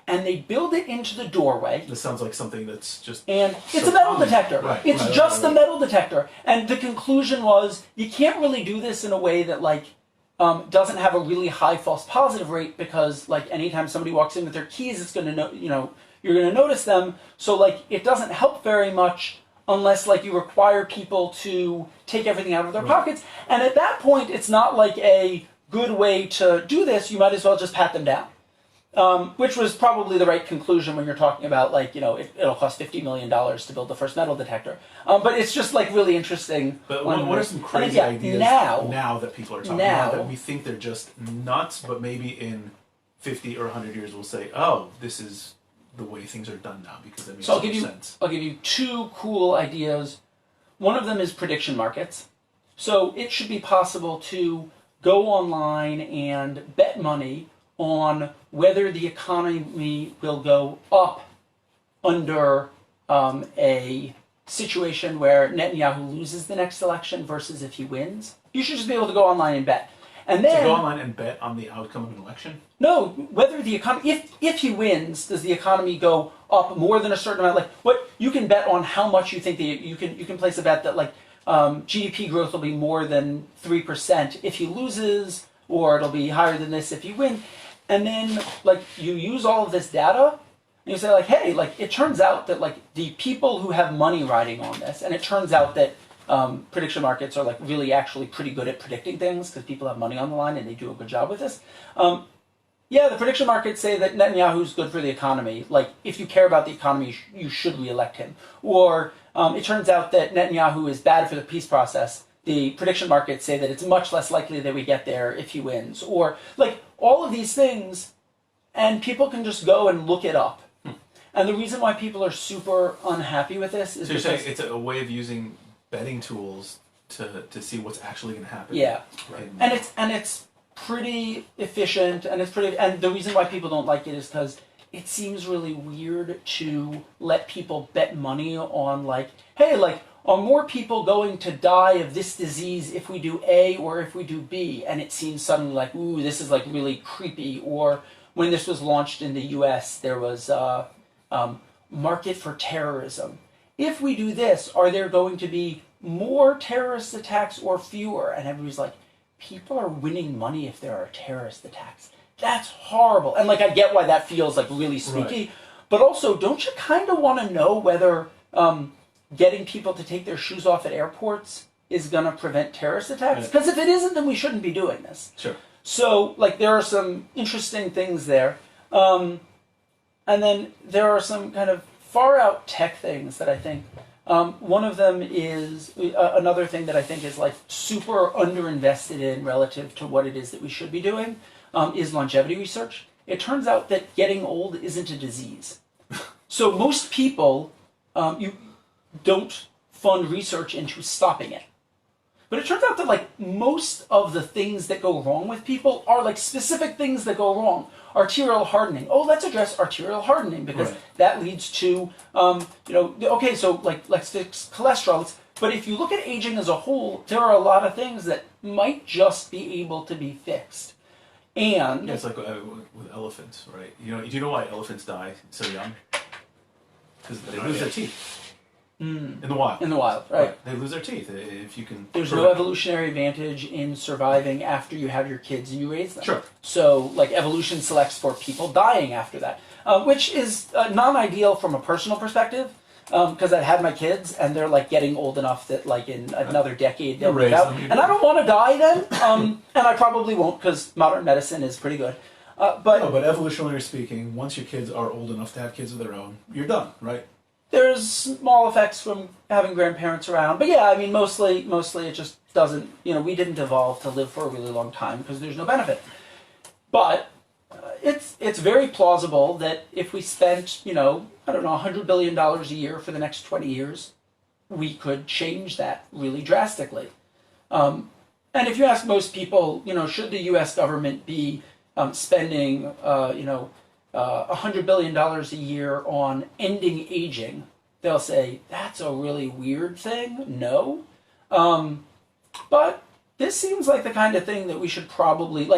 And they build it into the doorway.
This sounds like something that's just...
And it's a metal detector.
Right.
It's just a metal detector. And the conclusion was, you can't really do this in a way that like doesn't have a really high false positive rate because like anytime somebody walks in with their keys, it's going to know, you're going to notice them. So like it doesn't help very much unless like you require people to take everything out of their pockets. And at that point, it's not like a good way to do this. You might as well just pat them down. Which was probably the right conclusion when you're talking about like, it'll cost $50 million to build the first metal detector. But it's just like really interesting.
But what are some crazy ideas now that people are talking about that we think they're just nuts, but maybe in 50 or 100 years we'll say, oh, this is the way things are done now because it makes sense.
I'll give you two cool ideas. One of them is prediction markets. So it should be possible to go online and bet money on whether the economy will go up under a situation where Netanyahu loses the next election versus if he wins. You should just be able to go online and bet. And then,
to go online and bet on the outcome of an election?
No, whether the economy, if he wins, does the economy go up more than a certain amount? Like, what you can bet on how much you think you can place a bet that like GDP growth will be more than 3% if he loses, or it'll be higher than this if he wins. And then, like, you use all of this data, and you say, like, hey, like, it turns out that, like, the people who have money riding on this, and it turns out that prediction markets are, like, really actually pretty good at predicting things, because people have money on the line, and they do a good job with this. The prediction markets say that Netanyahu's good for the economy. Like, if you care about the economy, you should re-elect him. Or it turns out that Netanyahu is bad for the peace process. The prediction markets say that it's much less likely that we get there if he wins. Or, like, all of these things, and people can just go and look it up. And the reason why people are super unhappy with this is
because... So you're saying it's a way of using betting tools to see what's actually going to happen.
Yeah. Right. And it's pretty efficient, and the reason why people don't like it is because it seems really weird to let people bet money on, like, hey, like, are more people going to die of this disease if we do A or if we do B? And it seems suddenly like, ooh, this is like really creepy. Or when this was launched in the US, there was market for terrorism. If we do this, are there going to be more terrorist attacks or fewer? And everybody's like, people are winning money if there are terrorist attacks. That's horrible. And like, I get why that feels like really spooky. Right. But also, don't you kind of want to know whether getting people to take their shoes off at airports is going to prevent terrorist attacks? Because if it isn't, then we shouldn't be doing this.
Sure.
So, like, there are some interesting things there. And then there are some kind of far out tech things that I think. One of them is another thing that I think is like super underinvested in relative to what it is that we should be doing is longevity research. It turns out that getting old isn't a disease. So most people, you don't fund research into stopping it. But it turns out that like most of the things that go wrong with people are like specific things that go wrong. Arterial hardening. Oh, let's address arterial hardening because that leads to, okay, so like let's fix cholesterol. But if you look at aging as a whole, there are a lot of things that might just be able to be fixed. And
yeah, it's like with elephants, right? Do you know why elephants die so young? Because they lose their teeth. In the wild.
In the wild, right.
They lose their teeth if you can.
There's no evolutionary advantage in surviving after you have your kids and you raise them.
Sure.
So, like, evolution selects for people dying after that, which is non-ideal from a personal perspective, because I've had my kids and they're like getting old enough that like in another decade they'll live out, and I don't want to die then, and I probably won't because modern medicine is pretty good. But
evolutionarily speaking, once your kids are old enough to have kids of their own, you're done, right?
there's small effects from having grandparents around, but yeah, I mean, mostly it just doesn't, we didn't evolve to live for a really long time because there's no benefit. But it's very plausible that if we spent, $100 billion a year for the next 20 years, we could change that really drastically. And if you ask most people, should the U.S. government be spending, $100 billion a year on ending aging, they'll say, that's a really weird thing. No. But this seems like the kind of thing that we should probably,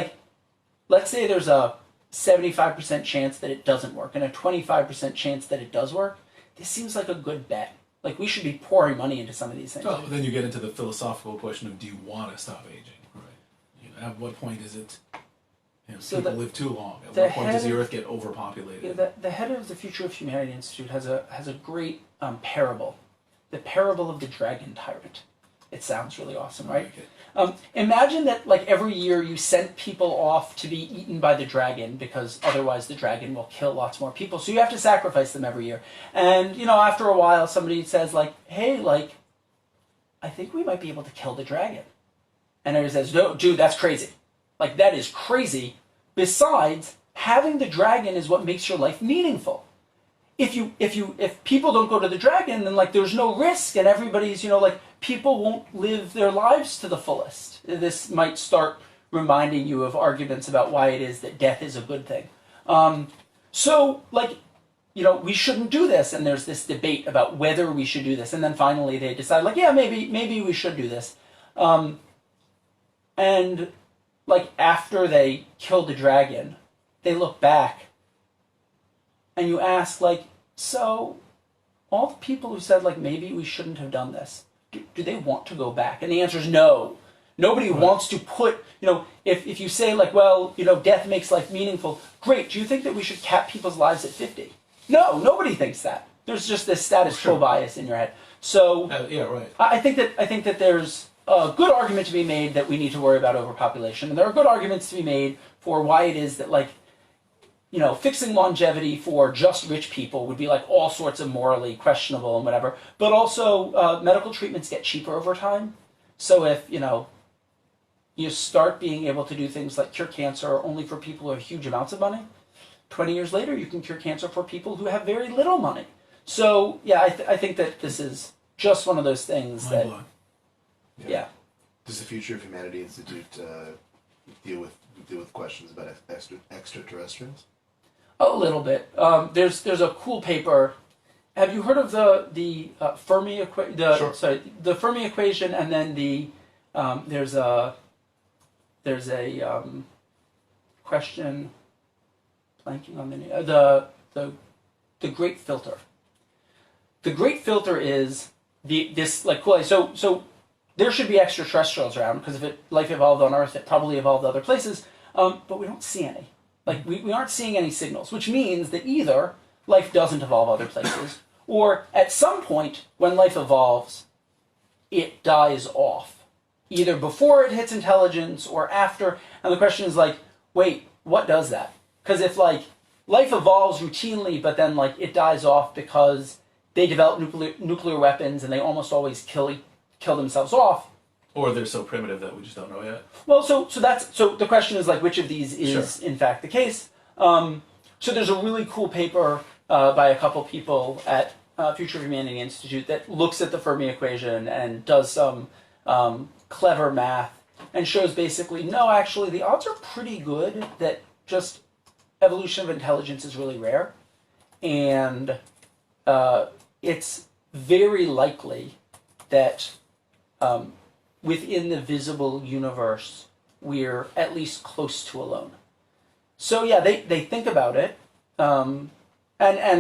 let's say there's a 75% chance that it doesn't work and a 25% chance that it does work. This seems like a good bet. We should be pouring money into some of these things.
Oh, then you get into the philosophical question of, do you want to stop aging? Right. At what point is it... people live too long. At what point does the Earth get overpopulated?
Yeah, the head of the Future of Humanity Institute has a great parable, the parable of the dragon tyrant. It sounds really awesome, right? Imagine that every year you sent people off to be eaten by the dragon because otherwise the dragon will kill lots more people. So you have to sacrifice them every year. And after a while somebody says hey, I think we might be able to kill the dragon. And everybody says, no, dude, that's crazy. That is crazy. Besides, having the dragon is what makes your life meaningful. If people don't go to the dragon, then there's no risk, and everybody's people won't live their lives to the fullest. This might start reminding you of arguments about why it is that death is a good thing. We shouldn't do this, and there's this debate about whether we should do this, and then finally they decide yeah, maybe we should do this. And after they kill the dragon, they look back and you ask so all the people who said maybe we shouldn't have done this, do they want to go back? And the answer is no. Nobody wants to put, if you say death makes life meaningful, great, do you think that we should cap people's lives at 50? No, nobody thinks that. There's just this status quo bias in your head. So
yeah, right.
I think that there's a good argument to be made that we need to worry about overpopulation, and there are good arguments to be made for why it is that fixing longevity for just rich people would be all sorts of morally questionable and whatever. But also medical treatments get cheaper over time. So if you start being able to do things like cure cancer only for people who have huge amounts of money, 20 years later you can cure cancer for people who have very little money. So yeah, I think that this is just one of those things that. Yeah.
Does the Future of Humanity Institute deal with questions about extraterrestrials?
A little bit. There's a cool paper. Have you heard of the Fermi equation?
Sure.
The Fermi equation, and then there's a question. Blanking on the name. The Great Filter. The Great Filter is so. There should be extraterrestrials around because if life evolved on Earth, it probably evolved other places. But we don't see any. We aren't seeing any signals, which means that either life doesn't evolve other places, or at some point when life evolves, it dies off, either before it hits intelligence or after. And the question is wait, what does that? Because if life evolves routinely, but then like it dies off because they develop nuclear weapons and they almost always kill themselves off.
Or they're so primitive that we just don't know yet.
Well, so the question is like which of these is in fact the case. So there's a really cool paper by a couple people at Future of Humanity Institute that looks at the Fermi equation and does some clever math and shows basically, no, actually the odds are pretty good that just evolution of intelligence is really rare. And it's very likely that within the visible universe, we're at least close to alone. So yeah, they think about it, and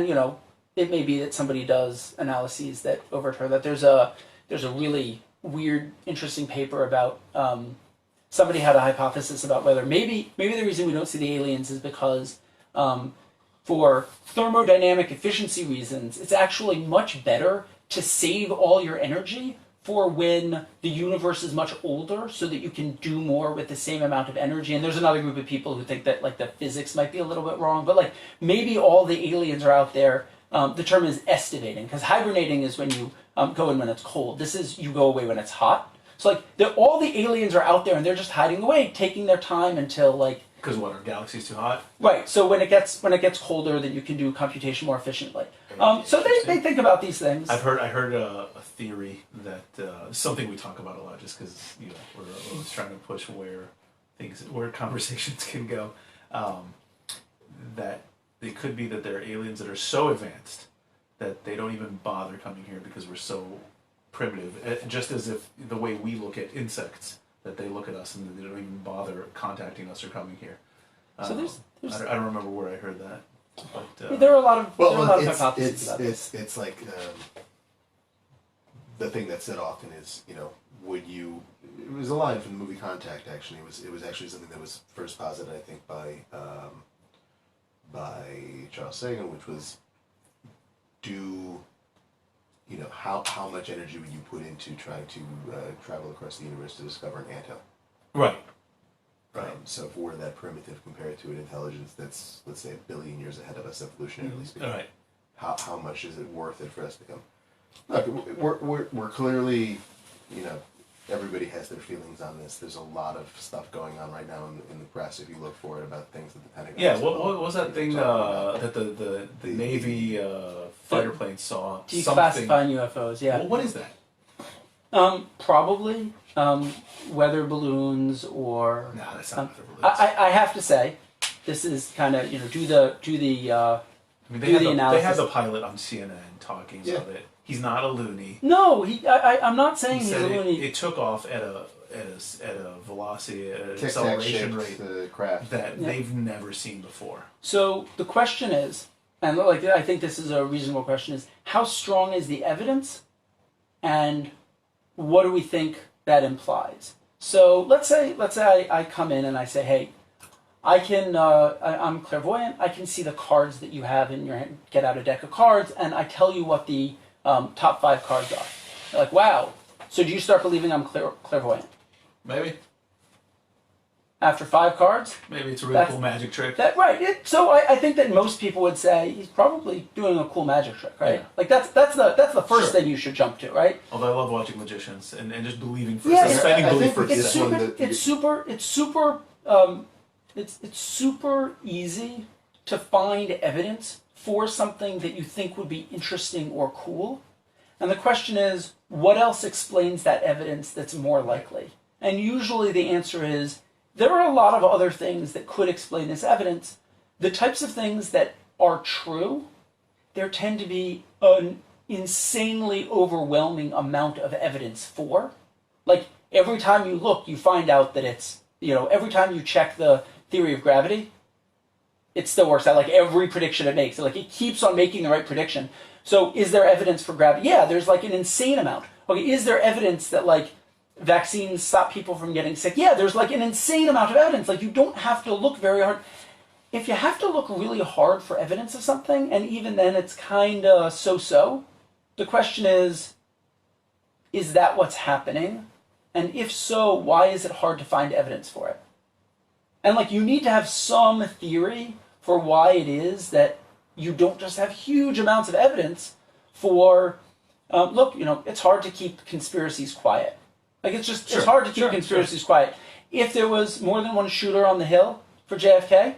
you know, it may be that somebody does analyses that overturn that. There's a really weird, interesting paper about somebody had a hypothesis about whether maybe the reason we don't see the aliens is because for thermodynamic efficiency reasons, it's actually much better to save all your energy for when the universe is much older so that you can do more with the same amount of energy. And there's another group of people who think that like the physics might be a little bit wrong, but like maybe all the aliens are out there. The term is estivating, because hibernating is when you go in when it's cold. This is you go away when it's hot. So like all the aliens are out there and they're just hiding away, taking their time until like...
Because what, our galaxy's too hot?
Right, so when it gets colder, then you can do computation more efficiently. So they think about these things.
I heard a theory that something we talk about a lot, just because you know we're always trying to push where conversations can go. That it could be that there are aliens that are so advanced that they don't even bother coming here because we're so primitive. Just as if the way we look at insects, that they look at us and they don't even bother contacting us or coming here.
So there's
I don't remember where I heard that. But,
there are a lot of hypotheses about this.
It's like the thing that's said often is, you know, would you? It was a line from the movie Contact. Actually, it was actually something that was first posited, I think, by Charles Sagan, which was, you know, how much energy would you put into trying to travel across the universe to discover an anthill?
Right.
So if we're that primitive compared to an intelligence that's, let's say, 1 billion years ahead of us evolutionarily speaking,
Right.
How much is it worth it for us to come? Look, we're clearly, you know, everybody has their feelings on this. There's a lot of stuff going on right now in the press, if you look for it, about things that the Pentagon...
Yeah, what was that thing that the Navy fighter planes saw?
Declassifying UFOs, yeah.
Well, what is that?
Probably weather balloons or...
No, that's not weather balloons.
I have to say, this is kind of, you know, do the
I mean, they had the pilot on CNN talking about it. He's not a loony.
No, I'm not saying he's a loony.
It took off at a velocity, at an acceleration rate that they've never seen before. So
the question is, and like I think this is a reasonable question, is how strong is the evidence, and what do we think that implies? So let's say I come in and I say, hey, I'm clairvoyant. I can see the cards that you have in your hand. Get out a deck of cards, and I tell you what the top 5 cards are. You're like, wow. So do you start believing I'm clairvoyant?
Maybe.
After 5 cards?
Maybe it's a really cool magic trick.
So I think that most people would say he's probably doing a cool magic trick, right? Yeah. Like that's the first thing you should jump to, right?
Although I love watching magicians and just believing for suspending belief for
it's super easy to find evidence for something that you think would be interesting or cool. And the question is, what else explains that evidence that's more likely? And usually the answer is, there are a lot of other things that could explain this evidence. The types of things that are true, there tend to be an insanely overwhelming amount of evidence for. Like, every time you look, you find out that it's, you know, every time you check the theory of gravity, it still works out. Like, every prediction it makes, like, it keeps on making the right prediction. So is there evidence for gravity? Yeah, there's like an insane amount. Okay, is there evidence that like vaccines stop people from getting sick? Yeah, there's like an insane amount of evidence. Like, you don't have to look very hard. If you have to look really hard for evidence of something, and even then it's kind of so-so, the question is that what's happening? And if so, why is it hard to find evidence for it? And like, you need to have some theory for why it is that you don't just have huge amounts of evidence for, look, it's hard to keep conspiracies quiet. Like, it's hard to keep conspiracies quiet. If there was more than one shooter on the Hill for JFK,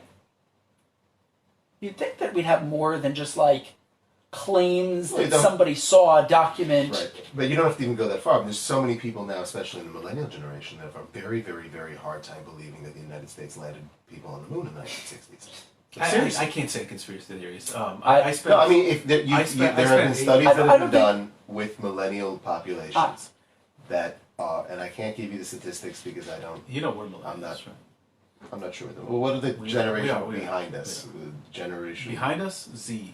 you'd think that we'd have more than just, like, claims that somebody saw a document.
Right. But you don't have to even go that far. There's so many people now, especially in the millennial generation, that have a very, very, very hard time believing that the United States landed people on the moon in the 1960s.
I can't say conspiracy theories. There
have been studies that have been done with millennial populations that, and I can't give you the statistics because I don't.
We're millennials.
I'm not sure. Well, what are the generation behind us? The generation
behind us, Z.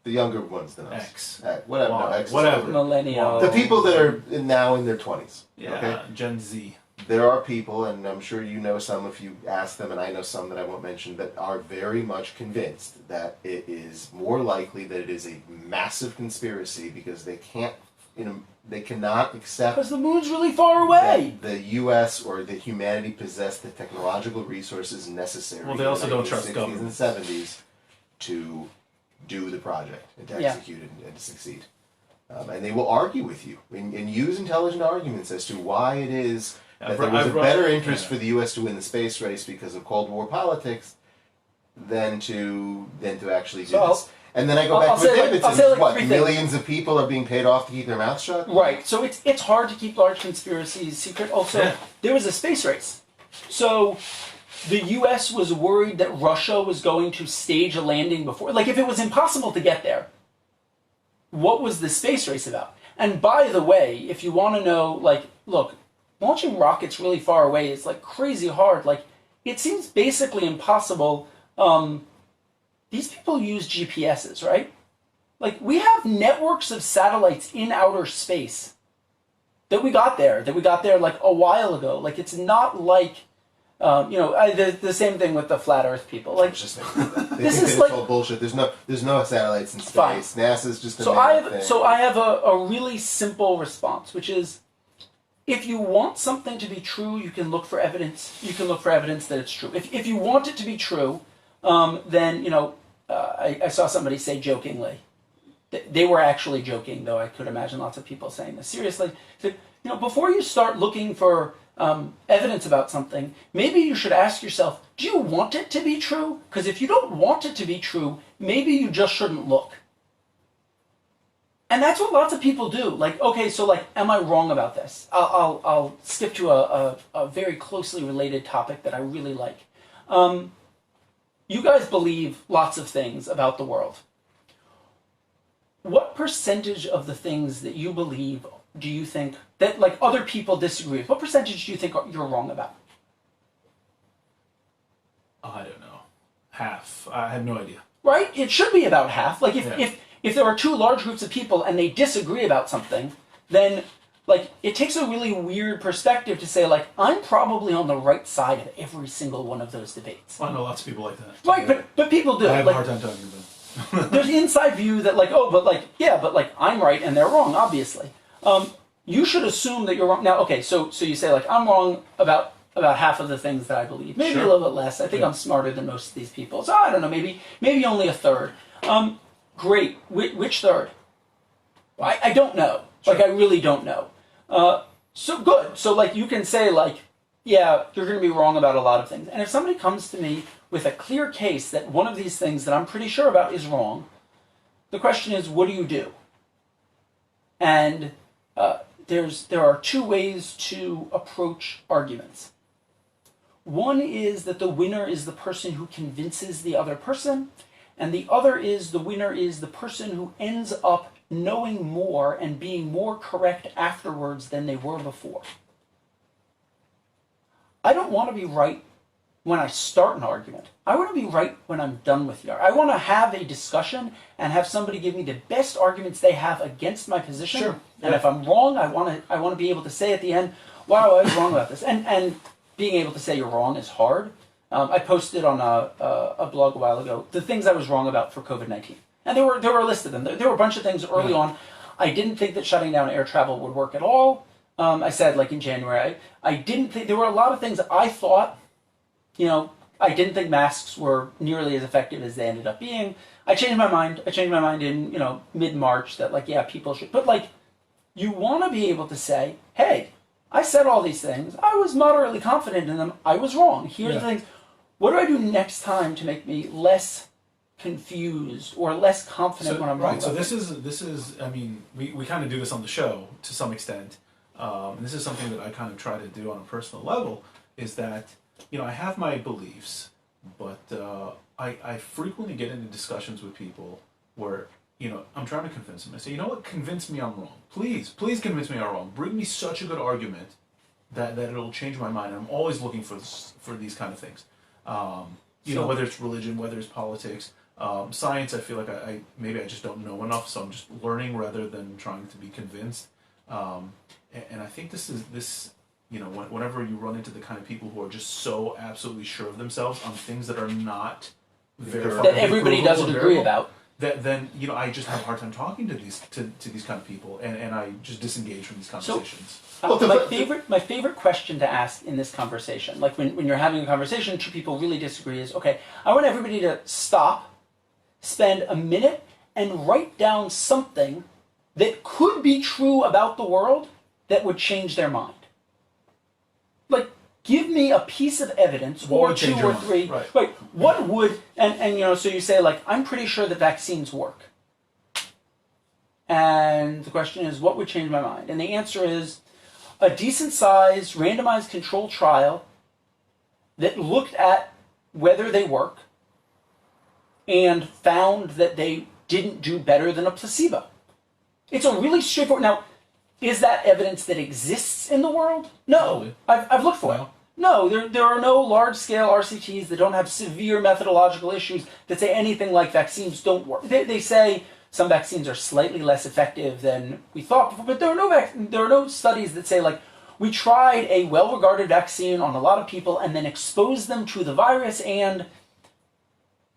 The younger ones than us.
X.
Whatever.
Y,
No, X
whatever. Millennial.
The people that are now in their 20s.
Yeah.
Okay?
Gen Z.
There are people, and I'm sure you know some if you ask them, and I know some that I won't mention, that are very much convinced that it is more likely that it is a massive conspiracy because they can't, they cannot accept
because the moon's really far away.
That the U.S. or that humanity possessed the technological resources necessary.
Well, they also don't trust
60s
government.
and 70s to do the project and to execute it and to succeed. And they will argue with you and use intelligent arguments as to why it is that there was a better interest for the U.S. to win the space race because of Cold War politics than to actually do this. And then I go back to David and say, what, millions of people are being paid off to keep their mouths shut?
Right. So it's hard to keep large conspiracies secret. Also, there was a space race. So the U.S. was worried that Russia was going to stage a landing before. Like, if it was impossible to get there, what was the space race about? And by the way, if you want to know, like, look, launching rockets really far away is, like, crazy hard. Like, it seems basically impossible. These people use GPSs, right? Like, we have networks of satellites in outer space that we got there like a while ago. Like, it's not like, the same thing with the flat Earth people. Like,
this is like all bullshit. There's no satellites in space. Fine. NASA's just
so I have a really simple response, which is, if you want something to be true, you can look for evidence. You can look for evidence that it's true. If you want it to be true, then I saw somebody say jokingly. They were actually joking, though I could imagine lots of people saying this seriously. So, before you start looking for evidence about something, maybe you should ask yourself, do you want it to be true? Because if you don't want it to be true, maybe you just shouldn't look. And that's what lots of people do. Like, okay, so, like, am I wrong about this? I'll skip to a very closely related topic that I really like. You guys believe lots of things about the world. What percentage of the things that you believe do you think that, like, other people disagree with? What percentage do you think you're wrong about?
I don't know. Half. I have no idea.
Right? It should be about half. Like, if there are two large groups of people and they disagree about something, then, like, it takes a really weird perspective to say, like, I'm probably on the right side of every single one of those debates.
Well, I know lots of people like that.
Right, but people do.
I have a hard time talking to them.
There's inside view that, like, but I'm right and they're wrong, obviously. You should assume that you're wrong. Now, okay, so you say, like, I'm wrong about half of the things that I believe. Maybe a little bit less. I think I'm smarter than most of these people. So I don't know, maybe only a third. Great. Which third? I don't know. Sure. Like, I really don't know. So good. So, like, you can say, like, yeah, you're going to be wrong about a lot of things. And if somebody comes to me with a clear case that one of these things that I'm pretty sure about is wrong, the question is, what do you do? And there are two ways to approach arguments. One is that the winner is the person who convinces the other person, and the other is the winner is the person who ends up knowing more and being more correct afterwards than they were before. I don't want to be right when I start an argument. I want to be right when I'm done with the argument. I want to have a discussion and have somebody give me the best arguments they have against my position. Sure. And if I'm wrong, I want to be able to say at the end, wow, I was wrong about this. And being able to say you're wrong is hard. I posted on a blog a while ago the things I was wrong about for COVID-19. And there were a list of them. There were a bunch of things early on. I didn't think that shutting down air travel would work at all. I said, like, in January, I didn't think, there were a lot of things that I thought, I didn't think masks were nearly as effective as they ended up being. I changed my mind. I changed my mind in, mid-March that, like, yeah, people should. But, like, you want to be able to say, hey, I said all these things. I was moderately confident in them. I was wrong. Here's the things. What do I do next time to make me less confused or less confident when I'm wrong?
Right. So this is. I mean, we kind of do this on the show to some extent. And this is something that I kind of try to do on a personal level. Is that I have my beliefs, but I frequently get into discussions with people where I'm trying to convince them. I say, you know what? Convince me I'm wrong. Please convince me I'm wrong. Bring me such a good argument that it'll change my mind. I'm always looking for these kind of things. Whether it's religion, whether it's politics, science. I feel like I maybe I just don't know enough, so I'm just learning rather than trying to be convinced. And I think this. Whenever you run into the kind of people who are just so absolutely sure of themselves on things that are not verified,
that everybody doesn't agree about.
Then I just have a hard time talking to these kind of people, and I just disengage from these conversations.
My favorite question to ask in this conversation, like when you're having a conversation, two people really disagree, is okay. I want everybody to stop, spend a minute, and write down something that could be true about the world that would change their mind. Like, give me a piece of evidence, or two or three. Right. What would, and so you say, like, I'm pretty sure that vaccines work. And the question is, what would change my mind? And the answer is a decent-sized, randomized controlled trial that looked at whether they work and found that they didn't do better than a placebo. It's a really straightforward. Now, is that evidence that exists in the world? No. I've looked for it. No, there are no large-scale RCTs that don't have severe methodological issues that say anything like vaccines don't work. They say some vaccines are slightly less effective than we thought before, but there are no studies that say, like, we tried a well-regarded vaccine on a lot of people and then exposed them to the virus and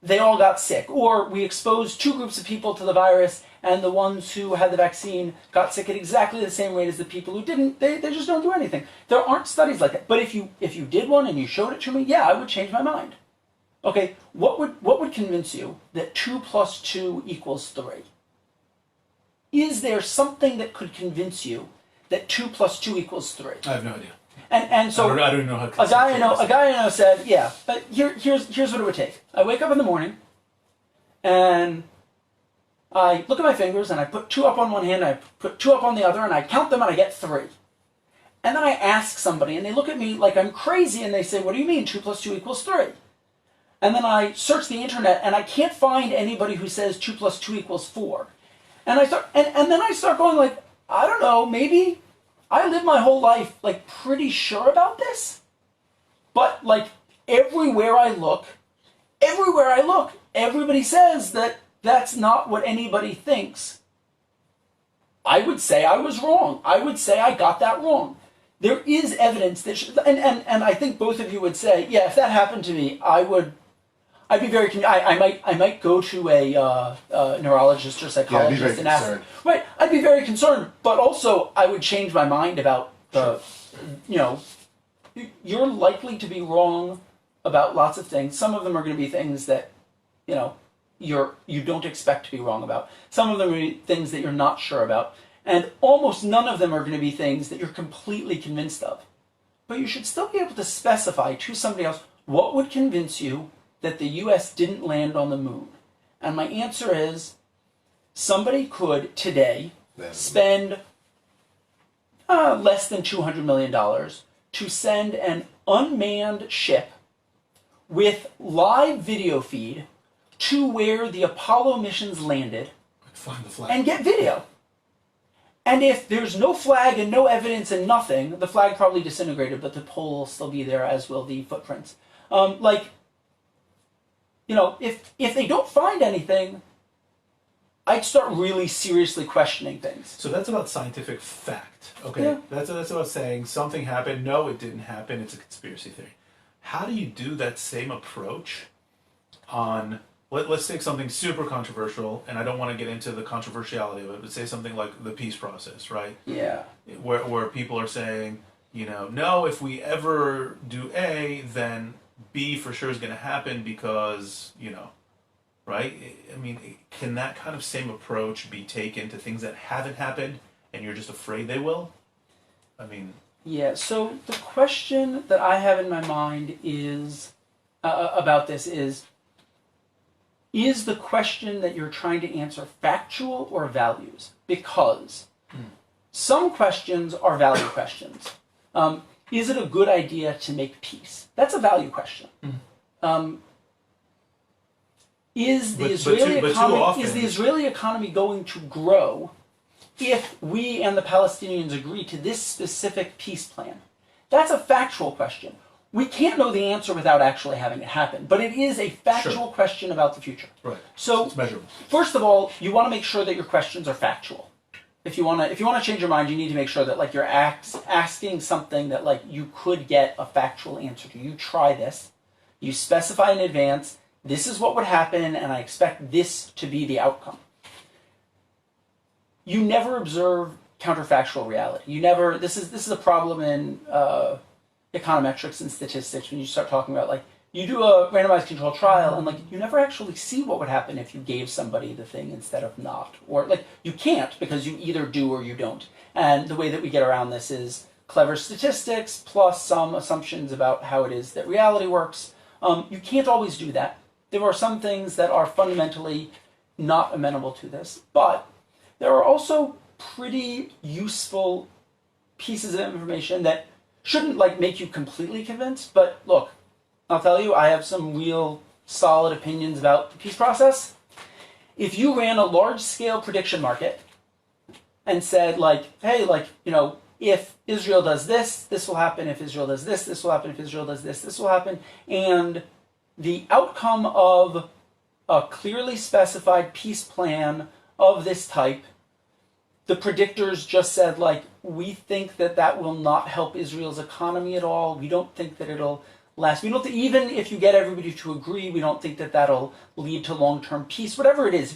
they all got sick. Or we exposed two groups of people to the virus and the ones who had the vaccine got sick at exactly the same rate as the people who didn't. They just don't do anything. There aren't studies like that. But if you did one and you showed it to me, yeah, I would change my mind. Okay, what would convince you that 2 + 2 = 3? Is there something that could convince you that 2 + 2 = 3?
I have no idea.
And so
I don't know how.
A guy I know said, yeah, but here's what it would take. I wake up in the morning, and I look at my fingers, and I put 2 up on one hand, and I put 2 up on the other, and I count them, and I get 3. And then I ask somebody, and they look at me like I'm crazy, and they say, what do you mean 2 + 2 = 3? And then I search the internet, and I can't find anybody who says 2 + 2 = 4. And I start, and then I start going, like, I don't know, maybe I live my whole life, like, pretty sure about this. But, like, everywhere I look, everybody says that that's not what anybody thinks. I would say I was wrong. I would say I got that wrong. There is evidence that, and I think both of you would say, yeah, if that happened to me, I'd be very. I might go to a neurologist or psychologist and ask. Right, I'd be very concerned, but also I would change my mind about the. You're likely to be wrong about lots of things. Some of them are going to be things that, you don't expect to be wrong about. Some of them are things that you're not sure about, and almost none of them are going to be things that you're completely convinced of. But you should still be able to specify to somebody else what would convince you that the U.S. didn't land on the moon. And my answer is, somebody could today spend less than $200 million to send an unmanned ship with live video feed to where the Apollo missions landed
Find the flag.
and get video. And if there's no flag and no evidence and nothing, the flag probably disintegrated, but the pole will still be there, as will the footprints. If they don't find anything, I'd start really seriously questioning things.
So that's about scientific fact, okay?
Yeah.
That's about saying something happened, no, it didn't happen, it's a conspiracy theory. How do you do that same approach on, let's take something super controversial, and I don't want to get into the controversiality of it, but say something like the peace process, right?
Yeah.
Where people are saying, no, if we ever do A, then B for sure is going to happen because, right? I mean, can that kind of same approach be taken to things that haven't happened and you're just afraid they will? I mean...
Yeah, so the question that I have in my mind is, about this is the question that you're trying to answer factual or values? Because some questions are value questions. Is it a good idea to make peace? That's a value question. Is the Israeli economy going to grow if we and the Palestinians agree to this specific peace plan? That's a factual question. We can't know the answer without actually having it happen, but it is a factual question about the future.
Right.
So
it's measurable.
First of all, you want to make sure that your questions are factual. If you want to change your mind, you need to make sure that like you're asking something that like you could get a factual answer to. You try this, you specify in advance, this is what would happen, and I expect this to be the outcome. You never observe counterfactual reality. You never. This is a problem in econometrics and statistics when you start talking about like you do a randomized control trial and like you never actually see what would happen if you gave somebody the thing instead of not, or like you can't because you either do or you don't. And the way that we get around this is clever statistics plus some assumptions about how it is that reality works. You can't always do that. There are some things that are fundamentally not amenable to this, but there are also pretty useful pieces of information that shouldn't like make you completely convinced, but look, I'll tell you, I have some real solid opinions about the peace process. If you ran a large-scale prediction market and said like, hey, like, if Israel does this, this will happen. If Israel does this, this will happen. If Israel does this, this will happen. And the outcome of a clearly specified peace plan of this type, the predictors just said, like, we think that will not help Israel's economy at all. We don't think that it'll last. We don't think, even if you get everybody to agree, we don't think that that'll lead to long-term peace. Whatever it is,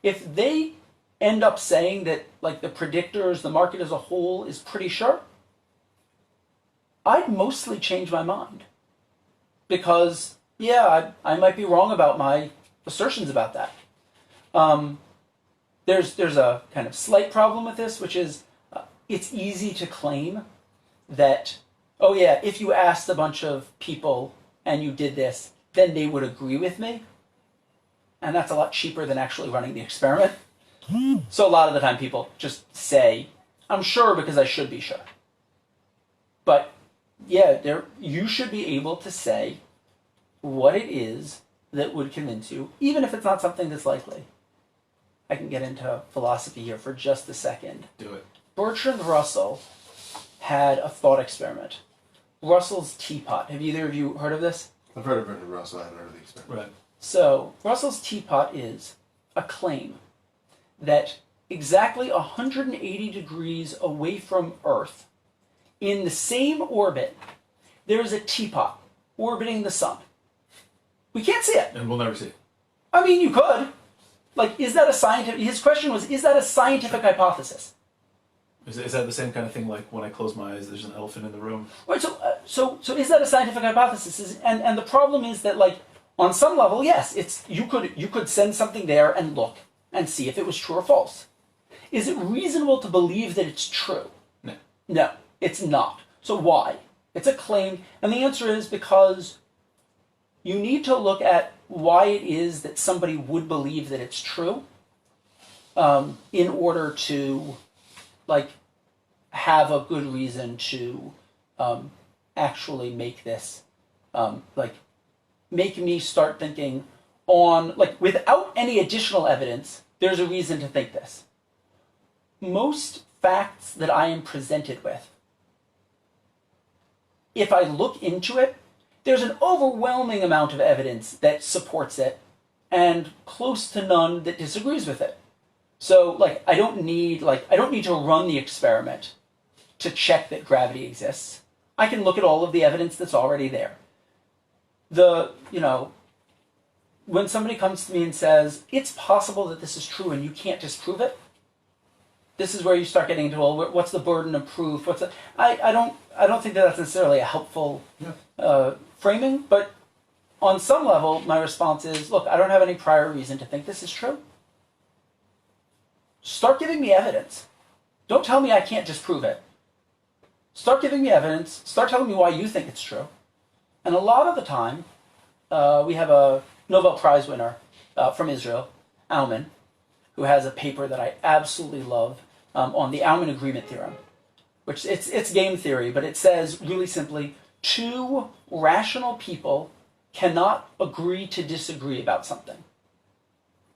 if they end up saying that, like, the predictors, the market as a whole is pretty sure, I'd mostly change my mind. Because, yeah, I might be wrong about my assertions about that. There's a kind of slight problem with this, which is it's easy to claim that, oh yeah, if you asked a bunch of people and you did this, then they would agree with me. And that's a lot cheaper than actually running the experiment. So a lot of the time people just say, I'm sure because I should be sure. But yeah, you should be able to say what it is that would convince you, even if it's not something that's likely. I can get into philosophy here for just a second.
Do it.
Bertrand Russell had a thought experiment. Russell's teapot. Have either of you heard of this?
I've heard of Bertrand Russell. I haven't heard of the experiment.
Right.
So, Russell's teapot is a claim that exactly 180 degrees away from Earth, in the same orbit, there is a teapot orbiting the sun. We can't see it.
And we'll never see it.
I mean, you could. Like, is that a scientific... His question was, is that a scientific hypothesis?
Is that the same kind of thing like when I close my eyes, there's an elephant in the room?
Right, so is that a scientific hypothesis? And the problem is that, like, on some level, yes, you could send something there and look and see if it was true or false. Is it reasonable to believe that it's true?
No.
No, it's not. So why? It's a claim, and the answer is because you need to look at why it is that somebody would believe that it's true in order to, like, have a good reason to actually make this, make me start thinking on, like, without any additional evidence, there's a reason to think this. Most facts that I am presented with, if I look into it, there's an overwhelming amount of evidence that supports it and close to none that disagrees with it. So, like, I don't need to run the experiment to check that gravity exists. I can look at all of the evidence that's already there. When somebody comes to me and says, it's possible that this is true and you can't disprove it, this is where you start getting into, well, what's the burden of proof? I don't think that that's necessarily a helpful framing, but on some level, my response is, look, I don't have any prior reason to think this is true. Start giving me evidence. Don't tell me I can't disprove it. Start giving me evidence. Start telling me why you think it's true. And a lot of the time, we have a Nobel Prize winner from Israel, Aumann, who has a paper that I absolutely love on the Aumann agreement theorem, which it's game theory, but it says really simply, two rational people cannot agree to disagree about something.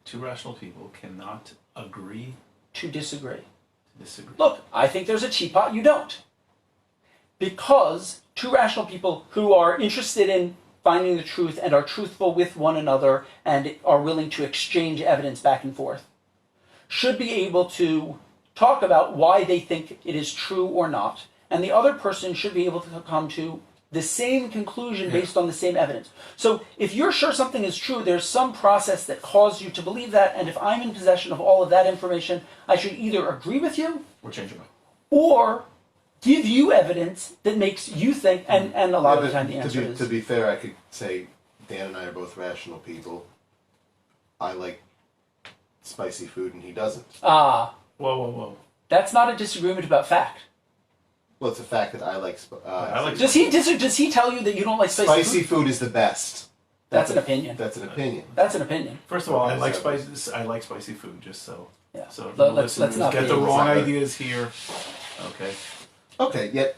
Two rational people cannot agree
To disagree.
to disagree.
Look, I think there's a teapot, you don't. Because two rational people who are interested in finding the truth and are truthful with one another and are willing to exchange evidence back and forth should be able to talk about why they think it is true or not, and the other person should be able to come to the same conclusion based on the same evidence. So if you're sure something is true, there's some process that caused you to believe that, and if I'm in possession of all of that information, I should either agree with you
Or change your mind.
or give you evidence that makes you think, and a lot of the time the answer is...
To be fair, I could say Dan and I are both rational people. I like spicy food and he doesn't.
Ah,
Whoa.
that's not a disagreement about fact.
Well, it's a fact that I like
I like
Does he tell you that you don't like spicy food?
food is the best.
That's an opinion.
That's an opinion.
That's an opinion.
First of all, I like
Okay.
spicy food, just so.
Yeah.
So
Let's not
get
be-
the wrong
Exactly.
ideas here. Okay.
Okay, yet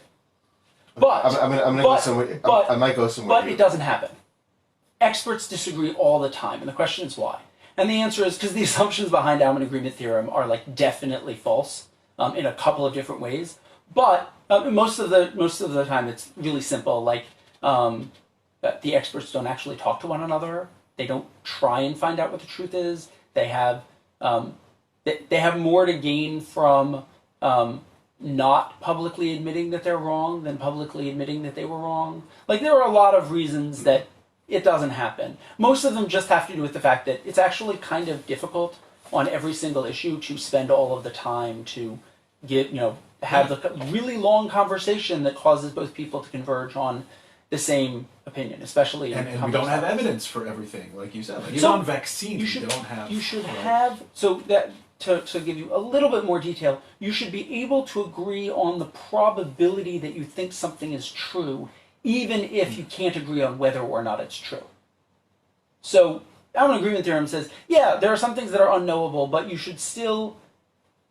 But
I'm gonna go somewhere. I might go somewhere.
But it doesn't happen. Experts disagree all the time, and the question is why. And the answer is because the assumptions behind Aumann agreement theorem are like definitely false in a couple of different ways. But most of the time it's really simple. Like the experts don't actually talk to one another. They don't try and find out what the truth is. They have more to gain from not publicly admitting that they're wrong than publicly admitting that they were wrong. Like there are a lot of reasons that it doesn't happen. Most of them just have to do with the fact that it's actually kind of difficult on every single issue to spend all of the time to have the really long conversation that causes both people to converge on the same opinion, especially in
And we
complex
don't have
topics.
evidence for everything, like you said. Like even
So,
on vaccines,
you should
don't have.
You should
right?
have so that to give you a little bit more detail. You should be able to agree on the probability that you think something is true, even if you can't agree on whether or not it's true. So, Aumann agreement theorem says, yeah, there are some things that are unknowable, but you should still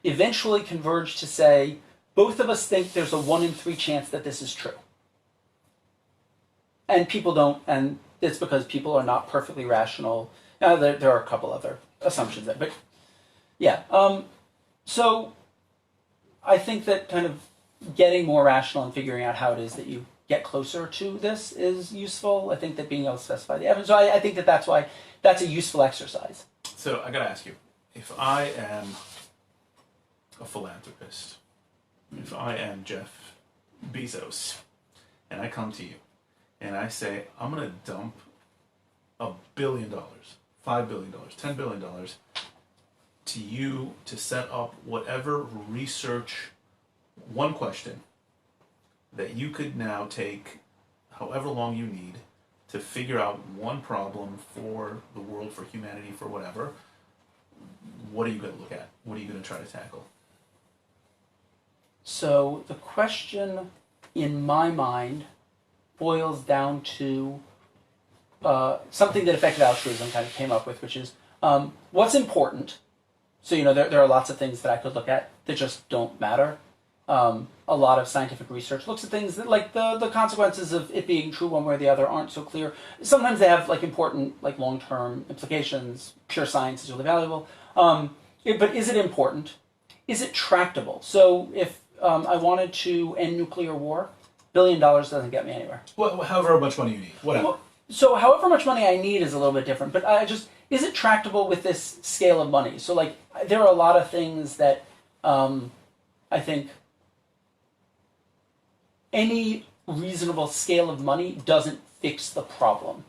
eventually converge to say, both of us think there's a 1 in 3 chance that this is true. And people don't, and it's because people are not perfectly rational. There are a couple other assumptions there, but yeah. So I think that kind of getting more rational and figuring out how it is that you get closer to this is useful. I think that being able to specify the evidence. So I think that that's why that's a useful exercise.
So I gotta ask you, if I am a philanthropist, if I am Jeff Bezos, and I come to you, and I say, I'm gonna dump $1 billion, $5 billion, $10 billion to you to set up whatever research, one question that you could now take however long you need to figure out one problem for the world, for humanity, for whatever, what are you going to look at? What are you going to try to tackle?
So the question in my mind boils down to something that effective altruism kind of came up with, which is what's important. So, there are lots of things that I could look at that just don't matter. A lot of scientific research looks at things that, like, the consequences of it being true one way or the other aren't so clear. Sometimes they have, like, important, like, long-term implications. Pure science is really valuable. But is it important? Is it tractable? So if I wanted to end nuclear war, $1 billion doesn't get me anywhere.
Well, however much money you need, whatever.
Well, so however much money I need is a little bit different, but is it tractable with this scale of money? So, like, there are a lot of things that I think any reasonable scale of money doesn't fix the problem.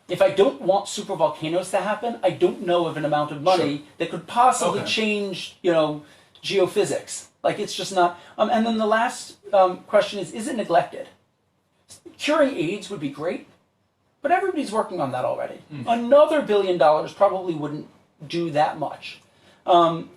If I don't want supervolcanoes to happen, I don't know of an amount of money that could possibly change, geophysics. Like, it's just not. And then the last question is it neglected? Curing AIDS would be great, but everybody's working on that already. Another $1 billion probably wouldn't do that much. So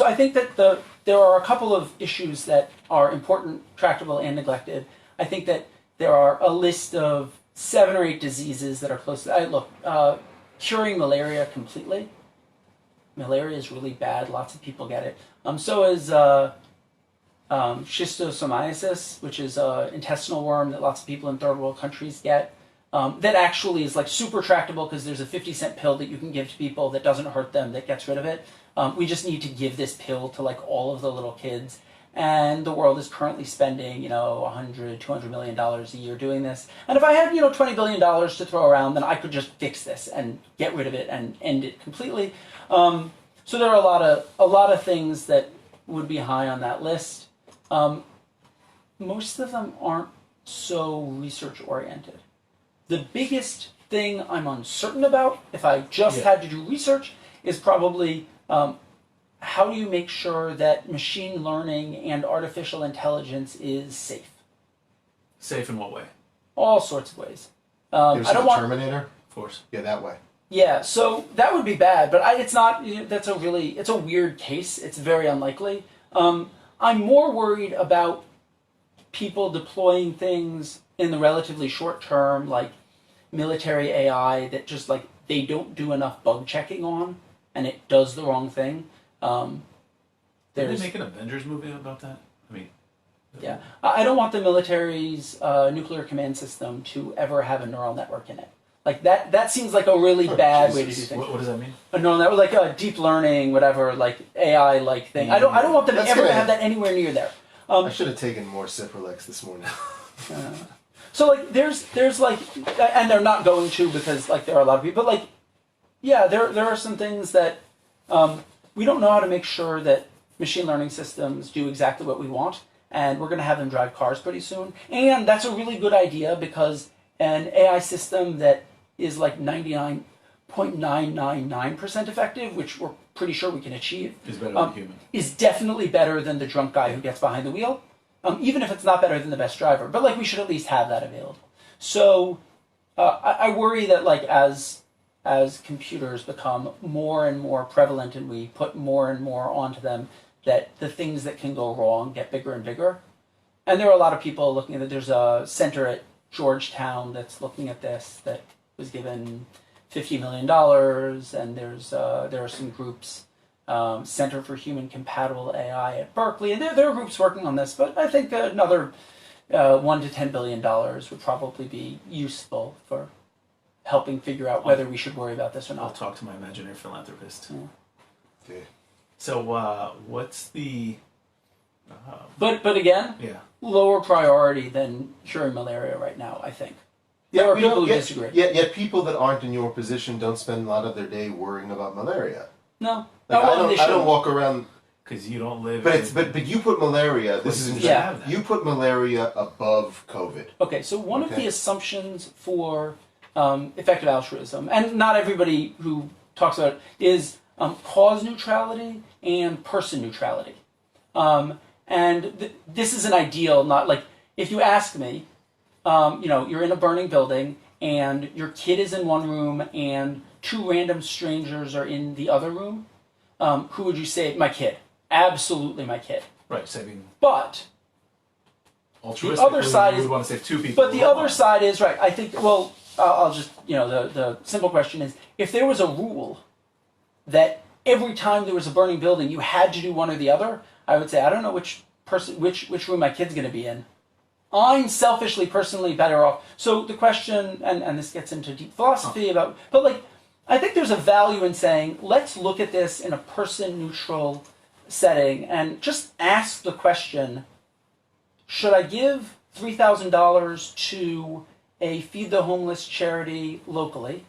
I think that there are a couple of issues that are important, tractable, and neglected. I think that there are a list of 7 or 8 diseases that are close to curing malaria completely. Malaria is really bad. Lots of people get it. So is schistosomiasis, which is an intestinal worm that lots of people in third world countries get. That actually is like super tractable because there's a 50-cent pill that you can give to people that doesn't hurt them, that gets rid of it. We just need to give this pill to like all of the little kids. And the world is currently spending, $100, $200 million a year doing this. And if I had, $20 billion to throw around, then I could just fix this and get rid of it and end it completely. So there are a lot of things that would be high on that list. Most of them aren't so research oriented. The biggest thing I'm uncertain about, if I just had to do research, is probably how do you make sure that machine learning and artificial intelligence is safe?
Safe in what way?
All sorts of ways.
There's
I don't
the
want
Terminator.
Of course.
Yeah, that way.
Yeah, so that would be bad, but it's not. That's it's a weird case. It's very unlikely. I'm more worried about people deploying things in the relatively short term, like military AI that just like they don't do enough bug checking on, and it does the wrong thing.
Did they make an Avengers movie about that? I mean,
yeah, I don't want the military's nuclear command system to ever have a neural network in it. Like that seems like a really bad way to do things.
What does that mean?
A neural network, like a deep learning, whatever, like AI like thing. I don't want them ever to have that anywhere near there.
I should have taken more Cipralex this morning.
So like there's like, and they're not going to because like there are a lot of people. But like, yeah, there are some things that we don't know how to make sure that machine learning systems do exactly what we want, and we're going to have them drive cars pretty soon. And that's a really good idea because an AI system that is like 99.999% effective, which we're pretty sure we can achieve,
is better than human.
Is definitely better than the drunk guy who gets behind the wheel, even if it's not better than the best driver. But like we should at least have that available. So I worry that like as computers become more and more prevalent and we put more and more onto them, that the things that can go wrong get bigger and bigger. And there are a lot of people looking at it. There's a center at Georgetown that's looking at this that was given $50 million, and there are some groups, Center for Human Compatible AI at Berkeley, and there are groups working on this. But I think another $1 to $10 billion would probably be useful for helping figure out whether we should worry about this or not.
I'll talk to my imaginary philanthropist.
Yeah.
Okay.
So what's the?
But again,
Yeah.
lower priority than curing malaria right now, I think. There are people who disagree.
Yet people that aren't in your position don't spend a lot of their day worrying about malaria.
No.
Like,
No,
I don't walk around.
Because you don't live.
But you put malaria. This is interesting.
Yeah.
You put malaria above COVID.
Okay, so one of the assumptions for effective altruism, and not everybody who talks about it, is cause neutrality and person neutrality. This is an ideal, not like, if you ask me, you're in a burning building and your kid is in one room and 2 random strangers are in the other room, who would you save? My kid. Absolutely my kid.
Right, saving.
But
Altruistically,
the other side
you would
is,
want to save 2 people.
but the other side is, right, I think, well, I'll just, the simple question is, if there was a rule that every time there was a burning building you had to do one or the other, I would say, I don't know which room my kid's going to be in. I'm selfishly, personally better off. So the question, and this gets into deep philosophy but like, I think there's a value in saying, let's look at this in a person-neutral setting and just ask the question, should I give $3,000 to a Feed the Homeless charity locally,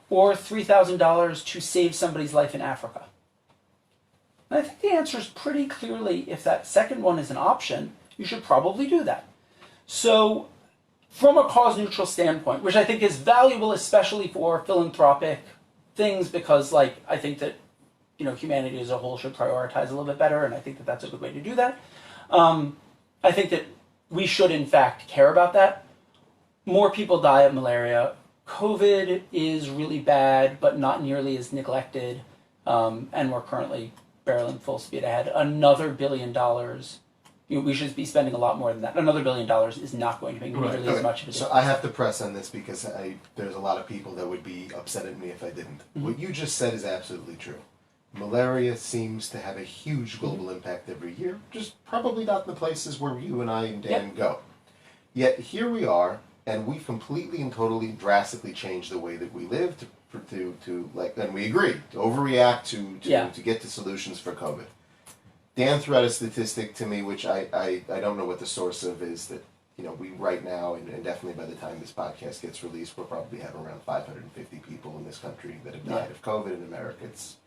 or $3,000 to save somebody's life in Africa? And I think the answer is pretty clearly, if that second one is an option, you should probably do that. So from a cause-neutral standpoint, which I think is valuable especially for philanthropic things, because like I think that humanity as a whole should prioritize a little bit better, and I think that that's a good way to do that. I think that we should in fact care about that. More people die of malaria COVID is really bad, but not nearly as neglected, and we're currently barreling full speed ahead. Another $1 billion, we should be spending a lot more than that. Another $1 billion is not going to make nearly as much of a difference.
So I have to press on this because there's a lot of people that would be upset at me if I didn't.
Mm-hmm.
What you just said is absolutely true. Malaria seems to have a huge global impact every year, just probably not in the places where you and I and Dan go. Yet here we are, and we've completely and totally drastically changed the way that we live and we agree to overreact to get to solutions for COVID. Dan threw out a statistic to me, which I don't know what the source of is, that we right now, and definitely by the time this podcast gets released, we'll probably have around 550 people in this country that have died of COVID. In America, it's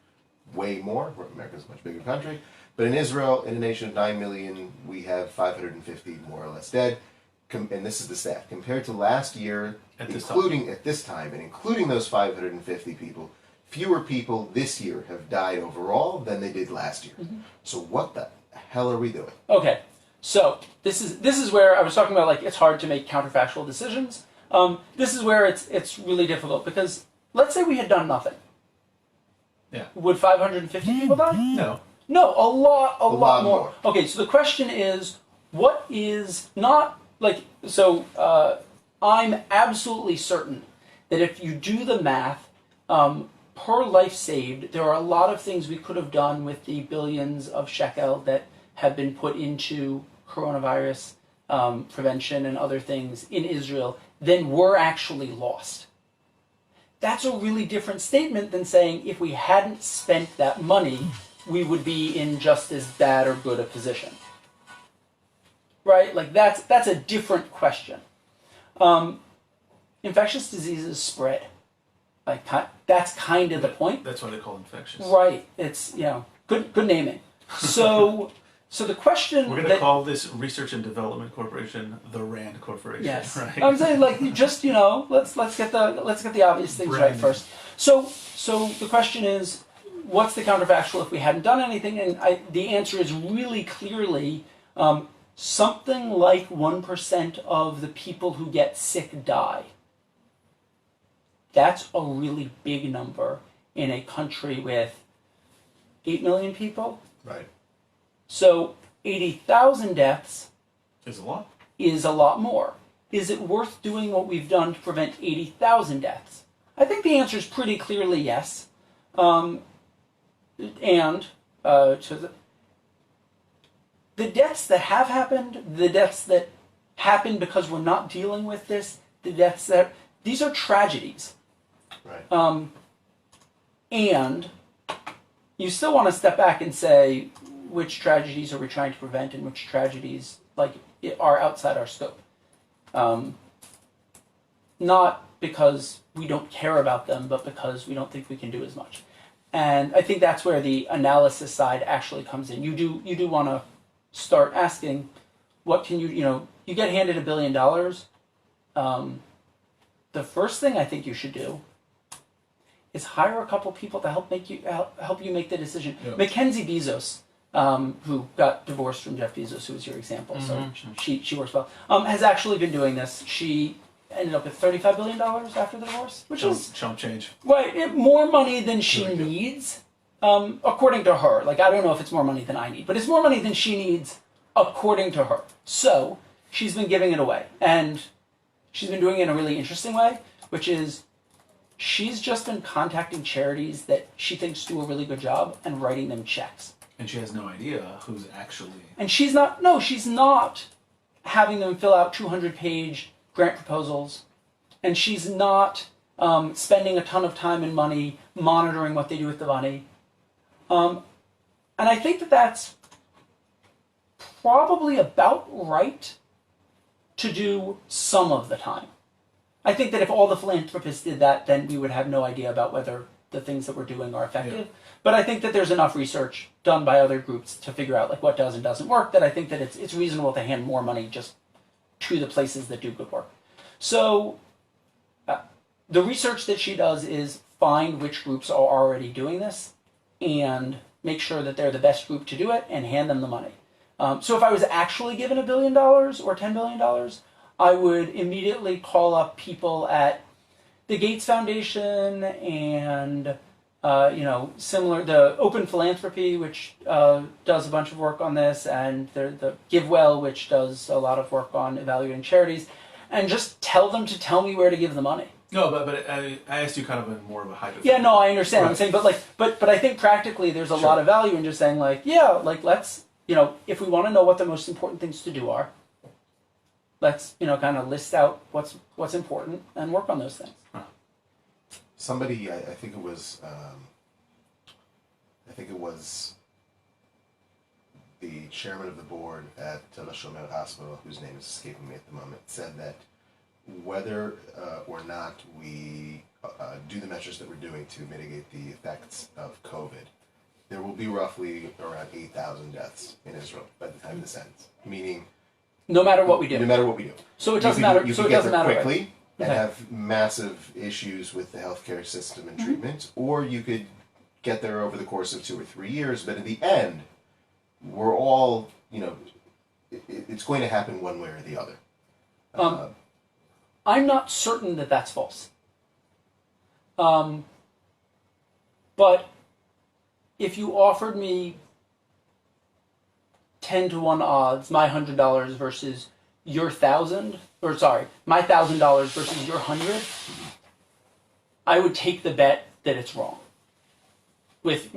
way more. America's a much bigger country. But in Israel, in a nation of 9 million, we have 550 more or less dead. And this is the stat. Compared to last year, including those 550 people, fewer people this year have died overall than they did last year. Mm-hmm. So what the hell are we doing?
Okay, so this is where I was talking about, like, it's hard to make counterfactual decisions. This is where it's really difficult, because let's say we had done nothing.
Yeah.
Would 550 people die?
No.
No, a lot more.
More.
Okay, so the question is, what is not, like, so I'm absolutely certain that if you do the math, per life saved, there are a lot of things we could have done with the billions of shekel that have been put into coronavirus prevention and other things in Israel than were actually lost. That's a really different statement than saying if we hadn't spent that money, we would be in just as bad or good a position. Right? Like, that's a different question. Infectious diseases spread. Like, that's kind of the point.
That's why they call infectious.
Right. It's, good naming. So the question
we're going to call this Research and Development Corporation the RAND Corporation.
Yes.
Right?
I'm saying, like, just, let's get the obvious things right first. So the question is, what's the counterfactual if we hadn't done anything? And the answer is really clearly something like 1% of the people who get sick die. That's a really big number in a country with 8 million people.
Right.
So 80,000 deaths
is a lot
more. Is it worth doing what we've done to prevent 80,000 deaths? I think the answer is pretty clearly yes. And to the deaths that have happened, the deaths that happened because we're not dealing with this, these are tragedies.
Right.
And you still want to step back and say, which tragedies are we trying to prevent and which tragedies are outside our scope. Not because we don't care about them, but because we don't think we can do as much. And I think that's where the analysis side actually comes in. You do want to start asking, what can you get handed $1 billion. The first thing I think you should do is hire a couple people to help you make the decision. Yeah. Mackenzie Bezos, who got divorced from Jeff Bezos, who was your example, so she works well, has actually been doing this. She ended up with $35 billion after the divorce, which is
chump change.
Right, more money than she needs, according to her. Like, I don't know if it's more money than I need, but it's more money than she needs, according to her. So she's been giving it away, and she's been doing it in a really interesting way, which is she's just been contacting charities that she thinks do a really good job and writing them checks.
And she has no idea who's actually...
And she's not having them fill out 200-page grant proposals, and she's not spending a ton of time and money monitoring what they do with the money. And I think that that's probably about right to do some of the time. I think that if all the philanthropists did that, then we would have no idea about whether the things that we're doing are effective. Yeah. But I think that there's enough research done by other groups to figure out what does and doesn't work, that I think that it's reasonable to hand more money just to the places that do good work. So the research that she does is find which groups are already doing this and make sure that they're the best group to do it and hand them the money. So if I was actually given $1 billion or $10 billion, I would immediately call up people at the Gates Foundation and similar, the Open Philanthropy, which does a bunch of work on this, and the GiveWell, which does a lot of work on evaluating charities, and just tell them to tell me where to give the money.
No, but I asked you kind of in more of a hypothetical.
Yeah, no, I understand
Right.
what I'm saying, but I think practically there's a lot of value in just saying let's, if we want to know what the most important things to do are, let's, kind of list out what's important and work on those things.
Somebody, I think it was the chairman of the board at La Chomel Hospital, whose name is escaping me at the moment, said that whether or not we do the measures that we're doing to mitigate the effects of COVID, there will be roughly around 8,000 deaths in Israel by the time this ends. Meaning,
no matter what we do.
No matter what we do.
So it doesn't matter.
You
So
could
it
get
doesn't
there
matter
quickly and
Okay.
have massive issues with the healthcare system and treatment, or you could get there over the course of 2 or 3 years. But in the end, we're all, it's going to happen one way or the other.
I'm not certain that that's false. But if you offered me 10-to-1 odds, my $100 versus your my $1,000 versus your 100, I would take the bet that it's wrong. With,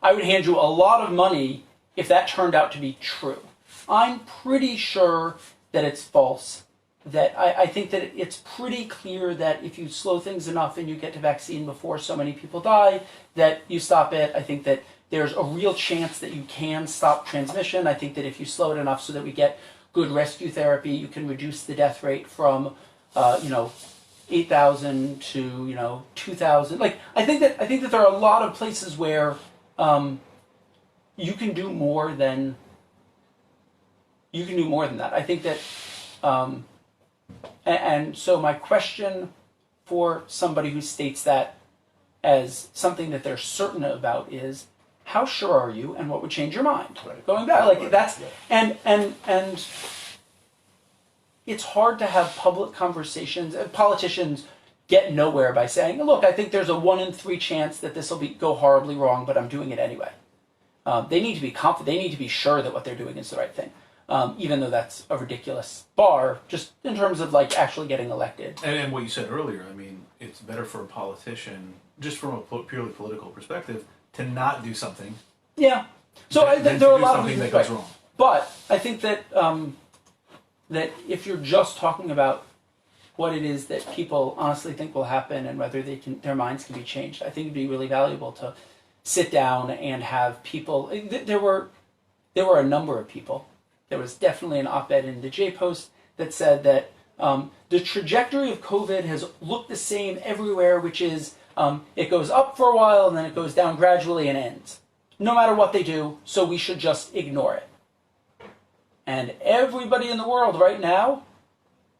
I would hand you a lot of money if that turned out to be true. I'm pretty sure that it's false. That I think that it's pretty clear that if you slow things enough and you get to vaccine before so many people die, that you stop it. I think that there's a real chance that you can stop transmission. I think that if you slow it enough so that we get good rescue therapy, you can reduce the death rate from, 8,000 to 2,000. I think that there are a lot of places where you can do more than that. I think that. And so my question for somebody who states that as something that they're certain about is, how sure are you, and what would change your mind?
Right.
Going back,
Right.
that's
Yeah.
and it's hard to have public conversations. Politicians get nowhere by saying, "Look, I think there's a 1 in 3 chance that this will go horribly wrong, but I'm doing it anyway." They need to be confident. They need to be sure that what they're doing is the right thing. Even though that's a ridiculous bar, just in terms of actually getting elected.
And what you said earlier, I mean, it's better for a politician, just from a purely political perspective, to not do something.
Yeah. So
than
there are a
to do
lot of
something
reasons
that goes
why.
wrong.
But I think that that if you're just talking about what it is that people honestly think will happen and whether their minds can be changed, I think it'd be really valuable to sit down and have people. There were a number of people. There was definitely an op-ed in the J-Post that said that the trajectory of COVID has looked the same everywhere, which is it goes up for a while and then it goes down gradually and ends. No matter what they do, so we should just ignore it. And everybody in the world right now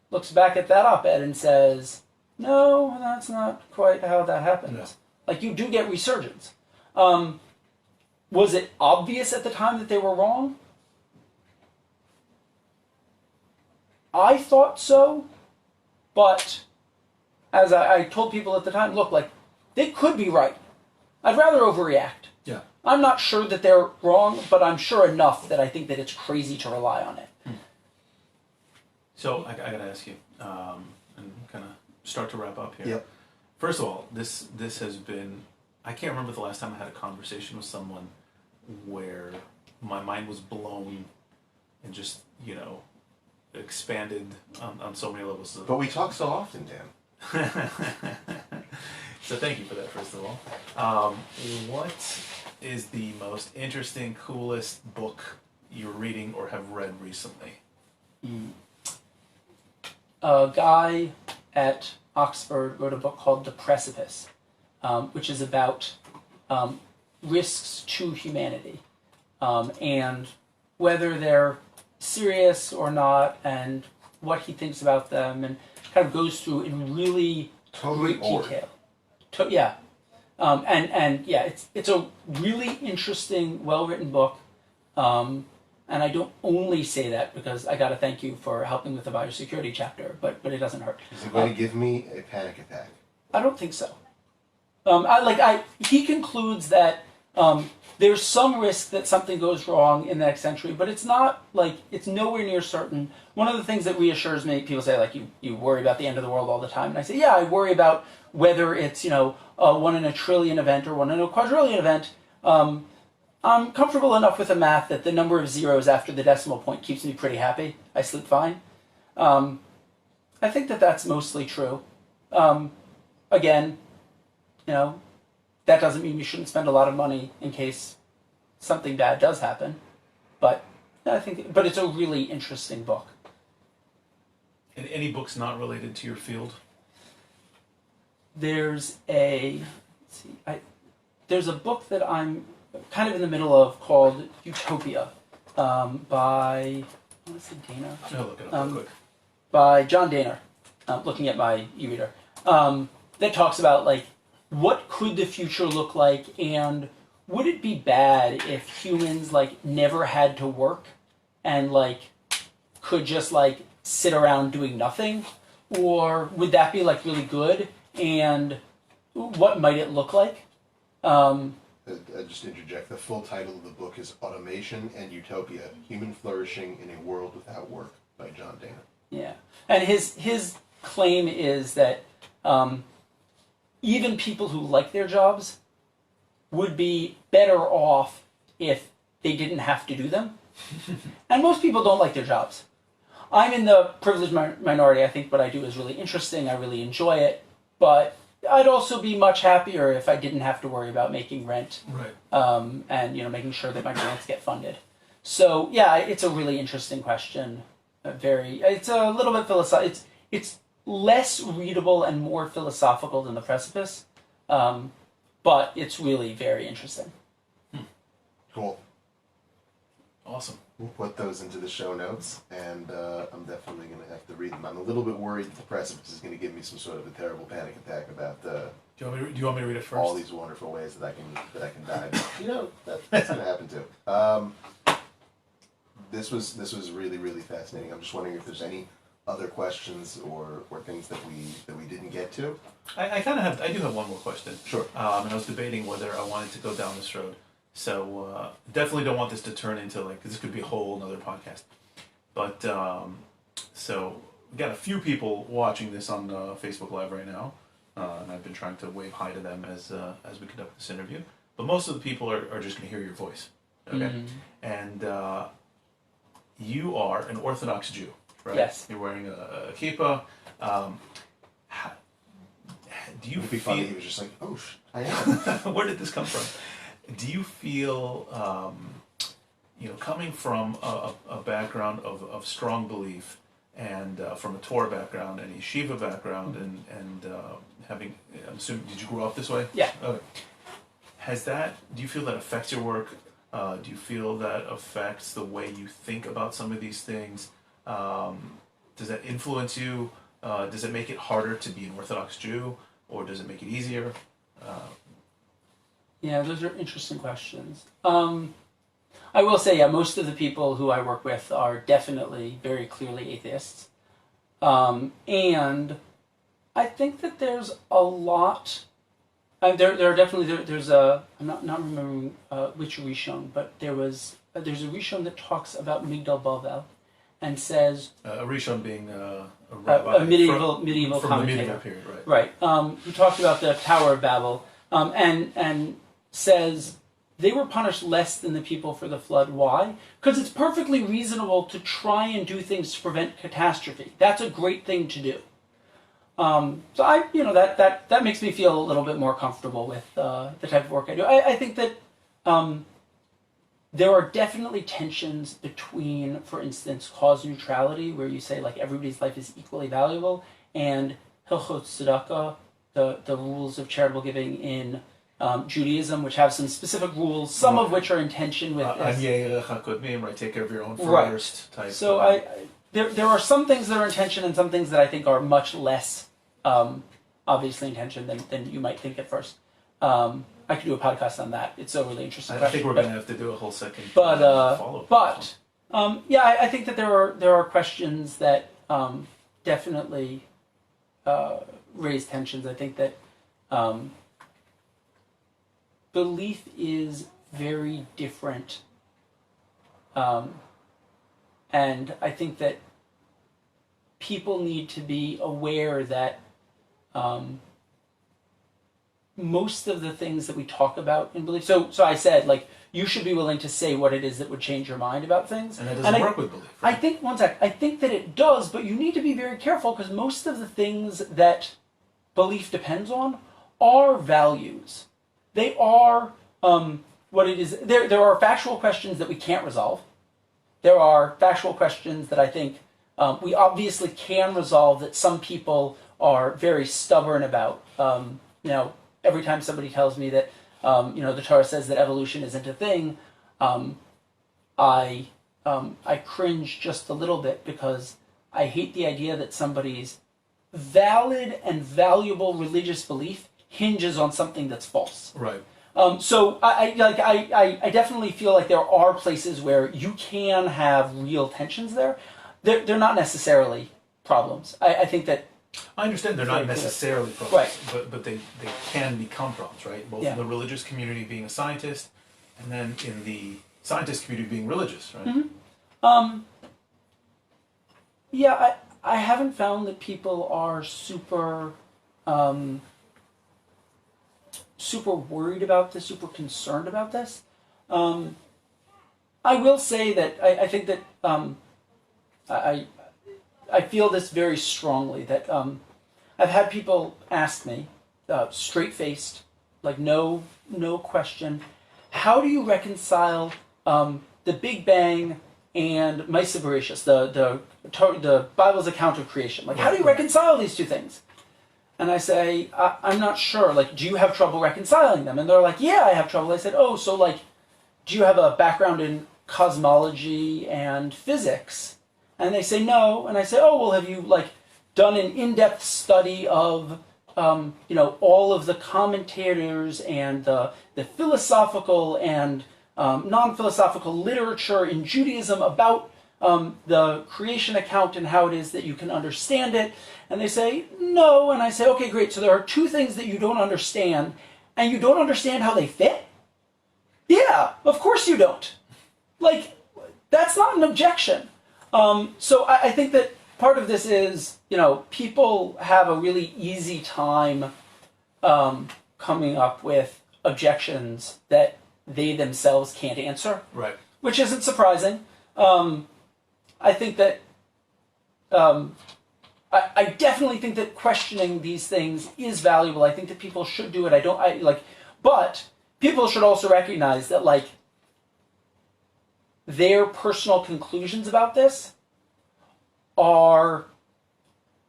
looks back at that op-ed and says, no, that's not quite how that happens. No. You do get resurgence. Was it obvious at the time that they were wrong? I thought so, but as I told people at the time, look, they could be right. I'd rather overreact.
Yeah.
I'm not sure that they're wrong, but I'm sure enough that I think that it's crazy to rely on it.
So I gotta ask you, and kind of start to wrap up here.
Yep.
First of all, this has been, I can't remember the last time I had a conversation with someone where my mind was blown and just, expanded on so many levels.
But we talk so often, Dan.
So thank you for that, first of all. What is the most interesting, coolest book you're reading or have read recently?
A guy at Oxford wrote a book called The Precipice, which is about risks to humanity and whether they're serious or not, and what he thinks about them, and kind of goes through in really great detail. It's a really interesting, well-written book, and I don't only say that because I got to thank you for helping with the biosecurity chapter, but it doesn't hurt.
Is it going to give me a panic attack?
I don't think so. He concludes that there's some risk that something goes wrong in the next century, but it's not like it's nowhere near certain. One of the things that reassures me, people say like you worry about the end of the world all the time, and I say yeah, I worry about whether it's a 1 in a trillion event or 1 in a quadrillion event. I'm comfortable enough with the math that the number of zeros after the decimal point keeps me pretty happy. I sleep fine. I think that that's mostly true. Again, that doesn't mean you shouldn't spend a lot of money in case something bad does happen. But but it's a really interesting book.
And any books not related to your field?
There's a book that I'm kind of in the middle of called Utopia by I want to say Dana.
I'll look it up real quick.
By John Dana. Looking at my e-reader, that talks about like what could the future look like, and would it be bad if humans like never had to work and like could just like sit around doing nothing, or would that be like really good, and what might it look like?
I just interject. The full title of the book is Automation and Utopia: Human Flourishing in a World Without Work by John Dana.
Yeah, and his claim is that even people who like their jobs would be better off if they didn't have to do them. And most people don't like their jobs. I'm in the privileged minority. I think what I do is really interesting. I really enjoy it. But I'd also be much happier if I didn't have to worry about making rent,
right.
And making sure that my grants get funded. So yeah, it's a really interesting question. It's a little bit philosophical. It's less readable and more philosophical than The Precipice, but it's really very interesting.
Cool.
Awesome.
We'll put those into the show notes, and I'm definitely going to have to read them. I'm a little bit worried that The Precipice is going to give me some sort of a terrible panic attack about
Do you want me to read it first?
all these wonderful ways that I can die. But, that's going to happen too. This was really, really fascinating. I'm just wondering if there's any other questions or things that we didn't get to.
I do have one more question.
Sure.
And I was debating whether I wanted to go down this road. So definitely don't want this to turn into like this could be a whole another podcast. But so we got a few people watching this on Facebook Live right now, and I've been trying to wave hi to them as we conduct this interview. But most of the people are just going to hear your voice, okay? Mm-hmm. And you are an Orthodox Jew, right?
Yes.
You're wearing a kippah. Do you
It'd be
feel?
funny. He was just like, "Oh, I am."
Where did this come from? Do you feel, coming from a background of strong belief, and from a Torah background and a yeshiva background, and having, I'm assuming, did you grow up this way?
Yeah.
Okay. Do you feel that affects your work? Do you feel that affects the way you think about some of these things? Does that influence you? Does it make it harder to be an Orthodox Jew, or does it make it easier?
Yeah, those are interesting questions. I will say, yeah, most of the people who I work with are definitely very clearly atheists. And I think that there's a lot... there are definitely... There's a... I'm not remembering which Rishon, but there's a Rishon that talks about Migdal Bavel and says...
a Rishon being a rabbi...
a medieval
from
commentator.
The medieval period, right.
Right. Who talked about the Tower of Babel and says they were punished less than the people for the flood. Why? Because it's perfectly reasonable to try and do things to prevent catastrophe. That's a great thing to do. So that makes me feel a little bit more comfortable with the type of work I do. I think that there are definitely tensions between, for instance, cause neutrality, where you say like everybody's life is equally valuable, and Hilchot Tzedakah, the rules of charitable giving in Judaism, which have some specific rules, some of which are in tension with this.
Right, take care of your own first type.
So there are some things that are in tension and some things that I think are much less obviously in tension than you might think at first. I could do a podcast on that. It's a really interesting question.
I think we're going to have to do a whole second
follow-up. But I think that there are questions that definitely raise tensions. I think that belief is very different. And I think that people need to be aware that most of the things that we talk about in belief. So I said, like, you should be willing to say what it is that would change your mind about things.
And that doesn't work with belief. Right?
I think, one sec, I think that it does, but you need to be very careful because most of the things that belief depends on are values. They are what it is. There are factual questions that we can't resolve. There are factual questions that I think we obviously can resolve that some people are very stubborn about. Every time somebody tells me that, the Torah says that evolution isn't a thing, I cringe just a little bit because I hate the idea that somebody's valid and valuable religious belief hinges on something that's false.
Right.
So I definitely feel like there are places where you can have real tensions there. They're not necessarily problems. I think that
I understand they're not necessarily problems,
right.
but they can become problems, right? Both in the religious community being a scientist, and then in the scientist community being religious, right?
Mm-hmm. I haven't found that people are super worried about this, super concerned about this. I will say that I think that I feel this very strongly, that I've had people ask me, straight-faced, like no question, how do you reconcile the Big Bang and Maaseh Bereshis, the Bible's account of creation? Like, how do you reconcile these two things? And I say, I'm not sure. Like, do you have trouble reconciling them? And they're like, yeah, I have trouble. I said, oh, so like, do you have a background in cosmology and physics? And they say no, and I say, oh, well, have you like done an in-depth study of all of the commentators and the philosophical and non-philosophical literature in Judaism about the creation account and how it is that you can understand it? And they say no, and I say, okay, great. So there are two things that you don't understand, and you don't understand how they fit? Yeah, of course you don't. Like, that's not an objection. So I think that part of this is, people have a really easy time coming up with objections that they themselves can't answer.
Right.
Which isn't surprising. I think that I definitely think that questioning these things is valuable. I think that people should do it. But people should also recognize that, like, their personal conclusions about this are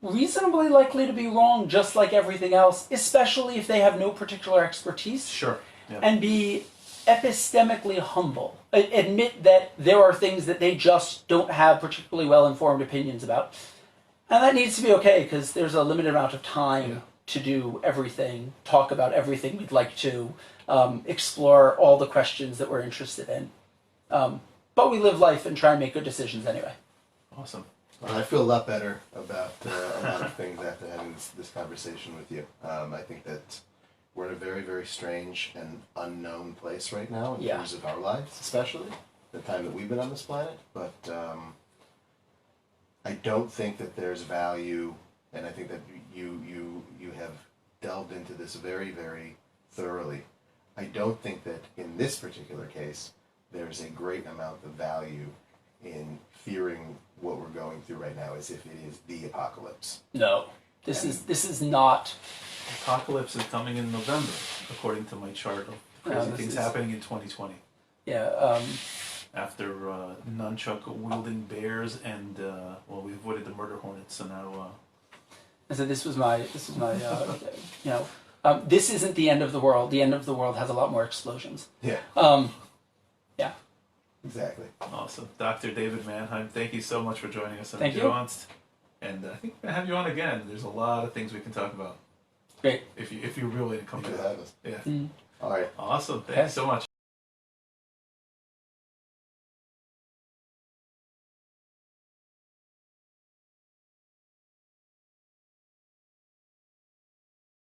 reasonably likely to be wrong, just like everything else, especially if they have no particular expertise.
Sure. Yeah.
And be epistemically humble. Admit that there are things that they just don't have particularly well-informed opinions about. And that needs to be okay, because there's a limited amount of time to do everything, talk about everything we'd like to, explore all the questions that we're interested in. But we live life and try and make good decisions anyway.
Awesome.
I feel a lot better about a lot of things after having this conversation with you. I think that we're in a very, very strange and unknown place right now in terms of our lives, especially the time that we've been on this planet. But I don't think that there's value, and I think that you have delved into this very, very thoroughly. I don't think that in this particular case there's a great amount of value in fearing what we're going through right now as if it is the apocalypse.
No, this is not.
Apocalypse is coming in November, according to my chart of crazy things happening in 2020.
Yeah.
After nunchuck wielding bears and we avoided the murder hornets, so now.
So this was my this isn't the end of the world. The end of the world has a lot more explosions.
Yeah.
Yeah.
Exactly.
Awesome. Dr. David Manheim, thank you so much for joining us on
Thank you.
Jewanced. And I think we're going to have you on again. There's a lot of things we can talk about.
Great.
If you're really to come back.
Have us.
Yeah.
Mm.
All right.
Awesome. Thanks so much.